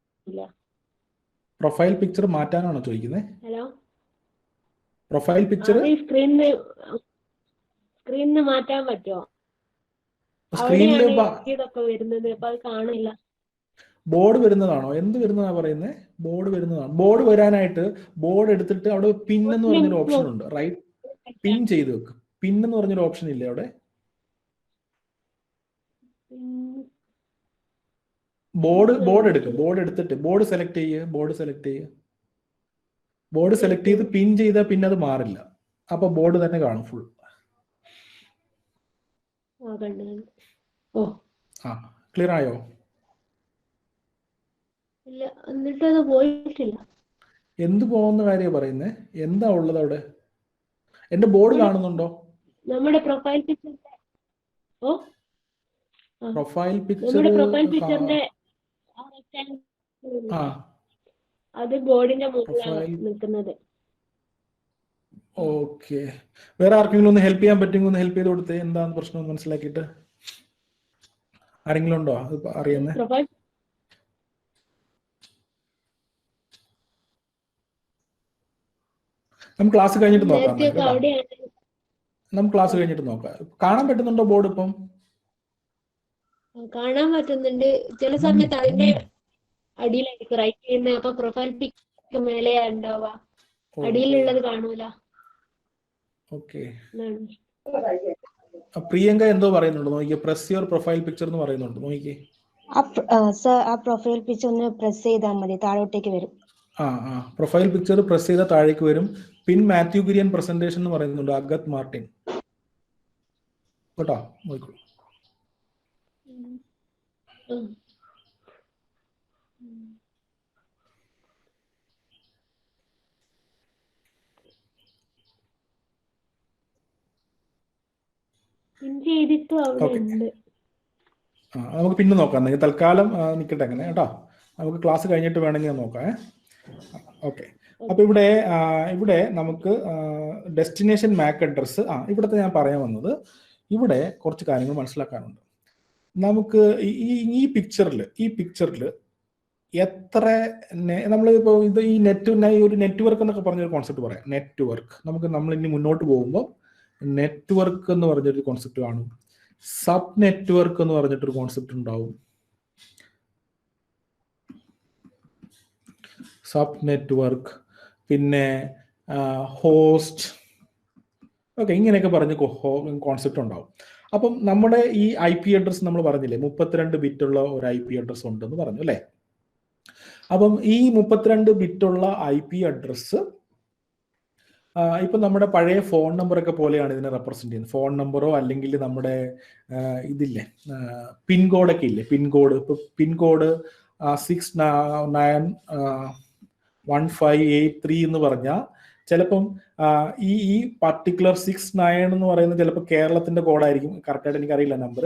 പ്രൊഫൈൽ പിക്ചർ മാറ്റാനാണോ ചോദിക്കുന്നത്? ഹലോ, പ്രൊഫൈൽ പിക്ചർ സ്ക്രീനിന്ന് മാറ്റാൻ പറ്റുമോ? ഇതൊക്കെ വരുന്നത് അപ്പൊ അത് കാണില്ല. ബോർഡ് വരുന്നതാണോ? എന്ത് വരുന്നതാ പറയുന്നത്? ബോർഡ് വരുന്നതാണ്. ബോർഡ് വരാനായിട്ട് ബോർഡ് എടുത്തിട്ട് അവിടെ പിൻ എന്ന് പറഞ്ഞൊരു ഓപ്ഷൻ ഉണ്ട്, റൈറ്റ്? പിൻ ചെയ്ത് വെക്ക്. പിൻ എന്ന് പറഞ്ഞൊരു ഓപ്ഷൻ ഇല്ലേ അവിടെ? ബോർഡ് എടുക്കും. ബോർഡ് എടുത്തിട്ട് ബോർഡ് സെലക്ട് ചെയ്യുക. ബോർഡ് സെലക്ട് ചെയ്ത് പിൻ ചെയ്താൽ പിന്നെ അത് മാറില്ല. അപ്പൊ ബോർഡ് തന്നെ കാണും ഫുൾ. ക്ലിയർ ആയോ? ഇല്ല, എന്നിട്ട് അത് പോയിട്ടില്ല. എന്ത് പോകുന്ന കാര്യം പറയുന്നേ? എന്താ ഉള്ളത് അവിടെ? എന്റെ ബോർഡ് കാണുന്നുണ്ടോ? നമ്മുടെ പ്രൊഫൈൽ പിക്ചറിന്റെ അത് ബോർഡിന്റെ മുകളിലാണ് നിൽക്കുന്നത്. ഓക്കെ, വേറെ ആർക്കെങ്കിലും ഒന്ന് ഹെൽപ്പ് ചെയ്യാൻ പറ്റുമെങ്കിൽ ഒന്ന് ഹെൽപ്പ് ചെയ്ത് കൊടുത്തേ. എന്താണ് പ്രശ്നം മനസ്സിലാക്കിയിട്ട് ആരെങ്കിലും ഉണ്ടോ അത് അറിയുന്നേ? നമുക്ക് ക്ലാസ് കഴിഞ്ഞിട്ട് നോക്കാം. നേരത്തെയൊക്കെ അവിടെയാണ്. നമുക്ക് ക്ലാസ് കഴിഞ്ഞിട്ട് നോക്കാം. കാണാൻ പറ്റുന്നുണ്ടോ ബോർഡ് ഇപ്പം? കാണാൻ പറ്റുന്നുണ്ട്. ചില സമയത്ത് അതിന്റെ അടിയിലായിരിക്കും റൈറ്റ് ചെയ്യുന്നത്. അപ്പൊ പ്രൊഫൈൽ പിക്ക് മേലെയാ ഉണ്ടാവുക, അടിയിലുള്ളത് കാണൂല. ഓക്കെ. പ്രിയങ്ക എന്തോ പറയുന്നുണ്ട് നോക്കിയേ. പ്രസ് യുവർ പ്രൊഫൈൽ പിക്ചർ എന്ന് പറയുന്നുണ്ട് നോക്കിയേ. സർ ആ പ്രൊഫൈൽ പിക്ചർ ഒന്ന് പ്രസ് ചെയ്താൽ മതി, താഴോട്ടേക്ക് വരും. പ്രൊഫൈൽ പിക്ചർ പ്രസ് ചെയ്താൽ താഴേക്ക് വരും. പിൻ മാത്യു കുര്യൻ പ്രസന്റേഷൻ എന്ന് പറയുന്നുണ്ട് അഗത് മാർട്ടിൻ കേട്ടോ. നോക്കൂ. നമുക്ക് പിന്നെ നോക്കാം. തൽക്കാലം നിൽക്കട്ടെ അങ്ങനെ കേട്ടോ. നമുക്ക് ക്ലാസ് കഴിഞ്ഞിട്ട് വേണമെങ്കിൽ നോക്കാം. ഓക്കെ. അപ്പൊ ഇവിടെ നമുക്ക് ഡെസ്റ്റിനേഷൻ മാക് അഡ്രസ്സ് ഇവിടുത്തെ ഞാൻ പറയാൻ വന്നത്, ഇവിടെ കുറച്ച് കാര്യങ്ങൾ മനസ്സിലാക്കാനുണ്ട്. നമുക്ക് ഈ പിക്ചറിൽ എത്ര നമ്മളിപ്പോൾ ഈ ഒരു നെറ്റ്വർക്ക് എന്നൊക്കെ പറഞ്ഞൊരു കോൺസെപ്റ്റ് പറയാം. നെറ്റ്വർക്ക് നമ്മൾ ഇനി മുന്നോട്ട് പോകുമ്പോൾ നെറ്റ്വർക്ക് എന്ന് പറഞ്ഞൊരു കോൺസെപ്റ്റ് കാണും. സബ് നെറ്റ്വർക്ക് എന്ന് പറഞ്ഞിട്ടൊരു കോൺസെപ്റ്റ് ഉണ്ടാവും. സബ് നെറ്റ്വർക്ക്, പിന്നെ ഹോസ്റ്റ്, ഓക്കെ, ഇങ്ങനെയൊക്കെ പറഞ്ഞ് കോൺസെപ്റ്റ് ഉണ്ടാവും. അപ്പം നമ്മുടെ ഈ IP അഡ്രസ് നമ്മൾ പറഞ്ഞില്ലേ, 32 ബിറ്റുള്ള ഒരു IP അഡ്രസ് ഉണ്ടെന്ന് പറഞ്ഞു അല്ലേ. അപ്പം ഈ 32 ബിറ്റുള്ള IP അഡ്രസ് ഇപ്പൊ നമ്മുടെ പഴയ ഫോൺ നമ്പറൊക്കെ പോലെയാണ് ഇതിനെ റെപ്രസെന്റ് ചെയ്യുന്നത്. ഫോൺ നമ്പറോ അല്ലെങ്കിൽ നമ്മുടെ ഇതില്ലേ പിൻകോഡൊക്കെ ഇല്ലേ, ഇപ്പൊ പിൻകോഡ് 691583 എന്ന് പറഞ്ഞാൽ ചിലപ്പം ഈ പർട്ടിക്കുലർ 69 എന്ന് പറയുന്നത് ചിലപ്പോൾ കേരളത്തിന്റെ കോഡായിരിക്കും. കറക്റ്റായിട്ട് എനിക്കറിയില്ല നമ്പർ.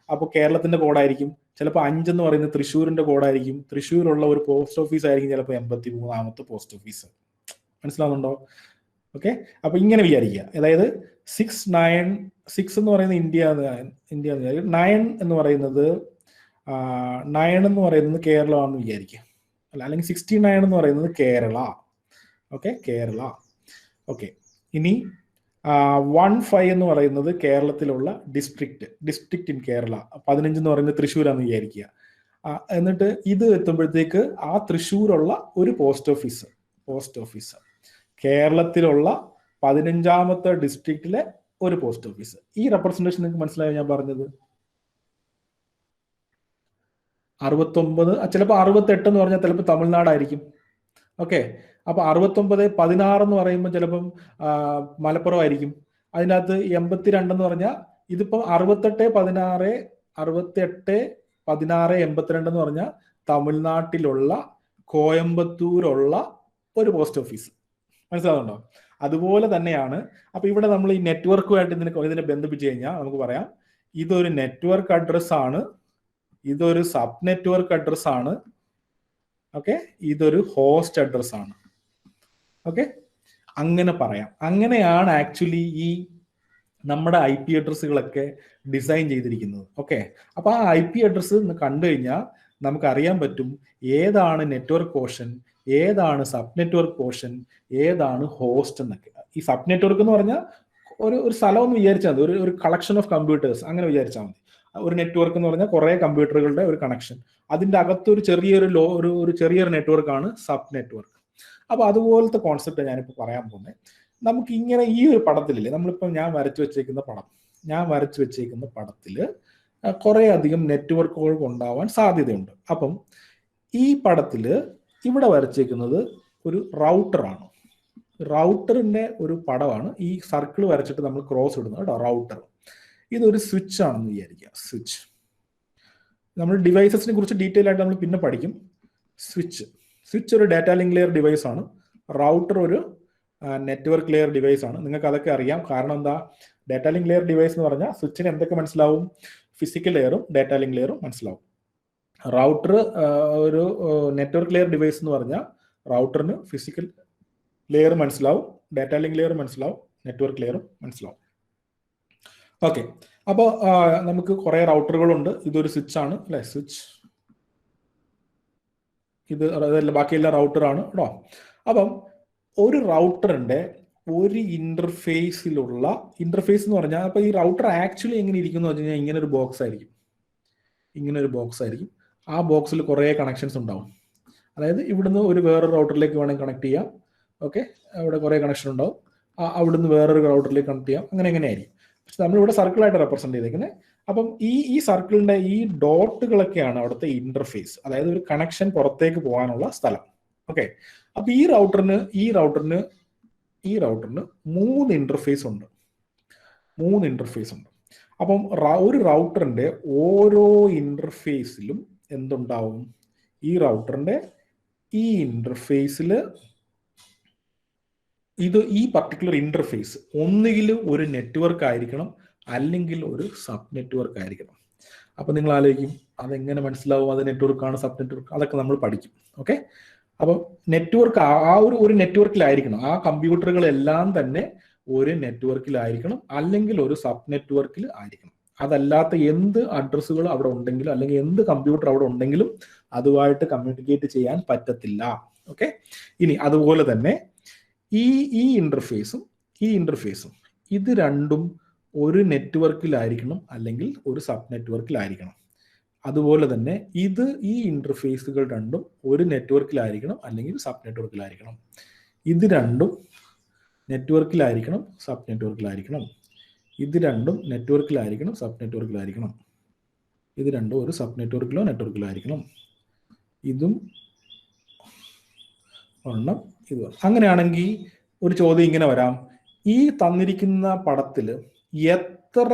അപ്പോൾ കേരളത്തിന്റെ കോഡായിരിക്കും. ചിലപ്പോൾ 5 എന്ന് പറയുന്നത് തൃശ്ശൂരിന്റെ കോഡായിരിക്കും. തൃശ്ശൂരുള്ള ഒരു പോസ്റ്റ് ഓഫീസ് ആയിരിക്കും ചിലപ്പോൾ 83ാമത്തെ പോസ്റ്റ് ഓഫീസ്. മനസ്സിലാവുന്നുണ്ടോ? ഓക്കെ. അപ്പൊ ഇങ്ങനെ വിചാരിക്കുക. അതായത് 6 എന്ന് പറയുന്നത് ഇന്ത്യ 9 എന്ന് പറയുന്നത് കേരളമാണെന്ന് വിചാരിക്കുക. അല്ലെങ്കിൽ 69 എന്ന് പറയുന്നത് കേരള. ഓക്കെ, കേരള. ഓക്കെ. ഇനി 15 എന്ന് പറയുന്നത് കേരളത്തിലുള്ള ഡിസ്ട്രിക്ട് ഇൻ കേരള. 15 എന്ന് പറയുന്നത് തൃശ്ശൂരാന്ന് വിചാരിക്കുക. എന്നിട്ട് ഇത് എത്തുമ്പോഴത്തേക്ക് ആ തൃശ്ശൂരുള്ള ഒരു പോസ്റ്റ് ഓഫീസ് കേരളത്തിലുള്ള 15ാമത്തെ ഡിസ്ട്രിക്റ്റിലെ ഒരു പോസ്റ്റ് ഓഫീസ്. ഈ റെപ്രസെന്റേഷൻ നിങ്ങൾക്ക് മനസ്സിലായോ ഞാൻ പറഞ്ഞത്? 69, ചിലപ്പോൾ 68 എന്ന് പറഞ്ഞാൽ ചിലപ്പോൾ തമിഴ്നാടായിരിക്കും. ഓക്കെ. അപ്പൊ 69-16 എന്ന് പറയുമ്പോൾ ചിലപ്പം മലപ്പുറം ആയിരിക്കും. അതിനകത്ത് 82 എന്ന് പറഞ്ഞാൽ ഇതിപ്പോ 68-16-82 എന്ന് പറഞ്ഞാൽ തമിഴ്നാട്ടിലുള്ള കോയമ്പത്തൂരുള്ള ഒരു പോസ്റ്റ് ഓഫീസ്. മനസ്സിലാവുന്നുണ്ടോ? അതുപോലെ തന്നെയാണ്. അപ്പൊ ഇവിടെ നമ്മൾ ഈ നെറ്റ്വർക്കുമായിട്ട് ഇതിനെ ബന്ധിപ്പിച്ച് കഴിഞ്ഞാൽ നമുക്ക് പറയാം, ഇതൊരു നെറ്റ്വർക്ക് അഡ്രസ് ആണ്, ഇതൊരു സബ് നെറ്റ്വർക്ക് അഡ്രസ് ആണ്, ഓക്കെ, ഇതൊരു ഹോസ്റ്റ് അഡ്രസ് ആണ്. ഓക്കെ, അങ്ങനെ പറയാം. അങ്ങനെയാണ് ആക്ച്വലി ഈ നമ്മുടെ IP അഡ്രസ്സുകളൊക്കെ ഡിസൈൻ ചെയ്തിരിക്കുന്നത്. ഓക്കെ. അപ്പൊ ആ IP അഡ്രസ്സ് കണ്ടു കഴിഞ്ഞാൽ നമുക്ക് അറിയാൻ പറ്റും ഏതാണ് നെറ്റ്വർക്ക് പോർഷൻ, ഏതാണ് സബ് നെറ്റ്വർക്ക് പോർഷൻ, ഏതാണ് ഹോസ്റ്റ് എന്നൊക്കെ. ഈ സബ് നെറ്റ്വർക്ക് എന്ന് പറഞ്ഞാൽ ഒരു സ്ഥലം എന്ന് വിചാരിച്ചാൽ മതി, ഒരു കളക്ഷൻ ഓഫ് കമ്പ്യൂട്ടേഴ്സ് അങ്ങനെ വിചാരിച്ചാൽ മതി. ഒരു നെറ്റ്വർക്ക് എന്ന് പറഞ്ഞാൽ കുറെ കമ്പ്യൂട്ടറുകളുടെ ഒരു കണക്ഷൻ. അതിന്റെ അകത്ത് ഒരു ചെറിയൊരു നെറ്റ്വർക്കാണ് സബ് നെറ്റ്വർക്ക്. അപ്പൊ അതുപോലത്തെ കോൺസെപ്റ്റ് ഞാനിപ്പോൾ പറയാൻ പോകുന്നത്. നമുക്ക് ഇങ്ങനെ ഈ ഒരു പടത്തിലില്ലേ, നമ്മളിപ്പോൾ ഞാൻ വരച്ചു വെച്ചേക്കുന്ന പടത്തില് കുറെ അധികം നെറ്റ്വർക്കുകൾ ഉണ്ടാവാൻ സാധ്യതയുണ്ട്. അപ്പം ഈ പടത്തില് ഇവിടെ വരച്ചേക്കുന്നത് ഒരു റൗട്ടറാണ്. റൗട്ടറിന്റെ ഒരു പടമാണ്. ഈ സർക്കിൾ വരച്ചിട്ട് നമ്മൾ ക്രോസ് ഇടുന്നത് കേട്ടോ, റൗട്ടർ. ഇതൊരു സ്വിച്ച് ആണെന്ന് വിചാരിക്കുക. നമ്മൾ ഡിവൈസസിനെ കുറിച്ച് ഡീറ്റെയിൽ ആയിട്ട് നമ്മൾ പിന്നെ പഠിക്കും. സ്വിച്ച് ഒരു ഡാറ്റ ലിങ്ക് ലെയർ ഡിവൈസ് ആണ്. റൗട്ടർ ഒരു നെറ്റ്വർക്ക് ലെയർ ഡിവൈസ് ആണ്. നിങ്ങൾക്ക് അതൊക്കെ അറിയാം. കാരണം എന്താ, ഡാറ്റ ലിങ്ക് ലെയർ ഡിവൈസ് എന്ന് പറഞ്ഞാൽ സ്വിച്ചിന് എന്തൊക്കെ മനസ്സിലാവും? ഫിസിക്കൽ ലെയറും ഡാറ്റ ലിങ്ക് ലെയറും മനസ്സിലാവും. റൗട്ടർ ഒരു നെറ്റ്വർക്ക് ലെയർ ഡിവൈസ് എന്ന് പറഞ്ഞാൽ റൗട്ടറിന് ഫിസിക്കൽ ലെയർ മനസ്സിലാവും, ഡാറ്റ ലിങ്ക് ലെയർ മനസ്സിലാവും, നെറ്റ്വർക്ക് ലെയറും മനസ്സിലാവും. ഓക്കെ. അപ്പോൾ നമുക്ക് കുറെ റൗട്ടറുകളുണ്ട്. ഇതൊരു സ്വിച്ച് ആണ് അല്ലെ, സ്വിച്ച്. ഇത് ബാക്കിയെല്ലാം റൗട്ടറാണ് കേട്ടോ. അപ്പം ഒരു റൗട്ടറിന്റെ ഒരു ഇന്റർഫേസ് എന്ന് പറഞ്ഞാൽ അപ്പൊ ഈ റൗട്ടർ ആക്ച്വലി എങ്ങനെ ഇരിക്കും എന്ന് വെച്ച് കഴിഞ്ഞാൽ ഇങ്ങനെ ഒരു ബോക്സ് ആയിരിക്കും. ആ ബോക്സിൽ കുറേ കണക്ഷൻസ് ഉണ്ടാവും. അതായത് ഇവിടുന്ന് ഒരു വേറൊരു റൗട്ടറിലേക്ക് വേണമെങ്കിൽ കണക്ട് ചെയ്യാം. ഓക്കെ, അവിടെ കുറേ കണക്ഷൻ ഉണ്ടാവും. അവിടുന്ന് വേറൊരു റൗട്ടറിലേക്ക് കണക്ട് ചെയ്യാം. അങ്ങനെ ആയിരിക്കും. പക്ഷെ നമ്മളിവിടെ സർക്കിളായിട്ട് റെപ്രസെന്റ് ചെയ്തേക്കുന്നത്. അപ്പം ഈ സർക്കിളിന്റെ ഈ ഡോട്ടുകളൊക്കെയാണ് അവിടുത്തെ ഇന്റർഫേസ്, അതായത് ഒരു കണക്ഷൻ പുറത്തേക്ക് പോകാനുള്ള സ്ഥലം. ഓക്കെ, അപ്പൊ ഈ റൗട്ടറിന് 3 ഇന്റർഫേസ് ഉണ്ട്. അപ്പം ഒരു റൗട്ടറിന്റെ ഓരോ ഇന്റർഫേസിലും എന്തുണ്ടാവും? ഈ റൗട്ടറിന്റെ ഈ ഇന്റർഫേസിൽ ഈ പർട്ടിക്കുലർ ഇന്റർഫേസ് ഒന്നുകിൽ ഒരു നെറ്റ്വർക്ക് ആയിരിക്കണം, അല്ലെങ്കിൽ ഒരു സബ് നെറ്റ്വർക്ക് ആയിരിക്കണം. അപ്പൊ നിങ്ങൾ ആലോചിക്കും അതെങ്ങനെ മനസ്സിലാവും അത് നെറ്റ്വർക്കാണ് സബ് നെറ്റ്വർക്ക്? അതൊക്കെ നമ്മൾ പഠിക്കും. ഓക്കെ, അപ്പൊ നെറ്റ്വർക്ക് ഒരു നെറ്റ്വർക്കിലായിരിക്കണം. ആ കമ്പ്യൂട്ടറുകളെല്ലാം തന്നെ ഒരു നെറ്റ്വർക്കിലായിരിക്കണം, അല്ലെങ്കിൽ ഒരു സബ് നെറ്റ്വർക്കിൽ ആയിരിക്കണം. അതല്ലാത്ത എന്ത് അഡ്രസ്സുകൾ അവിടെ ഉണ്ടെങ്കിലും, അല്ലെങ്കിൽ എന്ത് കമ്പ്യൂട്ടർ അവിടെ ഉണ്ടെങ്കിലും അതുമായിട്ട് കമ്മ്യൂണിക്കേറ്റ് ചെയ്യാൻ പറ്റത്തില്ല. ഓക്കെ, ഇനി അതുപോലെ തന്നെ ഈ ഇന്റർഫേസും ഇത് രണ്ടും ഒരു നെറ്റ്വർക്കിലായിരിക്കണം, അല്ലെങ്കിൽ ഒരു സബ് നെറ്റ്വർക്കിലായിരിക്കണം. അതുപോലെ തന്നെ ഈ ഇന്റർഫേസുകൾ രണ്ടും ഒരു നെറ്റ്വർക്കിലായിരിക്കണം, അല്ലെങ്കിൽ സബ് നെറ്റ്വർക്കിലായിരിക്കണം. ഇത് രണ്ടും നെറ്റ്വർക്കിലായിരിക്കണം, സബ് നെറ്റ്വർക്കിലായിരിക്കണം. ഇത് രണ്ടും നെറ്റ്വർക്കിലായിരിക്കണം, സബ് നെറ്റ്വർക്കിലായിരിക്കണം. ഇത് രണ്ടും ഒരു സബ് നെറ്റ്വർക്കിലോ നെറ്റ്വർക്കിലായിരിക്കണം. ഇതും ഒരെണ്ണം ഇത്. അങ്ങനെയാണെങ്കിൽ ഒരു ചോദ്യം ഇങ്ങനെ വരാം, ഈ തന്നിരിക്കുന്ന പടത്തിൽ എത്ര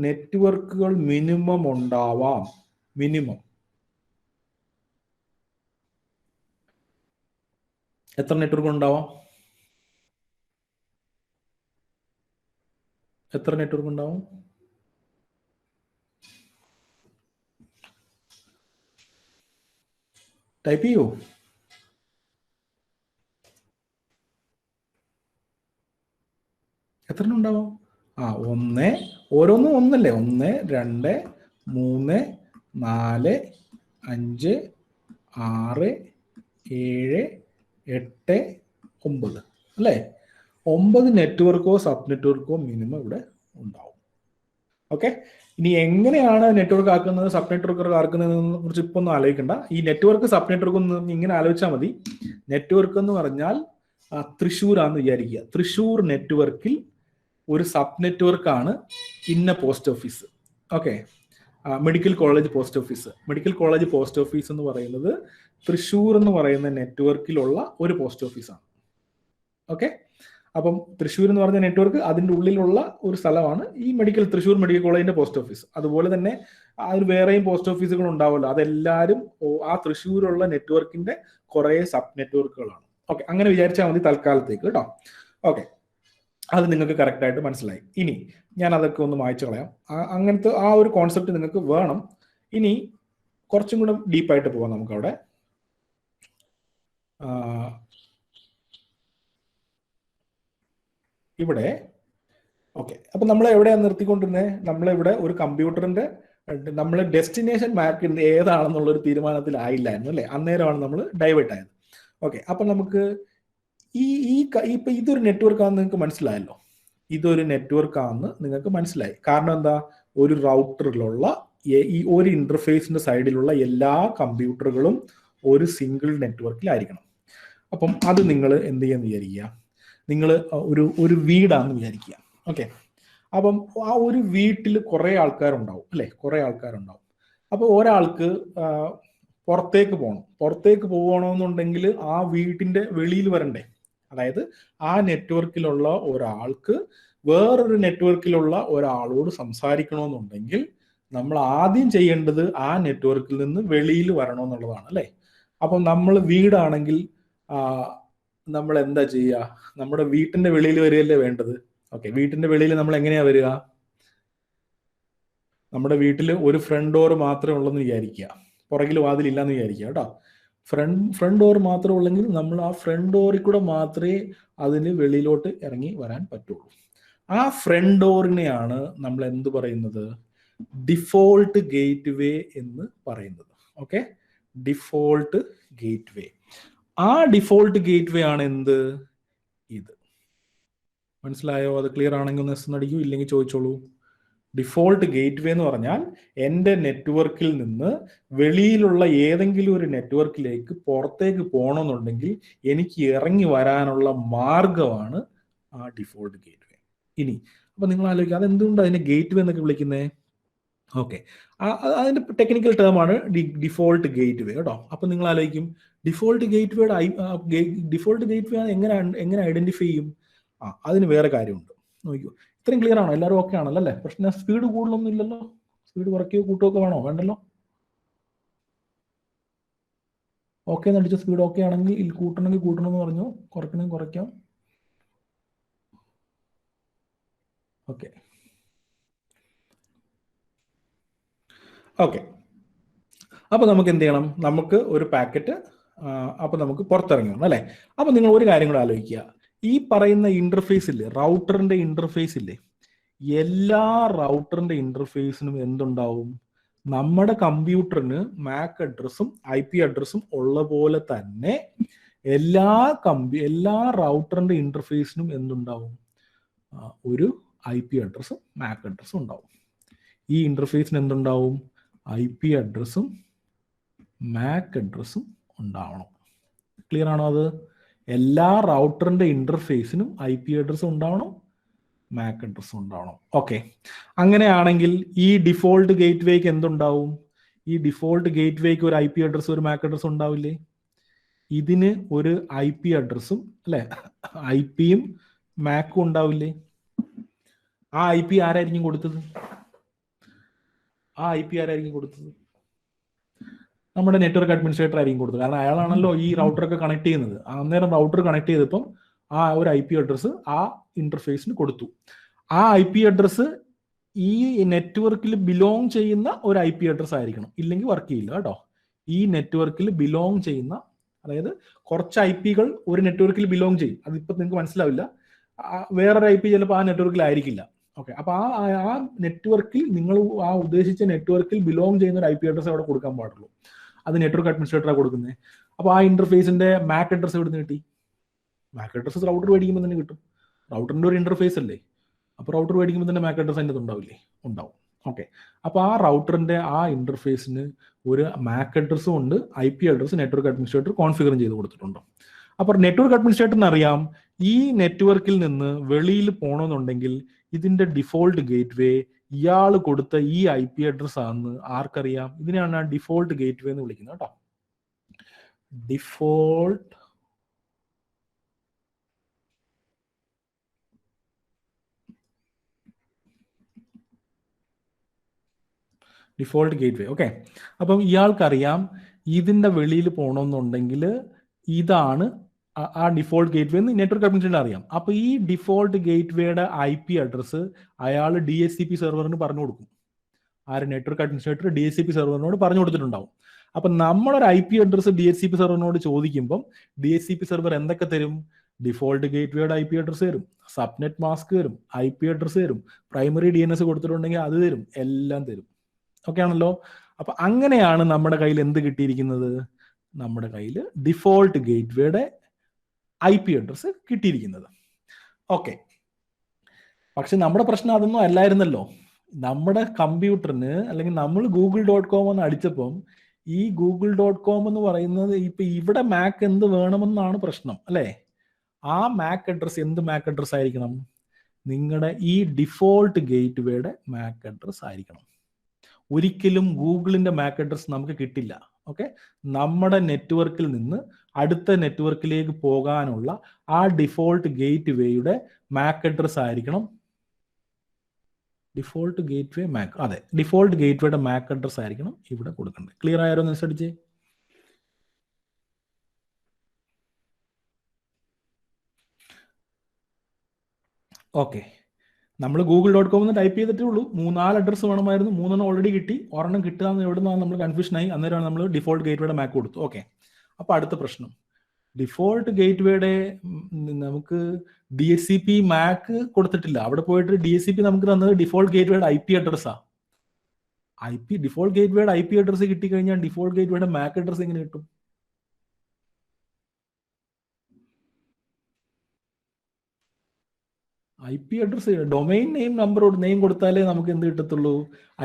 നെറ്റ്വർക്കുകൾ മിനിമം ഉണ്ടാവാം? എത്ര നെറ്റ്വർക്ക് ഉണ്ടാവാം? ടൈപ്പ് ചെയ്യൂ. എത്ര ഉണ്ടാവും? ഓരോന്നും ഒന്നല്ലേ? 1, 2, 3, 4, 5, 6, 7, 8, 9 അല്ലേ? 9 നെറ്റ്വർക്കോ സബ് നെറ്റ്വർക്കോ മിനിമം ഇവിടെ ഉണ്ടാവും. ഓക്കെ, ഇനി എങ്ങനെയാണ് നെറ്റ്വർക്ക് ആക്കുന്നത്, സബ് നെറ്റ്വർക്ക് ആക്കുന്നതിനെ കുറിച്ച് ഇപ്പൊ ഒന്നും ആലോചിക്കണ്ട. ഈ നെറ്റ്വർക്ക് സബ് നെറ്റ്വർക്ക് ഒന്ന് ഇങ്ങനെ ആലോചിച്ചാൽ മതി. നെറ്റ്വർക്ക് എന്ന് പറഞ്ഞാൽ തൃശ്ശൂരാന്ന് വിചാരിക്കുക. തൃശ്ശൂർ നെറ്റ്വർക്കിൽ ഒരു സബ് നെറ്റ്വർക്കാണ് ഇന്ന post office. Okay, medical college post office എന്ന് പറയുന്നത് തൃശ്ശൂർ എന്ന് പറയുന്ന നെറ്റ്വർക്കിലുള്ള ഒരു പോസ്റ്റ് ഓഫീസാണ്. ഓക്കെ, അപ്പം തൃശ്ശൂർ എന്ന് പറഞ്ഞ നെറ്റ്വർക്ക് അതിൻ്റെ ഉള്ളിലുള്ള ഒരു സ്ഥലമാണ് ഈ തൃശ്ശൂർ മെഡിക്കൽ കോളേജിന്റെ പോസ്റ്റ് ഓഫീസ്. അതുപോലെ തന്നെ അതിൽ വേറെയും പോസ്റ്റ് ഓഫീസുകൾ ഉണ്ടാവുമല്ലോ. അതെല്ലാവരും ആ തൃശ്ശൂരുള്ള നെറ്റ്വർക്കിന്റെ കുറെ സബ് നെറ്റ്വർക്കുകളാണ്. ഓക്കെ, അങ്ങനെ വിചാരിച്ചാൽ മതി തൽക്കാലത്തേക്ക് കേട്ടോ. ഓക്കെ, അത് നിങ്ങൾക്ക് കറക്റ്റ് ആയിട്ട് മനസ്സിലായി. ഇനി ഞാൻ അതൊക്കെ ഒന്ന് മായ്ച്ചു കളയാം. അങ്ങനത്തെ ആ ഒരു കോൺസെപ്റ്റ് നിങ്ങൾക്ക് വേണം. ഇനി കുറച്ചും കൂടെ ഡീപ്പായിട്ട് പോവാം നമുക്കവിടെ. ഇവിടെ ഓക്കെ, അപ്പൊ നമ്മൾ എവിടെയാണ് നിർത്തിക്കൊണ്ടിരുന്നത്? നമ്മളിവിടെ ഒരു കമ്പ്യൂട്ടറിന്റെ ഡെസ്റ്റിനേഷൻ മാപ്പ് ഏതാണെന്നുള്ള ഒരു തീരുമാനത്തിലായില്ലായിരുന്നു അല്ലെ? അന്നേരമാണ് നമ്മൾ ഡൈവേർട്ട് ആയത്. ഓക്കെ, അപ്പൊ നമുക്ക് ഇപ്പൊ ഇതൊരു നെറ്റ്വർക്ക് ആണെന്ന് നിങ്ങൾക്ക് മനസ്സിലായല്ലോ. ഇതൊരു നെറ്റ്വർക്ക് ആണെന്ന് നിങ്ങൾക്ക് മനസ്സിലായി. കാരണം എന്താ? ഒരു റൗട്ടറിലുള്ള ഈ ഒരു ഇന്റർഫേസിന്റെ സൈഡിലുള്ള എല്ലാ കമ്പ്യൂട്ടറുകളും ഒരു സിംഗിൾ നെറ്റ്വർക്കിലായിരിക്കണം. അപ്പം അത് നിങ്ങൾ എന്ത് ചെയ്യാന്ന് വിചാരിക്കുക? നിങ്ങൾ ഒരു വീടാണെന്ന് വിചാരിക്കുക. ഓക്കെ, അപ്പം ആ ഒരു വീട്ടിൽ കുറെ ആൾക്കാരുണ്ടാവും അല്ലെ? അപ്പൊ ഒരാൾക്ക് പുറത്തേക്ക് പോകണമെന്നുണ്ടെങ്കിൽ ആ വീട്ടിന്റെ വെളിയിൽ വരണ്ടേ? അതായത് ആ നെറ്റ്വർക്കിലുള്ള ഒരാൾക്ക് വേറൊരു നെറ്റ്വർക്കിലുള്ള ഒരാളോട് സംസാരിക്കണമെന്നുണ്ടെങ്കിൽ നമ്മൾ ആദ്യം ചെയ്യേണ്ടത് ആ നെറ്റ്വർക്കിൽ നിന്ന് വെളിയിൽ വരണമെന്നുള്ളതാണ് അല്ലെ? അപ്പം നമ്മൾ വീടാണെങ്കിൽ നമ്മൾ എന്താ ചെയ്യുക? നമ്മുടെ വീട്ടിന്റെ വെളിയിൽ വരികയല്ലേ വേണ്ടത്? ഓക്കെ, വീട്ടിന്റെ വെളിയിൽ നമ്മൾ എങ്ങനെയാ വരിക? നമ്മുടെ വീട്ടിൽ ഒരു ഫ്രണ്ട് ഡോർ മാത്രമേ ഉള്ളെന്ന് വിചാരിക്കുക, പുറകിൽ വാതിലില്ലാന്ന് വിചാരിക്കുക കേട്ടോ. ഫ്രണ്ട് ഡോർ മാത്രമേ ഉള്ളെങ്കിൽ നമ്മൾ ആ ഫ്രണ്ട് ഡോറിൽ കൂടെ മാത്രമേ അതിന് വെളിയിലോട്ട് ഇറങ്ങി വരാൻ പറ്റുള്ളൂ. ആ ഫ്രണ്ട് ഡോറിനെയാണ് നമ്മൾ എന്ത് പറയുന്നത്? ഡിഫോൾട്ട് ഗേറ്റ് വേ എന്ന് പറയുന്നത്. ഓക്കെ, ഡിഫോൾട്ട് ഗേറ്റ് വേ. ആ ഡിഫോൾട്ട് ഗേറ്റ് വേ ആണ് എന്ത്? ഇത്. മനസ്സിലായോ? അത് ക്ലിയർ ആണെങ്കിൽ ഒന്ന് എസ് അടിക്കൂ, ഇല്ലെങ്കിൽ ചോദിച്ചോളൂ. ഡിഫോൾട്ട് ഗേറ്റ്വേ എന്ന് പറഞ്ഞാൽ എൻ്റെ നെറ്റ്വർക്കിൽ നിന്ന് വെളിയിലുള്ള ഏതെങ്കിലും ഒരു നെറ്റ്വർക്കിലേക്ക് പുറത്തേക്ക് പോകണമെന്നുണ്ടെങ്കിൽ എനിക്ക് ഇറങ്ങി വരാനുള്ള മാർഗമാണ് ആ ഡിഫോൾട്ട് ഗേറ്റ്വേ. ഇനി അപ്പൊ നിങ്ങൾ ആലോചിക്കുക, അതെന്തുകൊണ്ട് അതിനെ ഗേറ്റ്വേ എന്നൊക്കെ വിളിക്കുന്നത്? ഓക്കെ, അതിന്റെ ടെക്നിക്കൽ ടേമാണ് ഡിഫോൾട്ട് ഗേറ്റ്വേ കേട്ടോ. അപ്പൊ നിങ്ങൾ ആലോചിക്കും, ഡിഫോൾട്ട് ഗേറ്റ്വേയുടെ ഡിഫോൾട്ട് ഗേറ്റ്വേ എങ്ങനെ ഐഡന്റിഫൈ ചെയ്യും? അതിന് വേറെ കാര്യമുണ്ട്. നോക്കൂ, ഇത്രയും ക്ലിയർ ആണോ? എല്ലാവരും ഓക്കെ ആണല്ലോ അല്ലേ? പ്രശ്നം സ്പീഡ് കൂടുതലൊന്നും ഇല്ലല്ലോ? സ്പീഡ് കുറയ്ക്കുകയോ കൂട്ടുകയൊക്കെ വേണോ? വേണ്ടല്ലോ. ഓക്കെ എന്ന് അടിച്ച സ്പീഡ് ഓക്കെ ആണെങ്കിൽ കൂട്ടണമെങ്കിൽ കൂട്ടണമെന്ന് പറഞ്ഞു, കുറയ്ക്കണമെങ്കിൽ കുറയ്ക്കാം. ഓക്കെ ഓക്കെ, അപ്പൊ നമുക്ക് എന്ത് ചെയ്യണം? നമുക്ക് ഒരു പാക്കറ്റ് അപ്പൊ നമുക്ക് പുറത്തിറങ്ങി വരണം അല്ലേ? അപ്പൊ നിങ്ങൾ ഒരു കാര്യം കൂടെ ആലോചിക്കുക, ഈ പറയുന്ന ഇന്റർഫേസ് ഇല്ലേ, റൗട്ടറിന്റെ ഇന്റർഫേസ് ഇല്ലേ, എല്ലാ റൗട്ടറിന്റെ ഇന്റർഫേസിനും എന്തുണ്ടാവും? നമ്മുടെ കമ്പ്യൂട്ടറിന് മാക് അഡ്രസ്സും IP അഡ്രസ്സും ഉള്ള പോലെ തന്നെ എല്ലാ റൗട്ടറിന്റെ ഇന്റർഫേസിനും എന്തുണ്ടാവും? ഒരു IP അഡ്രസ്സും മാക് അഡ്രസ്സും ഉണ്ടാവും. ഈ ഇന്റർഫേസിന് എന്തുണ്ടാവും? IP അഡ്രസ്സും മാക് അഡ്രസ്സും ഉണ്ടാവണം. ക്ലിയർ ആണോ? അത് എല്ലാ റൗട്ടറിന്റെ ഇന്റർഫേസിനും IP അഡ്രസ്സും ഉണ്ടാവണം, മാക് അഡ്രസ്സും ഉണ്ടാവണം. ഓക്കെ, അങ്ങനെയാണെങ്കിൽ ഈ ഡിഫോൾട്ട് ഗേറ്റ്വേക്ക് എന്തുണ്ടാവും? ഈ ഡിഫോൾട്ട് ഗേറ്റ്വേക്ക് ഒരു IP അഡ്രസ്സും ഒരു മാക് അഡ്രസ്സും ഉണ്ടാവില്ലേ? ഇതിന് ഒരു IP അഡ്രസ്സും അല്ലെ, IPയും മാക്കും ഉണ്ടാവില്ലേ? ആ IP ആരായിരിക്കും കൊടുത്തത്? നമ്മുടെ നെറ്റ്വർക്ക് അഡ്മിനിസ്ട്രേറ്റർ ആയിരിക്കും കൊടുത്തത്. കാരണം അയാളാണല്ലോ ഈ റൗട്ടറൊക്കെ കണക്ട് ചെയ്യുന്നത്. അന്നേരം റൗട്ടർ കണക്ട് ചെയ്തപ്പം ആ ഒരു IP അഡ്രസ്സ് ആ ഇന്റർഫേസിന് കൊടുത്തു. ആ IP അഡ്രസ്സ് ഈ നെറ്റ്വർക്കിൽ ബിലോങ് ചെയ്യുന്ന ഒരു IP അഡ്രസ്സ് ആയിരിക്കണം, ഇല്ലെങ്കിൽ വർക്ക് ചെയ്യില്ല കേട്ടോ. ഈ നെറ്റ്വർക്കിൽ ബിലോങ് ചെയ്യുന്ന, അതായത് കുറച്ച് IPകൾ ഒരു നെറ്റ്വർക്കിൽ ബിലോങ് ചെയ്യും. അതിപ്പോ നിങ്ങൾക്ക് മനസ്സിലാവില്ല. വേറൊരു IP ചിലപ്പോൾ ആ നെറ്റ്വർക്കിൽ ആയിരിക്കില്ല. ഓക്കെ, അപ്പൊ ആ നെറ്റ്വർക്കിൽ നിങ്ങൾ ആ ഉദ്ദേശിച്ച നെറ്റ്വർക്കിൽ ബിലോങ് ചെയ്യുന്ന ഒരു IP അഡ്രസ്സ് അവിടെ കൊടുക്കാൻ പാടുള്ളൂ. അത് നെറ്റ്വർക്ക് അഡ്മിനിസ്ട്രേറ്ററാണ് കൊടുക്കുന്നത്. അപ്പോൾ ആ ഇന്റർഫേസിന്റെ മാക് അഡ്രസ്സ് എവിടെ നിന്ന് കിട്ടി? മാക് അഡ്രസ്സ് റൗട്ടർ മേടിക്കുമ്പോൾ തന്നെ കിട്ടും. റൗട്ടറിന്റെ ഒരു ഇന്റർഫേസ് അല്ലേ, അപ്പോൾ റൗട്ടർ മേടിക്കുമ്പോൾ തന്നെ മാക് അഡ്രസ്സ് അതിൻ്റെ ഉണ്ടാവില്ലേ? ഉണ്ടാവും. ഓക്കെ, അപ്പോൾ ആ റൗട്ടറിന്റെ ആ ഇന്റർഫേസിന് ഒരു മാക് അഡ്രസ്സും ഉണ്ട്, IP address network administrator configure ചെയ്ത് കൊടുത്തിട്ടുണ്ട്. അപ്പോൾ നെറ്റ്വർക്ക് അഡ്മിനിസ്ട്രേറ്ററിന് അറിയാം ഈ നെറ്റ്വർക്കിൽ നിന്ന് വെളിയിൽ പോകണമെന്നുണ്ടെങ്കിൽ ഇതിന്റെ ഡിഫോൾട്ട് ഗേറ്റ്വേ ഇയാൾ കൊടുത്ത ഈ IP അഡ്രസ് ആണെന്ന് ആർക്കറിയാം? ഇതിനെയാണ് ഡിഫോൾട്ട് ഗേറ്റ്വേ എന്ന് വിളിക്കുന്നത് കേട്ടോ. Default gateway. ഓക്കെ, അപ്പം ഇയാൾക്കറിയാം ഇതിന്റെ വെളിയിൽ പോകണമെന്നുണ്ടെങ്കിൽ ഇതാണ് ആ ഡിഫോൾട്ട് ഗേറ്റ്വേ എന്ന് നെറ്റ്വർക്ക് അഡ്മിനിസ്ട്രേറ്റർ അറിയാം. അപ്പൊ ഈ ഡിഫോൾട്ട് ഗേറ്റ്വേയുടെ IP അഡ്രസ്സ് അയാൾ DHCP സെർവറിന് പറഞ്ഞു കൊടുക്കും. ആര്? നെറ്റ്വർക്ക് അഡ്മിനിസ്ട്രേറ്റർ DHCP സെർവറിനോട് പറഞ്ഞു കൊടുത്തിട്ടുണ്ടാവും. അപ്പൊ നമ്മളൊരു IP അഡ്രസ്സ് DHCP സെർവറിനോട് ചോദിക്കുമ്പം DHCP സെർവർ എന്തൊക്കെ തരും? ഡിഫോൾട്ട് ഗേറ്റ്വേയുടെ IP അഡ്രസ്സ് തരും, സബ്നെറ്റ് മാസ്ക് തരും, IP അഡ്രസ്സ് തരും, പ്രൈമറി DNS കൊടുത്തിട്ടുണ്ടെങ്കിൽ അത് തരും, എല്ലാം തരും. ഓക്കെ ആണല്ലോ? അപ്പൊ അങ്ങനെയാണ് നമ്മുടെ കയ്യിൽ എന്ത് കിട്ടിയിരിക്കുന്നത്? നമ്മുടെ കയ്യിൽ ഡിഫോൾട്ട് ഗേറ്റ്വേയുടെ IP അഡ്രസ്സ് കിട്ടിയിരിക്കുന്നത്. ഓക്കെ, പക്ഷെ നമ്മുടെ പ്രശ്നം അതൊന്നും അല്ലായിരുന്നല്ലോ. നമ്മുടെ കമ്പ്യൂട്ടറിന്, അല്ലെങ്കിൽ നമ്മൾ google.com എന്ന് അടിച്ചപ്പം ഈ google.com എന്ന് പറയുന്നത് ഇപ്പൊ ഇവിടെ മാക് എന്ത് വേണമെന്നാണ് പ്രശ്നം അല്ലേ? ആ മാക് അഡ്രസ് എന്ത് മാക് അഡ്രസ് ആയിരിക്കണം? നിങ്ങളുടെ ഈ ഡിഫോൾട്ട് ഗേറ്റ്വേയുടെ മാക് അഡ്രസ് ആയിരിക്കണം. ഒരിക്കലും ഗൂഗിളിന്റെ മാക് അഡ്രസ് നമുക്ക് കിട്ടില്ല. ഓക്കെ, നമ്മുടെ നെറ്റ്വർക്കിൽ നിന്ന് അടുത്ത നെറ്റ്വർക്കിലേക്ക് പോകാനുള്ള ആ ഡിഫോൾട്ട് ഗേറ്റ്വേയുടെ മാക് അഡ്രസ് ആയിരിക്കണം. ഡിഫോൾട്ട് ഗേറ്റ്വേ മാക്, അതെ, ഡിഫോൾട്ട് ഗേറ്റ്വേയുടെ മാക് അഡ്രസ് ആയിരിക്കണം ഇവിടെ കൊടുക്കേണ്ടത്. ക്ലിയർ ആയാലോ? അനുസരിച്ച് ഓക്കെ, നമ്മൾ google.com എന്ന് ടൈപ്പ് ചെയ്തിട്ടേ ഉള്ളൂ. 3-4 അഡ്രസ്സ് വേണമായിരുന്നു, 3 ഓൾറെഡി കിട്ടി. ഒരെണ്ണം കിട്ടുകയെന്ന് എവിടെ നിന്നാണ് നമ്മൾ കൺഫ്യൂഷൻ ആയി. അന്നേരമാണ് നമ്മൾ ഡിഫോൾട്ട് ഗേറ്റ്വേയുടെ മാക് കൊടുത്തു. ഓക്കെ, അപ്പൊ അടുത്ത പ്രശ്നം, ഡിഫോൾട്ട് ഗേറ്റ്വേയുടെ നമുക്ക് DHCP മാക് കൊടുത്തിട്ടില്ല. അവിടെ പോയിട്ട് DHCP നമുക്ക് തന്നത് ഡിഫോൾട്ട് ഗേറ്റ്വേയുടെ IP അഡ്രസ്സാ. ഡിഫോൾട്ട് ഗേറ്റ്വേയുടെ IP അഡ്രസ്സ് കിട്ടിക്കഴിഞ്ഞാൽ ഡിഫോൾട്ട് ഗേറ്റ്വേയുടെ മാക് അഡ്രസ്സ് എങ്ങനെ കിട്ടും? IP address domain name number name കൊടുത്താലേ നമുക്ക് എന്ത് കിട്ടത്തുള്ളൂ?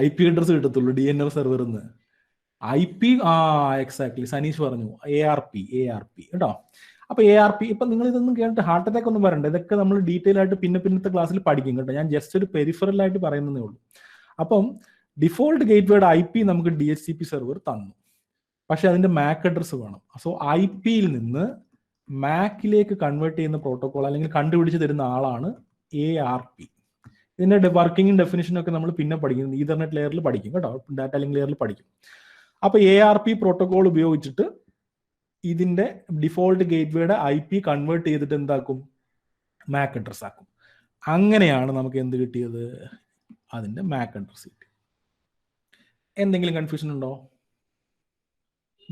IP അഡ്രസ് കിട്ടത്തുള്ളൂ DNS സെർവറിൽ നിന്ന്. IP എക്സാക്ട്ലി സനീഷ് പറഞ്ഞു ARP കേട്ടോ. അപ്പൊ ARP ഇപ്പൊ നിങ്ങൾ ഇതൊന്നും കേട്ടിട്ട് ഹാർട്ട് അറ്റാക്ക് ഒന്നും വരണ്ട. ഇതൊക്കെ നമ്മൾ ഡീറ്റെയിൽ ആയിട്ട് പിന്നത്തെ ക്ലാസ്സിൽ പഠിക്കും കേട്ടോ. ഞാൻ ജസ്റ്റ് ഒരു പെരിഫറൽ ആയിട്ട് പറയുന്നതേ ഉള്ളൂ. അപ്പം ഡിഫോൾട്ട് ഗേറ്റ്വേയുടെ IP നമുക്ക് DHCP സെർവർ തന്നു, പക്ഷെ അതിന്റെ MAC അഡ്രസ് വേണം. സോ IP-യിൽ നിന്ന് MAC-ലേക്ക് കൺവേർട്ട് ചെയ്യുന്ന പ്രോട്ടോകോൾ അല്ലെങ്കിൽ കണ്ടുപിടിച്ച് തരുന്ന ആളാണ് ARP. ഇതിന്റെ വർക്കിംഗ് ഡെഫിനിഷൻ ഒക്കെ നമ്മൾ പിന്നെ പഠിക്കും, ഈതർനെറ്റ് ലെയറിൽ പഠിക്കും കേട്ടോ, ഡാറ്റ ലിങ്ക് ലെയറിൽ പഠിക്കും. അപ്പൊ ARP പ്രോട്ടോകോൾ ഉപയോഗിച്ചിട്ട് ഇതിന്റെ ഡിഫോൾട്ട് ഗേറ്റ്വേയുടെ IP കൺവേർട്ട് ചെയ്തിട്ട് എന്താക്കും? MAC അഡ്രസ് ആക്കും. അങ്ങനെയാണ് നമുക്ക് എന്ത് കിട്ടിയത്? അതിന്റെ MAC അഡ്രസ് കിട്ടി. എന്തെങ്കിലും കൺഫ്യൂഷൻ ഉണ്ടോ?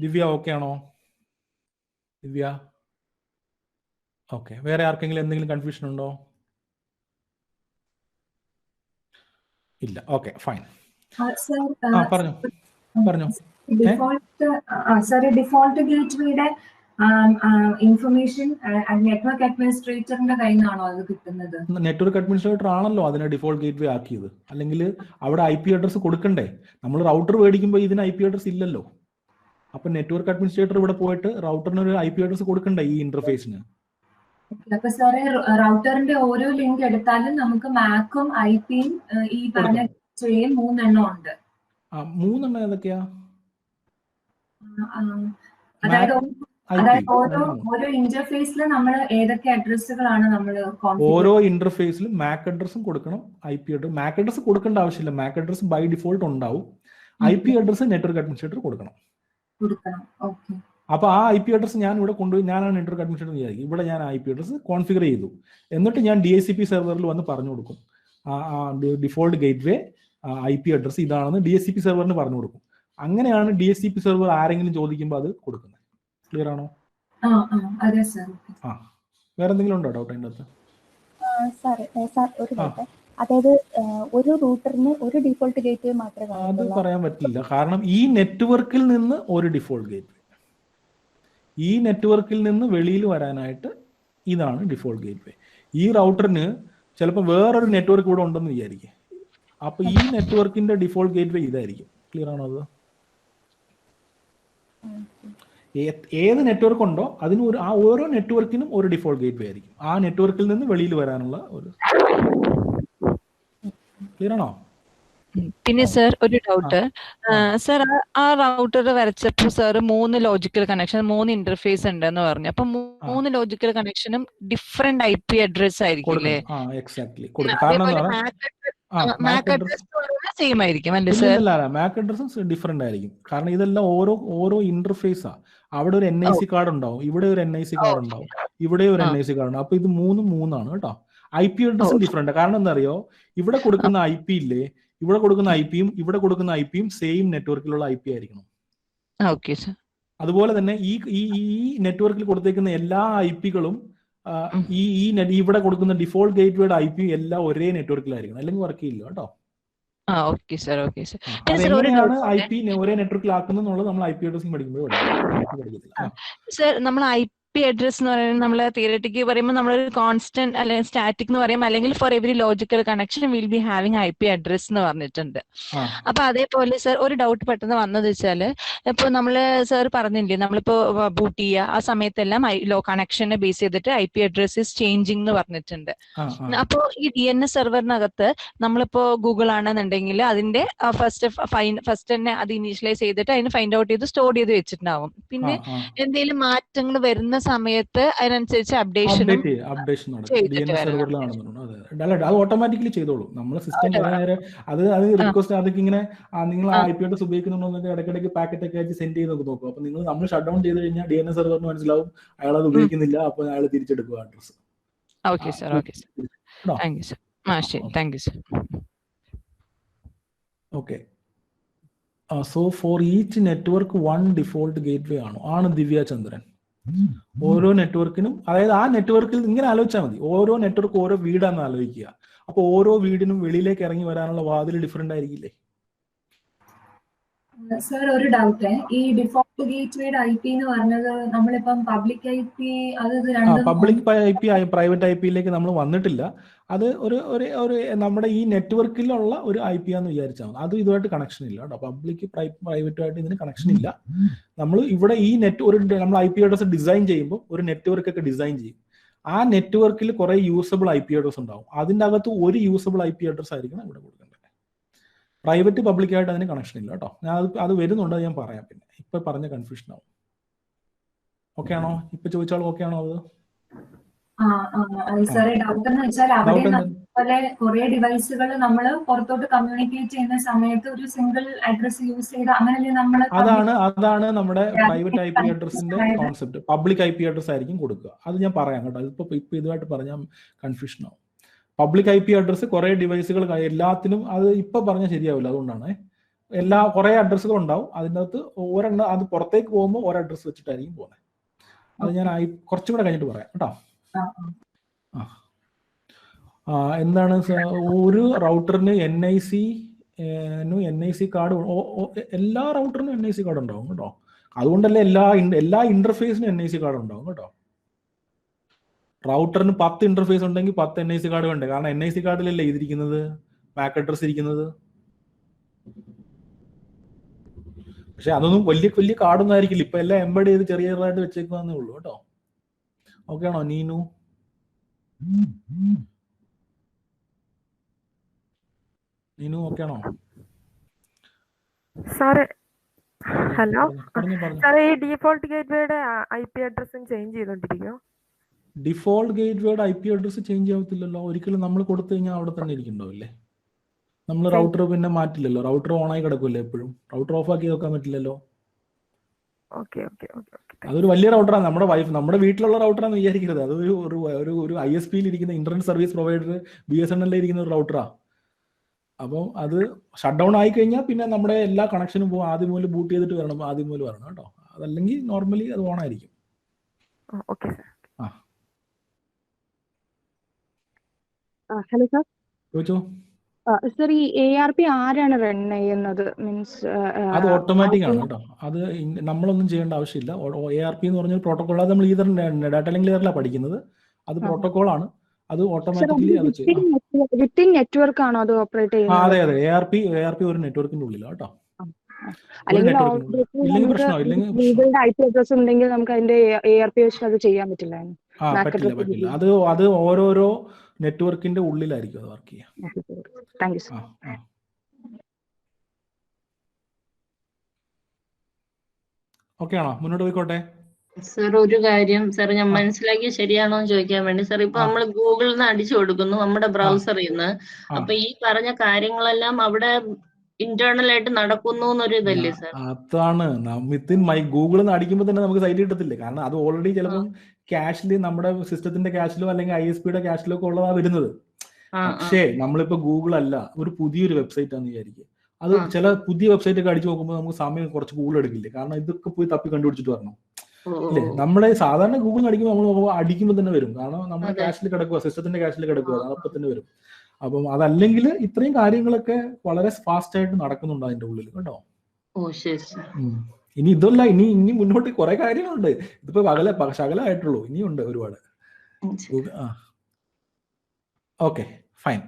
ദിവ്യ ഓക്കെ ആണോ? ദിവ്യ ഓക്കെ. വേറെ ആർക്കെങ്കിലും എന്തെങ്കിലും കൺഫ്യൂഷൻ ഉണ്ടോ? ഇല്ല. Okay fine. പറഞ്ഞു. ഡിഫോൾട്ട് ഗേറ്റ്വേയുടെ ഇൻഫർമേഷൻ നെറ്റ്വർക്ക് അഡ്മിനിസ്ട്രേറ്ററിന്റെ കയ്യിൽ നിന്നാണോ അത് കിട്ടുന്നത്? നെറ്റ്വർക്ക് അഡ്മിനിസ്ട്രേറ്റർ ആണല്ലോ അതിനെ ഡിഫോൾട്ട് ഗേറ്റ്വേ ആക്കിയത്. അല്ലെങ്കിൽ അവിടെ IP അഡ്രസ് കൊടുക്കണ്ടേ? നമ്മൾ റൗട്ടർ മേടിക്കുമ്പോൾ ഇതിന് IP അഡ്രസ് ഇല്ലല്ലോ. അപ്പൊ നെറ്റ്വർക്ക് അഡ്മിനിസ്ട്രേറ്റർ ഇവിടെ പോയിട്ട് റൗട്ടറിന് ഒരു IP അഡ്രസ് കൊടുക്കണ്ടേ ഈ ഇന്റർഫേസിന്? അപ്പൊ സാറേ റൗട്ടറിന്റെ ഓരോ ലിങ്ക് എടുത്താലും നമുക്ക് MAC-ഉം IP-യും ഈ പറഞ്ഞ 3 എണ്ണം ഉണ്ട്. 3 എണ്ണം ഏതൊക്കെയാ? അതായത് ഓരോ ഇന്റർഫേസിലും നമ്മൾ ഏതൊക്കെ അഡ്രസ്സുകളാണ് നമ്മൾ ഓരോ ഇന്റർഫേസിലും MAC അഡ്രസ്സും കൊടുക്കണം, IP അഡ്രസ്. MAC അഡ്രസ് കൊടുക്കേണ്ട ആവശ്യമില്ല, MAC അഡ്രസ് ബൈ ഡിഫോൾട്ട് ഉണ്ടാവും. IP അഡ്രസ് നെറ്റ്വർക്ക് അഡ്മിനിസ്ട്രേറ്റർ കൊടുക്കണം. അപ്പൊ ആ IP അഡ്രസ് ഞാൻ ഇവിടെ കൊണ്ടുപോയി, ഞാനാണ് നെറ്റ്വർക്ക് അഡ്മിനിസ്ട്രേറ്റർ വിചാരിക്കും, ഇവിടെ ഞാൻ IP അഡ്രസ് കോൺഫിഗർ ചെയ്തു. എന്നിട്ട് ഞാൻ DHCP സെർവറിൽ വന്ന് പറഞ്ഞു കൊടുക്കും ഡിഫോൾട്ട് ഗേറ്റ്വേ IP അഡ്രസ് ഇതാണെന്ന് DHCP സെർവറിന് പറഞ്ഞു കൊടുക്കും. അങ്ങനെയാണ് DHCP സെർവർ ആരെങ്കിലും ചോദിക്കുമ്പോൾ അത് കൊടുക്കുന്നത്. ക്ലിയർ ആണോ? വേറെ എന്തെങ്കിലും ഉണ്ടോ ഡൗട്ട് അതിൻ്റെ അകത്ത്? അതായത് ഒരു റൂട്ടറിന് ഒരു ഡിഫോൾട്ട് ഗേറ്റ്വേ മാത്രമേ അത് പറയാൻ പറ്റില്ല. കാരണം ഈ നെറ്റ്വർക്കിൽ നിന്ന് ഒരു ഡിഫോൾട്ട് ഗേറ്റ്വേ, ഈ നെറ്റ്വർക്കിൽ നിന്ന് വെളിയിൽ വരാനായിട്ട് ഇതാണ് ഡിഫോൾട്ട് ഗേറ്റ്വേ. ഈ റൗട്ടറിന് ചിലപ്പോൾ വേറൊരു നെറ്റ്വർക്ക് കൂടെ ഉണ്ടെന്ന് വിചാരിക്കും. അപ്പൊ ഈ നെറ്റ്വർക്കിന്റെ ഡിഫോൾട്ട് ഗേറ്റ്വേ ഇതായിരിക്കും. ക്ലിയർ ആണോ? അത് ഏത് നെറ്റ്വർക്ക് ഉണ്ടോ അതിന് ആ ഓരോ നെറ്റ്വർക്കിനും ഒരു ഡിഫോൾട്ട് ഗേറ്റ്വേ ആയിരിക്കും. ആ നെറ്റ്വർക്കിൽ നിന്ന് വെളിയിൽ വരാനുള്ള ഒരു. ക്ലിയർ ആണോ? പിന്നെ സർ ഒരു ഡൗട്ട് സർ, ആ റൗട്ടർ വരച്ചപ്പോ സർ 3 ലോജിക്കൽ കണക്ഷൻ 3 ഇന്റർഫേസ് ഉണ്ടെന്ന് പറഞ്ഞു. അപ്പൊ 3 ലോജിക്കൽ കണക്ഷനും ഡിഫറെന്റ് IP അഡ്രസ് ആയിരിക്കില്ലേ? സെയിം ആയിരിക്കും അല്ലേ സർ? MAC അഡ്രസ്സും ഡിഫറെന്റ് ആയിരിക്കും. കാരണം ഇതെല്ലാം ഓരോ ഇന്റർഫേസാ. അവിടെ ഒരു NIC കാർഡ് ഉണ്ടാവും, ഇവിടെ ഒരു NIC കാർഡ് ഉണ്ടാവും, ഇവിടെ ഒരു NIC കാർഡ് ഉണ്ടാവും. അപ്പൊ ഇത് 3 ആണ് കേട്ടോ. IP അഡ്രസ്സും ഡിഫറെന്റ്. കാരണം എന്താ അറിയോ? ഇവിടെ കൊടുക്കുന്ന IP ഇല്ലേ, ഇവിടെ കൊടുക്കുന്ന IP-യും ഇവിടെ കൊടുക്കുന്ന IP-യും സെയിം നെറ്റ്വർക്കിലുള്ള IP ആയിരിക്കണം. അതുപോലെ തന്നെ ഈ നെറ്റ്വർക്കിൽ കൊടുത്തേക്കുന്ന എല്ലാ IP-കളും ഇവിടെ കൊടുക്കുന്ന ഡിഫോൾട്ട് ഗേറ്റ്വേയുടെ IP എല്ലാം ഒരേ നെറ്റ്വർക്കിലായിരിക്കണം, അല്ലെങ്കിൽ വർക്ക് ചെയ്യില്ല കേട്ടോ. അതെങ്ങനെയാണ് IP ഒരേ നെറ്റ്വർക്കിലാക്കുന്നത് നമ്മൾ IP അഡ്രസ്സിംഗ് പഠിക്കുമ്പോൾ നമ്മൾ IP അഡ്രസ് എന്ന് പറയുന്നത് നമ്മൾ തിയററ്റിക്ക് പറയുമ്പോൾ നമ്മളൊരു കോൺസ്റ്റന്റ് അല്ലെങ്കിൽ സ്റ്റാറ്റിക് എന്ന് പറയും, അല്ലെങ്കിൽ for every logical connection will be having IP address എന്ന് പറഞ്ഞിട്ടുണ്ട്. അപ്പൊ അതേപോലെ സർ ഒരു ഡൗട്ട് പെട്ടെന്ന് വന്നത് വെച്ചാല്, ഇപ്പൊ നമ്മള് സർ പറഞ്ഞില്ലേ നമ്മളിപ്പോ ബൂട്ട് ചെയ്യുക ആ സമയത്തെല്ലാം കണക്ഷനെ ബേസ് ചെയ്തിട്ട് IP അഡ്രസ് ഇസ് ചേഞ്ചിങ് എന്ന് പറഞ്ഞിട്ടുണ്ട്. അപ്പോ ഈ DNS സെർവറിനകത്ത് നമ്മളിപ്പോ ഗൂഗിൾ ആണെന്നുണ്ടെങ്കിൽ അതിന്റെ ഫസ്റ്റ് തന്നെ അത് ഇനീഷ്യലൈസ് ചെയ്തിട്ട് അതിന് ഫൈൻഡ് ഔട്ട് ചെയ്ത് സ്റ്റോർ ചെയ്ത് വെച്ചിട്ടുണ്ടാവും. പിന്നെ എന്തെങ്കിലും മാറ്റങ്ങൾ വരുന്ന സമയത്ത് അതിനനുസരിച്ച് അപ്ഡേഷൻ അത് ഓട്ടോമാറ്റിക്കലി ചെയ്തോളൂ. നമ്മൾ സിസ്റ്റം അത് റിക്വസ്റ്റ് അതൊക്കെ ഇങ്ങനെ നിങ്ങൾ IP അഡ്രസ് ഉപയോഗിക്കുന്നുണ്ടോ ഇടയ്ക്കിടയ്ക്ക് പാക്കറ്റ് ഒക്കെ ആയിട്ട് സെൻഡ് ചെയ്ത് നോക്കും. അപ്പൊ നമ്മൾ ഷട്ട് ഡൗൺ ചെയ്ത് കഴിഞ്ഞാൽ DNS സെർവറിന് മനസ്സിലാവും അയാൾ അത് ഉപയോഗിക്കുന്നില്ല, അപ്പൊ അയാൾ തിരിച്ചെടുക്കുക address. Okay. So for each network 1 default gateway ആണ് ദിവ്യ ചന്ദ്രൻ. ഓരോ നെറ്റ്വർക്കിനും, അതായത് ആ നെറ്റ്വർക്കിൽ ഇങ്ങനെ ആലോചിച്ചാൽ മതി, ഓരോ നെറ്റ്വർക്ക് ഓരോ വീടാന്ന് ആലോചിക്കുക. അപ്പൊ ഓരോ വീടിനും വെളിയിലേക്ക് ഇറങ്ങി വരാനുള്ള വാതിൽ ഡിഫറെന്റ് ആയിരിക്കില്ലേ? സർ ഒരു ഡൗട്ട്, ഈ ഡിഫോൾട്ട് ഗേറ്റ്വേയുടെ IP എന്ന് പറഞ്ഞത് നമ്മളിപ്പം പബ്ലിക് IP അത് രണ്ടും പബ്ലിക് IP പ്രൈവറ്റ് IP നമ്മൾ വന്നിട്ടില്ല. അത് ഒരു നമ്മുടെ ഈ നെറ്റ്വർക്കിലുള്ള ഒരു IP ആണെന്ന് വിചാരിച്ചാൽ മതി. അത് ഇതുമായിട്ട് കണക്ഷൻ ഇല്ല കേട്ടോ. പബ്ലിക് പ്രൈവറ്റുമായിട്ട് ഇതിന് കണക്ഷൻ ഇല്ല. നമ്മൾ ഇവിടെ ഈ നമ്മൾ IP അഡ്രസ് ഡിസൈൻ ചെയ്യുമ്പോൾ ഒരു നെറ്റ്വർക്ക് ഒക്കെ ഡിസൈൻ ചെയ്യും. ആ നെറ്റ്വർക്കിൽ കുറെ യൂസബിൾ IP അഡ്രസ് ഉണ്ടാവും. അതിൻ്റെ അകത്ത് ഒരു യൂസബിൾ IP അഡ്രസ് ആയിരിക്കണം ഇവിടെ കൊടുക്കേണ്ടത്. പ്രൈവറ്റ് പബ്ലിക്കായിട്ട് അതിന് കണക്ഷൻ ഇല്ല കേട്ടോ. ഞാൻ അത് വരുന്നുണ്ട്, ഞാൻ പറയാം. പിന്നെ ഇപ്പൊ പറഞ്ഞ കൺഫ്യൂഷൻ ആവും. ഓക്കെ ആണോ? ഇപ്പൊ ചോദിച്ചാൽ ഓക്കെ ആണോ? അത് സാറേ ഡൗട്ട് എന്ന് വെച്ചാൽ അവിടെ പോലെ കുറെ ഡിവൈസുകൾ നമ്മൾ പുറത്തോട്ട് കമ്മ്യൂണിക്കേറ്റ് ചെയ്യുന്ന സമയത്ത് ഒരു സിംഗിൾ അഡ്രസ് യൂസ് ചെയ്ത് അങ്ങനെയല്ലേ നമ്മൾ. അതാണ് നമ്മുടെ പ്രൈവറ്റ് IP അഡ്രസ്സിന്റെ കോൺസെപ്റ്റ്. പബ്ലിക് IP അഡ്രസ് ആയിരിക്കും കൊടുക്കുക. അത് ഞാൻ പറയാം കേട്ടോ. ഇപ്പൊ ഇതുമായിട്ട് പറഞ്ഞാൽ കൺഫ്യൂഷൻ ആവും. പബ്ലിക് IP അഡ്രസ് കുറെ ഡിവൈസുകൾ എല്ലാത്തിനും അത് ഇപ്പൊ പറഞ്ഞാൽ ശരിയാവില്ല. അതുകൊണ്ടാണ് കുറെ അഡ്രസ്സുകൾ ഉണ്ടാവും. അതിനകത്ത് ഒരെണ്ണം അത് പുറത്തേക്ക് പോകുമ്പോൾ ഒരു അഡ്രസ് വെച്ചിട്ടായിരിക്കും പോകുന്നത്. അത് ഞാൻ കുറച്ചും കൂടെ കഴിഞ്ഞിട്ട് പറയാം കേട്ടോ. എന്താണ് ഒരു റൗട്ടറിന് NIC കാർഡ്, എല്ലാ റൗട്ടറിനും NIC കാർഡ് ഉണ്ടാവും കേട്ടോ. അതുകൊണ്ടല്ലേ എല്ലാ ഇന്റർഫേസിനും NIC കാർഡ് ഉണ്ടാവും കേട്ടോ. റൗട്ടറിന് 10 ഇന്റർഫേസ് ഉണ്ടെങ്കിൽ 10 NIC കാർഡ് വേണ്ടേ? കാരണം NIC കാർഡിലല്ലേ ഇതിരിക്കുന്നത്, MAC അഡ്രസ് ഇരിക്കുന്നത്. പക്ഷെ അതൊന്നും വലിയ കാർഡൊന്നും ആയിരിക്കില്ല. ഇപ്പൊ എല്ലാം എംബഡ് ചെയ്ത് ചെറിയതായിട്ട് വെച്ചേക്കുന്നേ ഉള്ളൂ കേട്ടോ. ഓക്കെ ആണോ നീനു? ഓക്കെ ആണോ സാറേ? ഹലോ സാറേ, ഈ ഡിഫോൾട്ട് ഗേറ്റ്വേയുടെ IP അഡ്രസ്സും ചേഞ്ച് ചെയ്തോണ്ടിരിക്കോ? ഡിഫോൾട്ട് ഗേറ്റ്വേയുടെ IP അഡ്രസ് ചേഞ്ച് ആവത്തില്ലല്ലോ ഒരിക്കലും. നമ്മൾ കൊടുത്തു കഴിഞ്ഞാൽ അവിടെ തന്നെ ഇരിക്കണ്ടാവില്ലേ? നമ്മൾ റൗട്ടർ പിന്നെ മാറ്റില്ലല്ലോ. റൗട്ടർ ഓൺ ആയി കിടക്കുമല്ലേ എപ്പോഴും. റൗട്ടർ ഓഫ് ആക്കി വെക്കാൻ പറ്റില്ലല്ലോ. അതൊരു വലിയ റൗട്ടറാണ്. നമ്മുടെ വീട്ടിലുള്ള റൗട്ടറാന്ന് വിചാരിക്കരുത്. അതൊരു ഒരു ISPയിൽ ഇരിക്കുന്ന ഇന്റർനെറ്റ് സർവീസ് പ്രൊവൈഡർ BSNL ഇരിക്കുന്ന ഒരു റൗട്ടറാ. അപ്പം അത് ഷട്ട് ഡൗൺ ആയി കഴിഞ്ഞാൽ പിന്നെ നമ്മുടെ എല്ലാ കണക്ഷനും പോകും. ആദ്യം മുതൽ ബൂട്ട് ചെയ്തിട്ട് ആദ്യം മുതൽ വരണം കേട്ടോ. അതല്ലെങ്കിൽ നോർമലി അത് ഓൺ ആയിരിക്കും. Hello sir. ചോദിച്ചോ. സർ, ഈ ARP ആരാണ് റൺ ചെയ്യുന്നത്? മീൻസ് അത് ഓട്ടോമാറ്റിക് ആണ് കേട്ടോ. അത് നമ്മളൊന്നും ചെയ്യേണ്ട ആവശ്യമില്ല. ARP എന്ന് പറഞ്ഞ പ്രോട്ടോകോൾ. അത് നമ്മൾ ഡാറ്റ ലിങ്ക് ലെയറിലാണ് പഠിക്കുന്നത്. അത് പ്രോട്ടോകോൾ ആണ്. അത് ഓട്ടോമാറ്റിക്കലി അത് ചെയ്യും. വിത്തിൻ നെറ്റ്വർക്ക് ആണോ അത് ഓപ്പറേറ്റ് ചെയ്യുന്നത്? അതെ. ARP ഒരു നെറ്റ്വർക്കിന്റെ ഉള്ളിലാണ് കേട്ടോ. അല്ലെങ്കിൽ IP അഡ്രസ് ഉണ്ടെങ്കിൽ നമുക്ക് അതിന്റെ ARP വെച്ച് അത് ചെയ്യാൻ പറ്റില്ല. പറ്റില്ല. അത് ഓരോരോ നെറ്റ്വർക്കിന്റെ ഉള്ളിലായിരിക്കും അത് വർക്ക് ചെയ്യുക. Thank you sir. ഓക്കെ ആണോ? മുന്നോട്ട് പോയിക്കോട്ടെ. സാർ ഒരു കാര്യം സാർ ഞാൻ മനസ്സിലാക്കിയ ശരിയാണോ എന്ന് ചോദിക്കാൻ വേണ്ടി. സാർ ഇപ്പൊ നമ്മൾ ഗൂഗിളിൽ നിന്ന് അടിച്ചു കൊടുക്കുന്നു നമ്മുടെ ബ്രൗസറിൽ നിന്ന്. അപ്പൊ ഈ പറഞ്ഞ കാര്യങ്ങളെല്ലാം അവിടെ ഇന്റേണൽ ആയിട്ട് നടക്കുന്നു എന്നൊരു ഇതല്ലേ സാർ? അതാണ് ഗൂഗിളിൽ നിന്ന് അടിക്കുമ്പോൾ തന്നെ നമുക്ക് സൈറ്റ് കിട്ടത്തില്ലേ. കാരണം അത് ഓൾറെഡി ചിലപ്പം ക്യാഷില് നമ്മുടെ സിസ്റ്റത്തിന്റെ ക്യാഷിലോ അല്ലെങ്കിൽ ISPയുടെ ക്യാഷിലോ ഒക്കെ ഉള്ളതാ വരുന്നത്. പക്ഷേ നമ്മളിപ്പോ ഗൂഗിൾ അല്ല, ഒരു പുതിയൊരു വെബ്സൈറ്റ് ആണെന്ന് വിചാരിക്കും. അത് ചില പുതിയ വെബ്സൈറ്റ് ഒക്കെ അടിച്ചു നോക്കുമ്പോൾ നമുക്ക് സമയം കുറച്ച് കൂടുതൽ എടുക്കില്ലേ. കാരണം ഇതൊക്കെ പോയി തപ്പി കണ്ടുപിടിച്ചിട്ട് വരണം അല്ലേ. നമ്മളെ സാധാരണ ഗൂഗിളിൽ അടിക്കുമ്പോൾ നമ്മൾ അടിക്കുമ്പോൾ തന്നെ വരും. കാരണം നമ്മുടെ ക്യാഷിൽ കിടക്കുക, സിസ്റ്റത്തിന്റെ ക്യാഷിൽ കിടക്കുക, അപ്പൊ തന്നെ വരും. അപ്പം അതല്ലെങ്കിൽ ഇത്രയും കാര്യങ്ങളൊക്കെ വളരെ ഫാസ്റ്റ് ആയിട്ട് നടക്കുന്നുണ്ട് അതിന്റെ ഉള്ളിൽ കേട്ടോ. ഇനി ഇതല്ല, ഇനി മുന്നോട്ട് കുറെ കാര്യങ്ങളുണ്ട്. ഇതിപ്പോ ശകലമായിട്ടുള്ളൂ, ഇനിയുണ്ട് ഒരുപാട്. Okay fine.